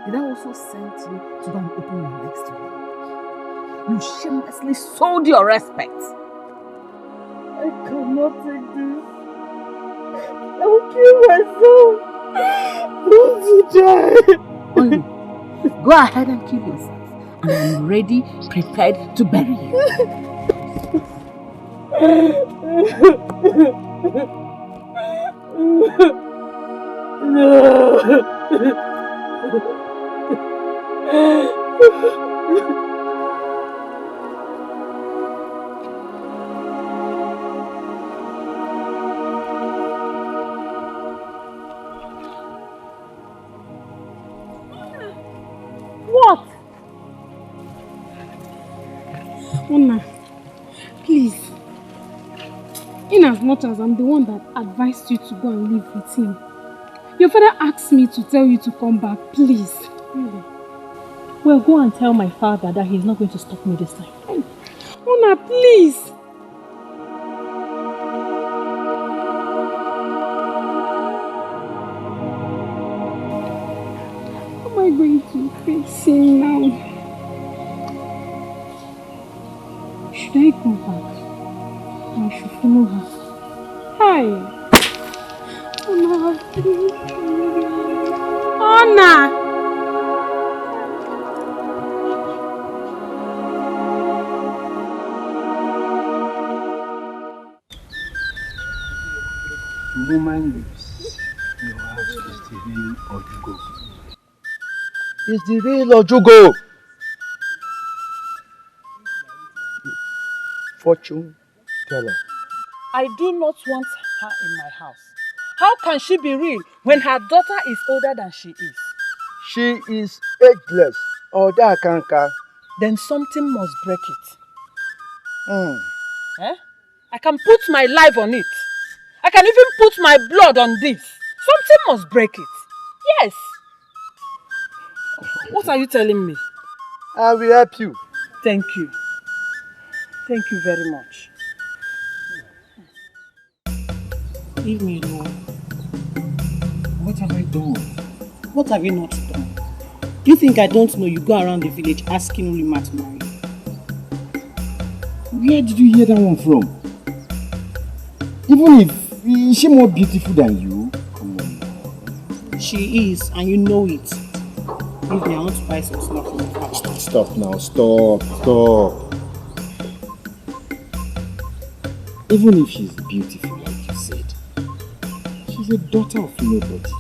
Did I also send you to go and open your legs to him? You shamelessly sold your respect. I cannot take this. I will kill myself. I want to die. Go ahead and kill yourself. And I'm ready, prepared to bury you. What? Una, please. In as much as I'm the one that advised you to go and live with him, your father asked me to tell you to come back, please. Really? Well, go and tell my father that he's not going to stop me this time. Una, please. How am I going to face him now? Should I go back? Or I should follow her? Hi. Ona, please. Ona! The woman lives in your house is the real Ojugo. It's the real Ojugo. Fortune teller. I do not want her in my house. How can she be real when her daughter is older than she is? She is ageless. Oda Kanka. Then something must break it. Mm. Eh? I can put my life on it. I can even put my blood on this. Something must break it. Yes. What are you telling me? I will help you. Thank you. Thank you very much. Leave me alone. What have I done? What have you not done? Do you think I don't know you go around the village asking Rima to marry? Where did you hear that one from? Even if is she more beautiful than you? Come on. She is, and you know it. Leave me, I want to buy some stuff from the house. Stop now, stop. Even if she's beautiful, like you said, she's a daughter of nobody.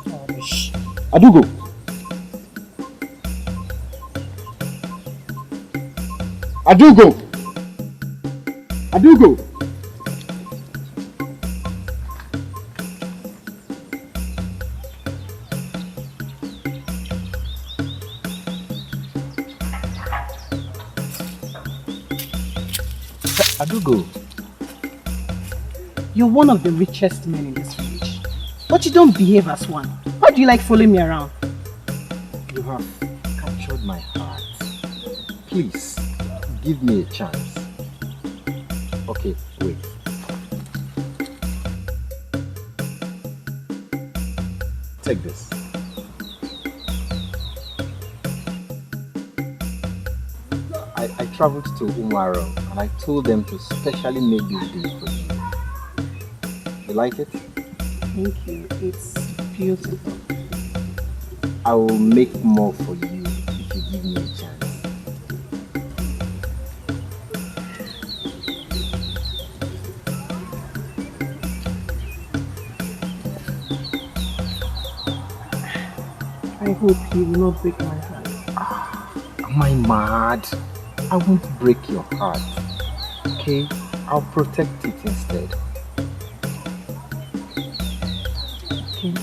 Rubbish. Adugo! Adugo! Adugo! Adugo, you're one of the richest men in this village, but you don't behave as one. Why do you like following me around? You have captured my heart. Please, give me a chance. Okay, wait. Take this. I traveled to Umaro and I told them to specially make this deal for you. You like it? Thank you. It's beautiful. I will make more for you if you give me a chance. I hope you will not break my heart. Am I mad? I won't break your heart. Okay? I'll protect it instead. Okay.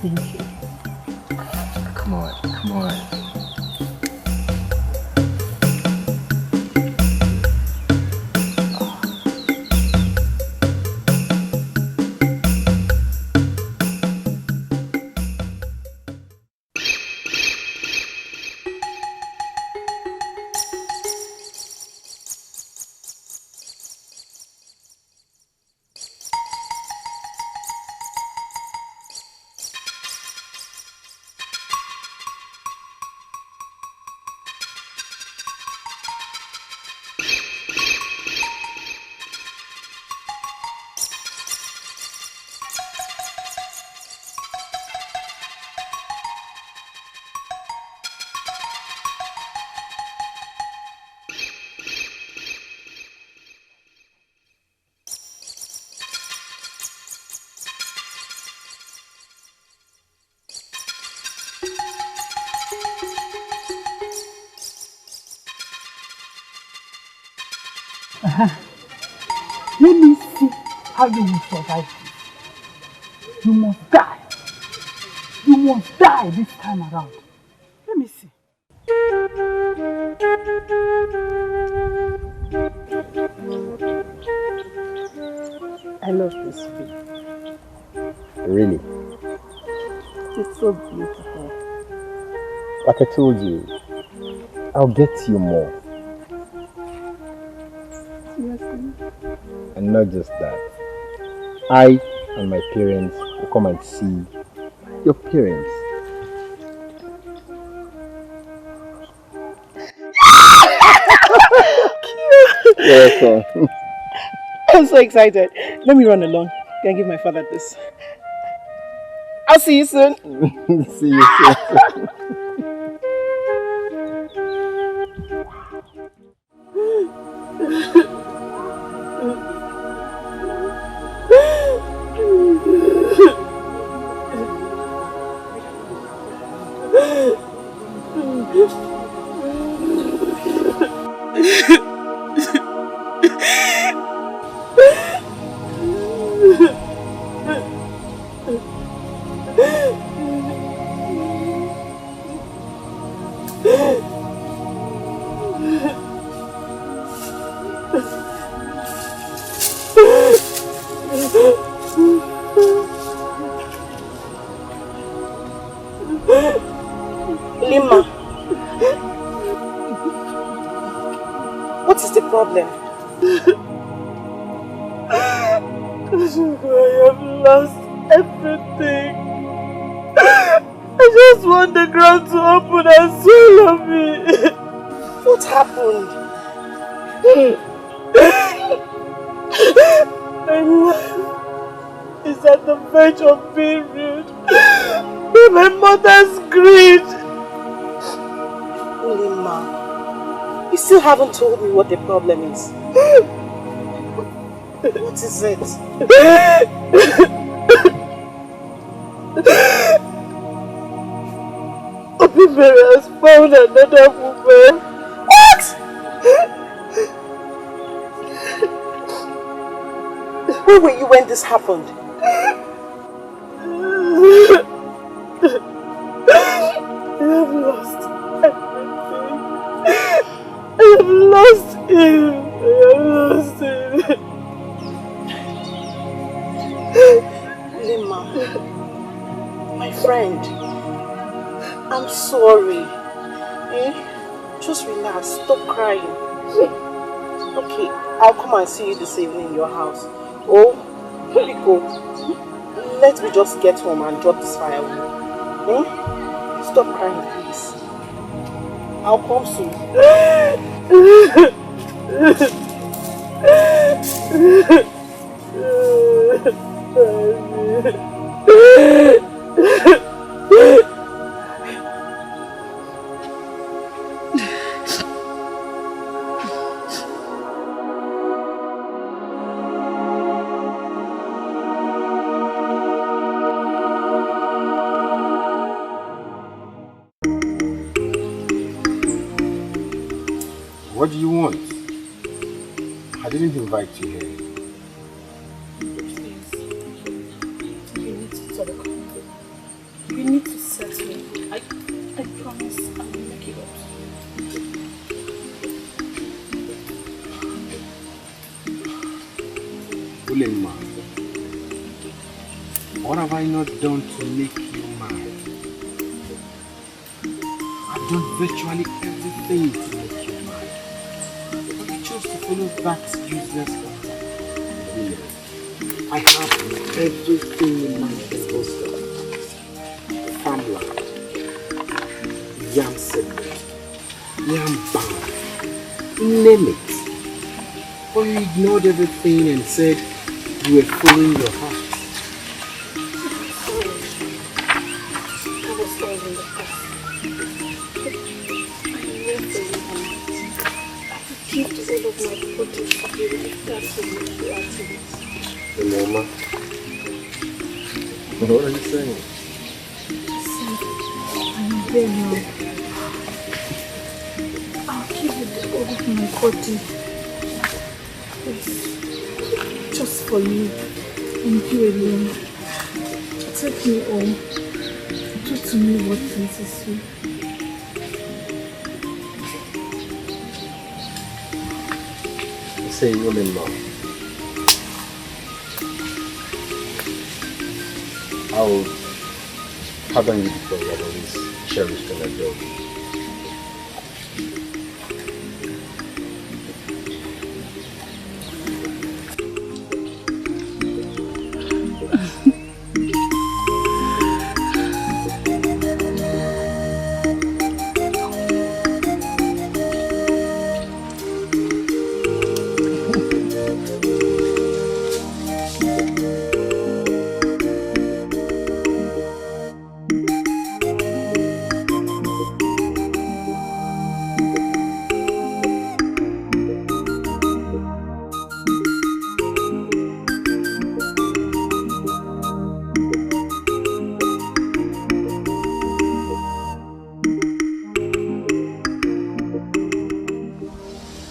Thank you. Come on, come on. Let me see how you will survive this. You must die. You must die this time around. Let me see. I love this film. Really? It's so beautiful. Like I told you, I'll get you more. Seriously? And not just that. I and my parents will come and see your parents. Cute. You're welcome. I'm so excited. Let me run along. Can I give my father this? I'll see you soon. See you soon. Lima, what is the problem? I have lost everything. I just want the ground to open and swallow me. What happened? My life is at the verge of being ruined by my mother's greed. Lima, you still haven't told me what the problem is. What is it? Obimere has found another woman. What? Where were you when this happened? I have lost everything. I have lost him. I have lost him. Lima, my friend, I'm sorry. Just relax, stop crying. Okay, I'll come and see you this evening in your house. Oh, Biko, let me just get home and drop this firewood. Stop crying, please. I'll come soon. What do you want? I didn't invite you here. Please, we need to talk. What have I not done to make you mad? I've done virtually everything to make you mad. But you chose to follow that useless path. I have everything in my disposal. Farmland, yam seedling, yam barn, name it. But you ignored everything and said you were following your heart. Mama, what are you saying? I'm there now. I'll give you all of my body. Yes. Just for you and you alone. Take me home. Do to me what pleases you. Say you mean mom. I will pardon you because you have always cherished and adored me.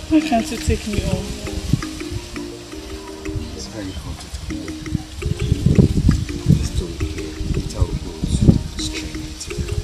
Why can't you take me home? It's very comfortable. Let's do it here. It's our goals. Straight into the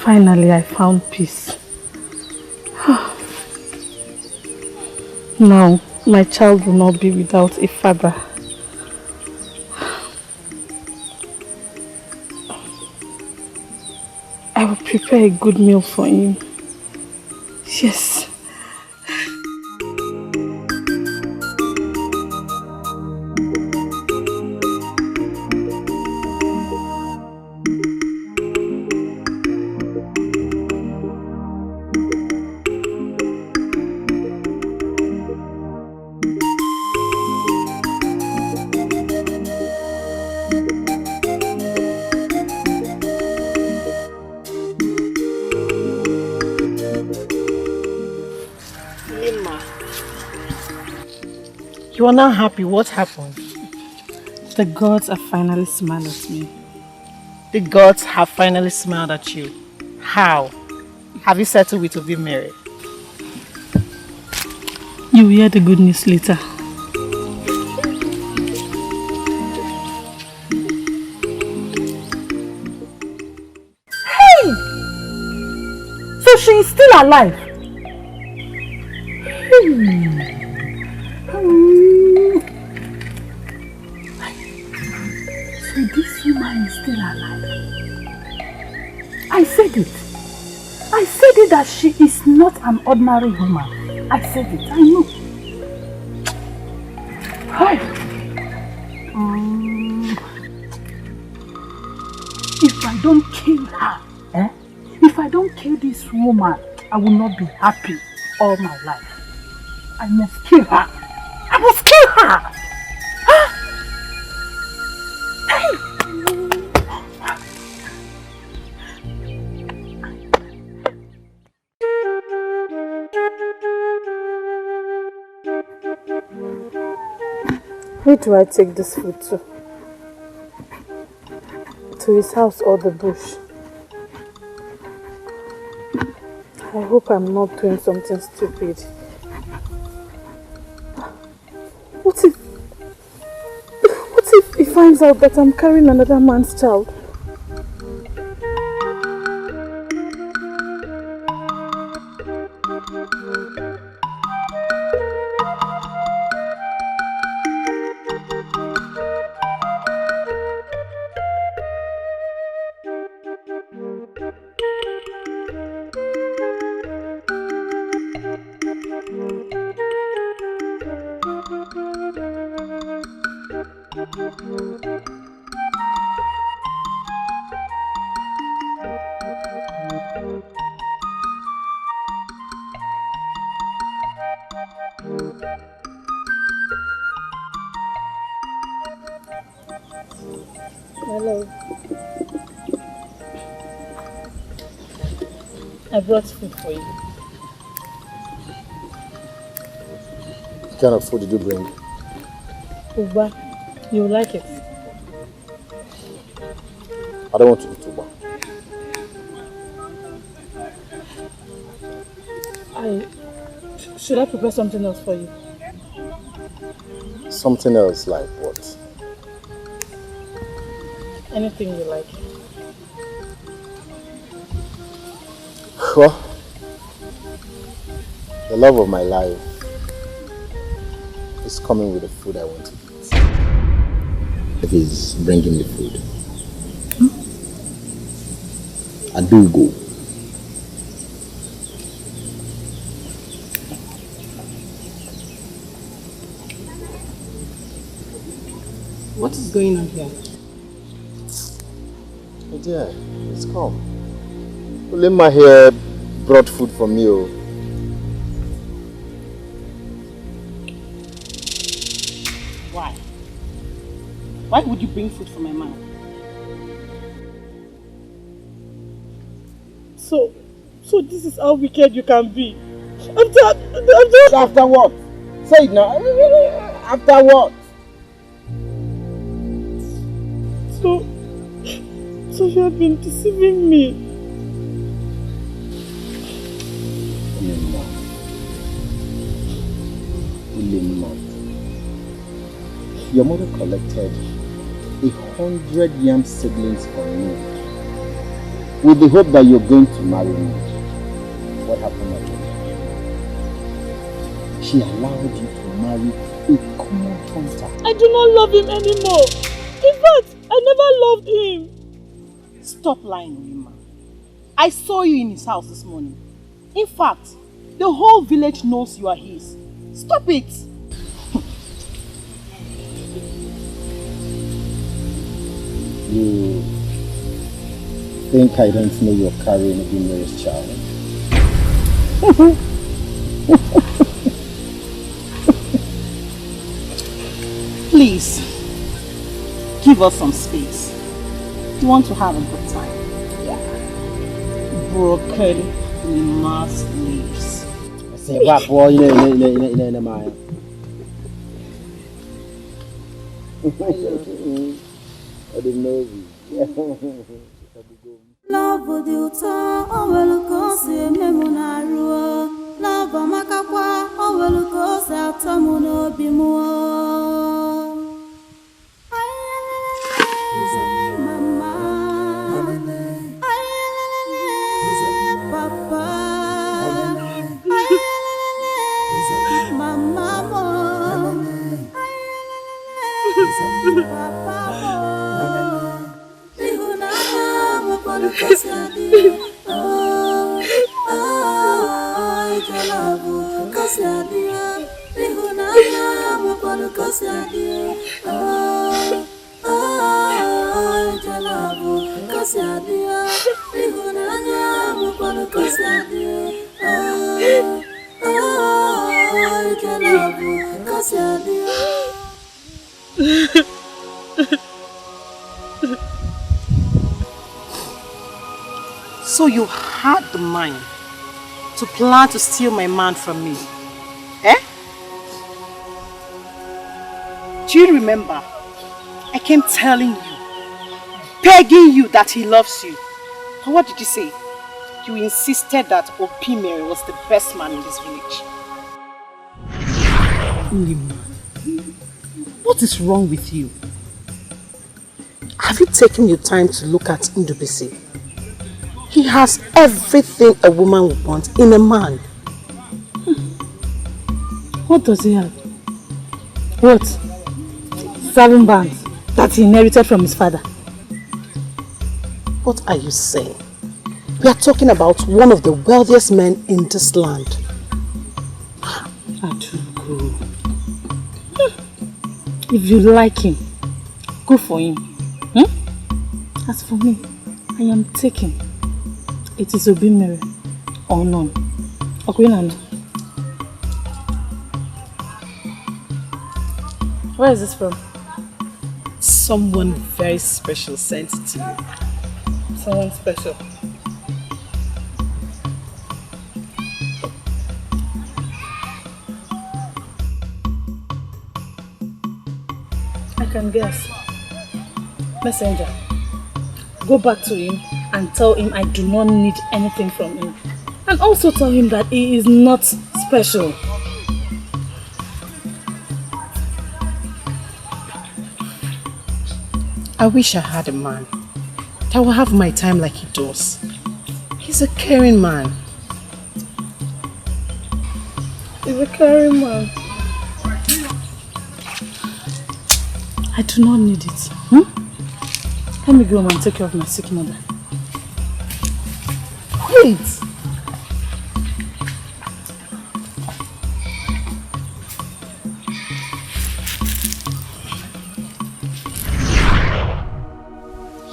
Finally, I found peace. Now, my child will not be without a father. I will prepare a good meal for him. Yes. You are not happy. What happened? The gods have finally smiled at me. The gods have finally smiled at you. How? Have you settled with to be married? You will hear the good news later. Hey! So she is still alive? So this woman is still alive. I said it. I said it that she is not an ordinary woman. I said it. I know. Hi. If I don't kill her, if I don't kill this woman, I will not be happy all my life. I must kill her. I must kill her. Where do I take this food to? To his house or the bush? I hope I'm not doing something stupid. What if he finds out that I'm carrying another man's child? Hello. I brought food for you. What kind of food did you bring? Uba, you like it? I don't want to eat uba. Should I prepare something else for you? Something else like what? Anything you like. Well, the love of my life is coming with the food I want to eat. If he's bringing the food. I do go. What is going on here? Oh dear, it's come. Ulema here brought food from you. Why? Why would you bring food for my man? So this is how wicked you can be. After what? Say it now. After what? So you have been deceiving me. Ulema. Your mother collected 100 yam seedlings from me with the hope that you're going to marry me. What happened again? She allowed you to marry a common hunter. I do not love him anymore. In fact, I never loved him. Stop lying, Ulema. I saw you in his house this morning. In fact, the whole village knows you are his. Stop it. You think I don't know you're carrying a nearest child? Please, give us some space. You want to have a good time. Yeah. Broken Ulema's leaves. Say what boy, I didn't know you. Love with you, oh well, go see Memonaru. Love Makakwa, oh well, go see Atamuno Bimo. So you had the mind to plan to steal my man from me, eh? Do you remember? I came telling you, begging you that he loves you. And what did you say? You insisted that Opimere was the best man in this village. Ulima, what is wrong with you? Have you taken your time to look at Ndubisi? He has everything a woman would want in a man. What does he have? What? 7 bands that he inherited from his father. What are you saying? We are talking about one of the wealthiest men in this land. Adugo. If you like him, go for him. As for me, I am taken. It is Obimere or none. Okwinana. Where is this from? Someone very special sent it to you. Someone special. I can guess. Messenger, go back to him and tell him I do not need anything from him. And also tell him that he is not special. I wish I had a man that will have my time like he does. He's a caring man. He's a caring man. I do not need it. Let me go home and take care of my sick mother. Wait!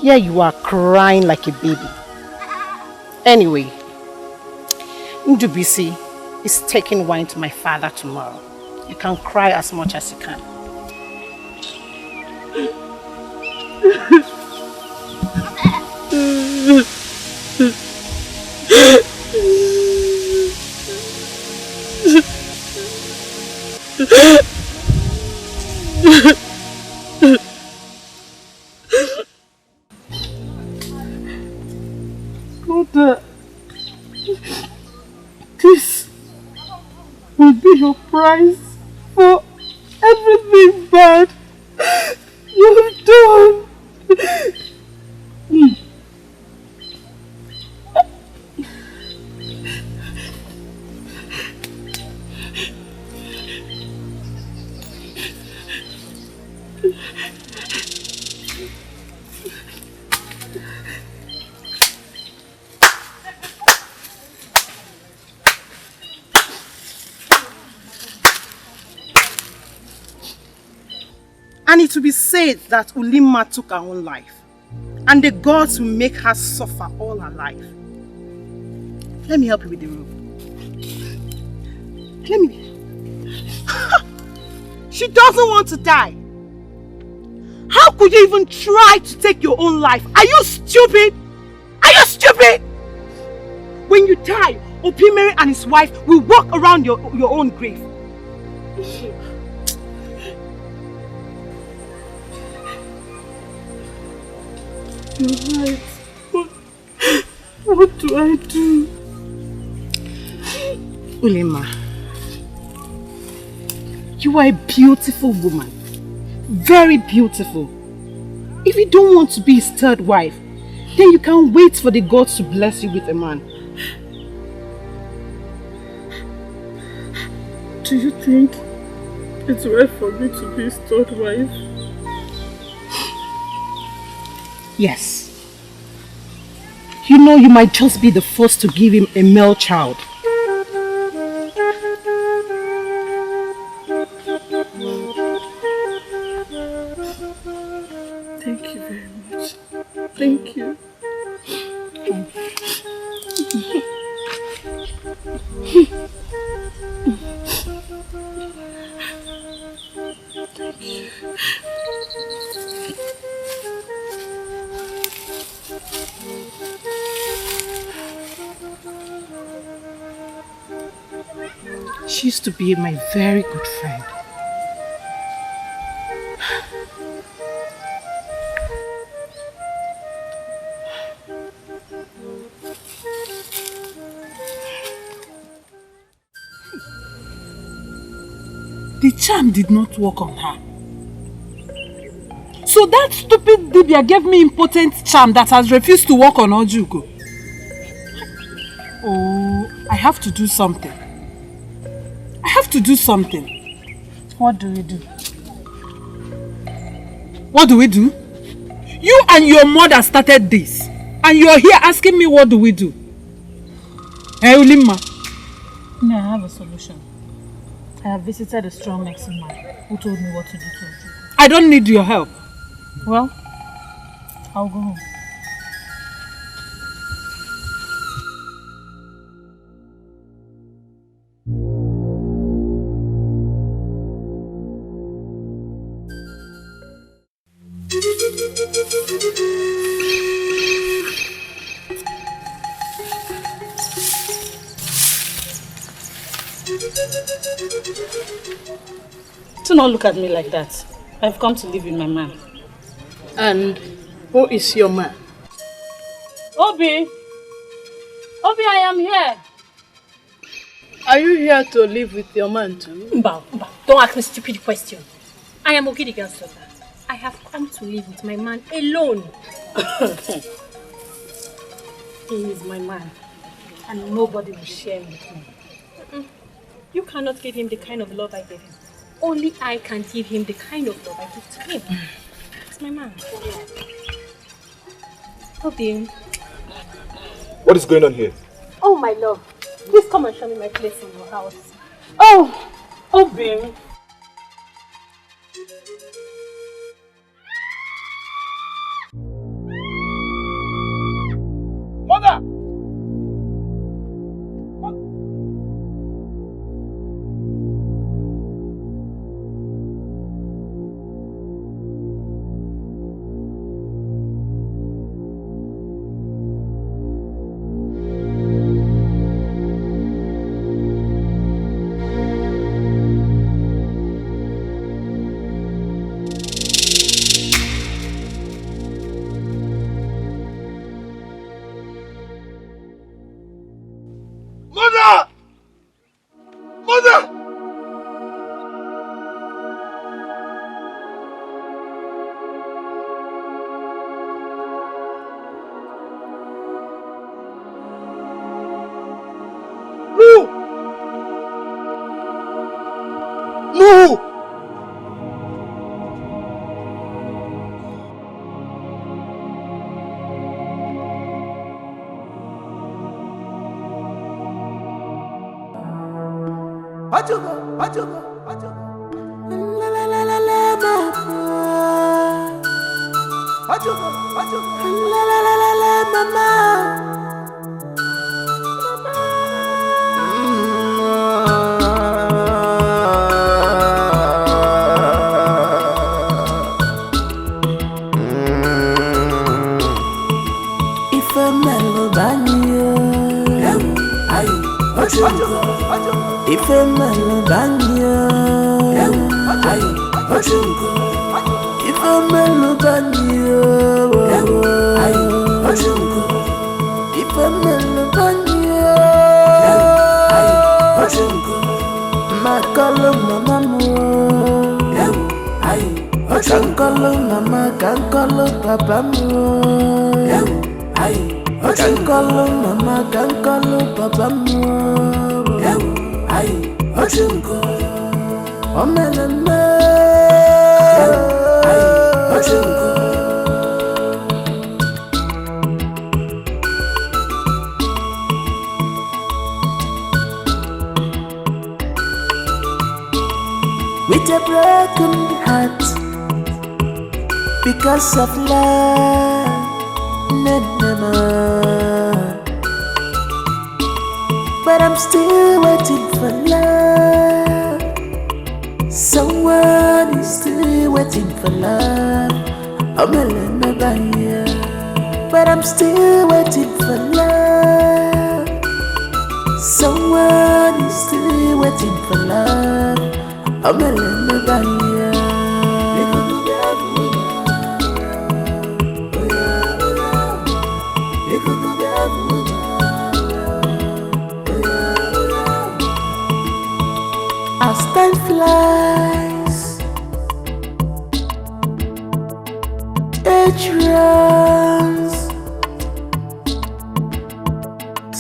Here you are crying like a baby. Anyway, Ndubisi is taking wine to my father tomorrow. You can cry as much as you can. Mother, this will be your price for everything bad you've done. And it will be said that Ulima took her own life, and the gods will make her suffer all her life. Let me help you with the rope. Let me. She doesn't want to die. How could you even try to take your own life? Are you stupid? Are you stupid? When you die, Opimere and his wife will walk around your own grave. You're right. What do I do? Ulima, you are a beautiful woman. Very beautiful. If you don't want to be his third wife, then you can wait for the gods to bless you with a man. Do you think it's right for me to be his third wife? Yes. You know you might just be the first to give him a male child. Thank you very much. Thank you. Thank you. She used to be my very good friend. The charm did not work on her. So that stupid Dibia gave me impotent charm that has refused to work on Ojugo. Oh, I have to do something. I have to do something. What do we do? What do we do? You and your mother started this. And you're here asking me what do we do? Hey, Ulimma. No, I have a solution. I have visited a strong medicine man who told me what to do to Ojugo. I don't need your help. Well, I'll go home. Do not look at me like that. I've come to live with my man. And who is your man? Obi! Obi, I am here. Are you here to live with your man too? Mba, don't ask me stupid question. I am Okidi girl's daughter. I have come to live with my man alone. He is my man, and nobody will share with me. You cannot give him the kind of love I gave him. Only I can give him the kind of love I give to him. It's my man. Obi. What is going on here? Oh, my love. Please come and show me my place in your house. Oh, Obi. Mother! With a broken heart, because of love, but I'm still waiting for love. Someone is still waiting for love. But I'm still waiting for love. Someone is still waiting for love. as time flies, age runs,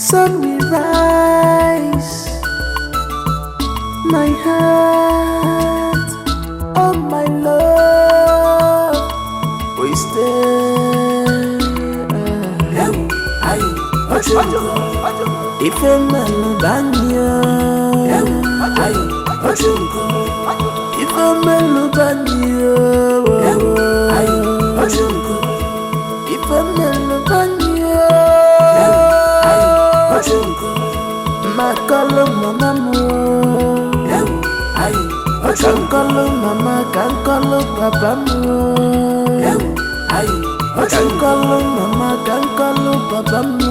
sun will rise, my heart, oh my love, we stay. Ife melu banyo, ife melu banyo, ife melu banyo, makalo mama mo, kankalo mama, kankalo papa mo, kankalo mama, kankalo papa mo.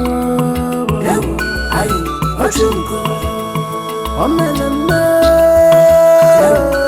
Oh,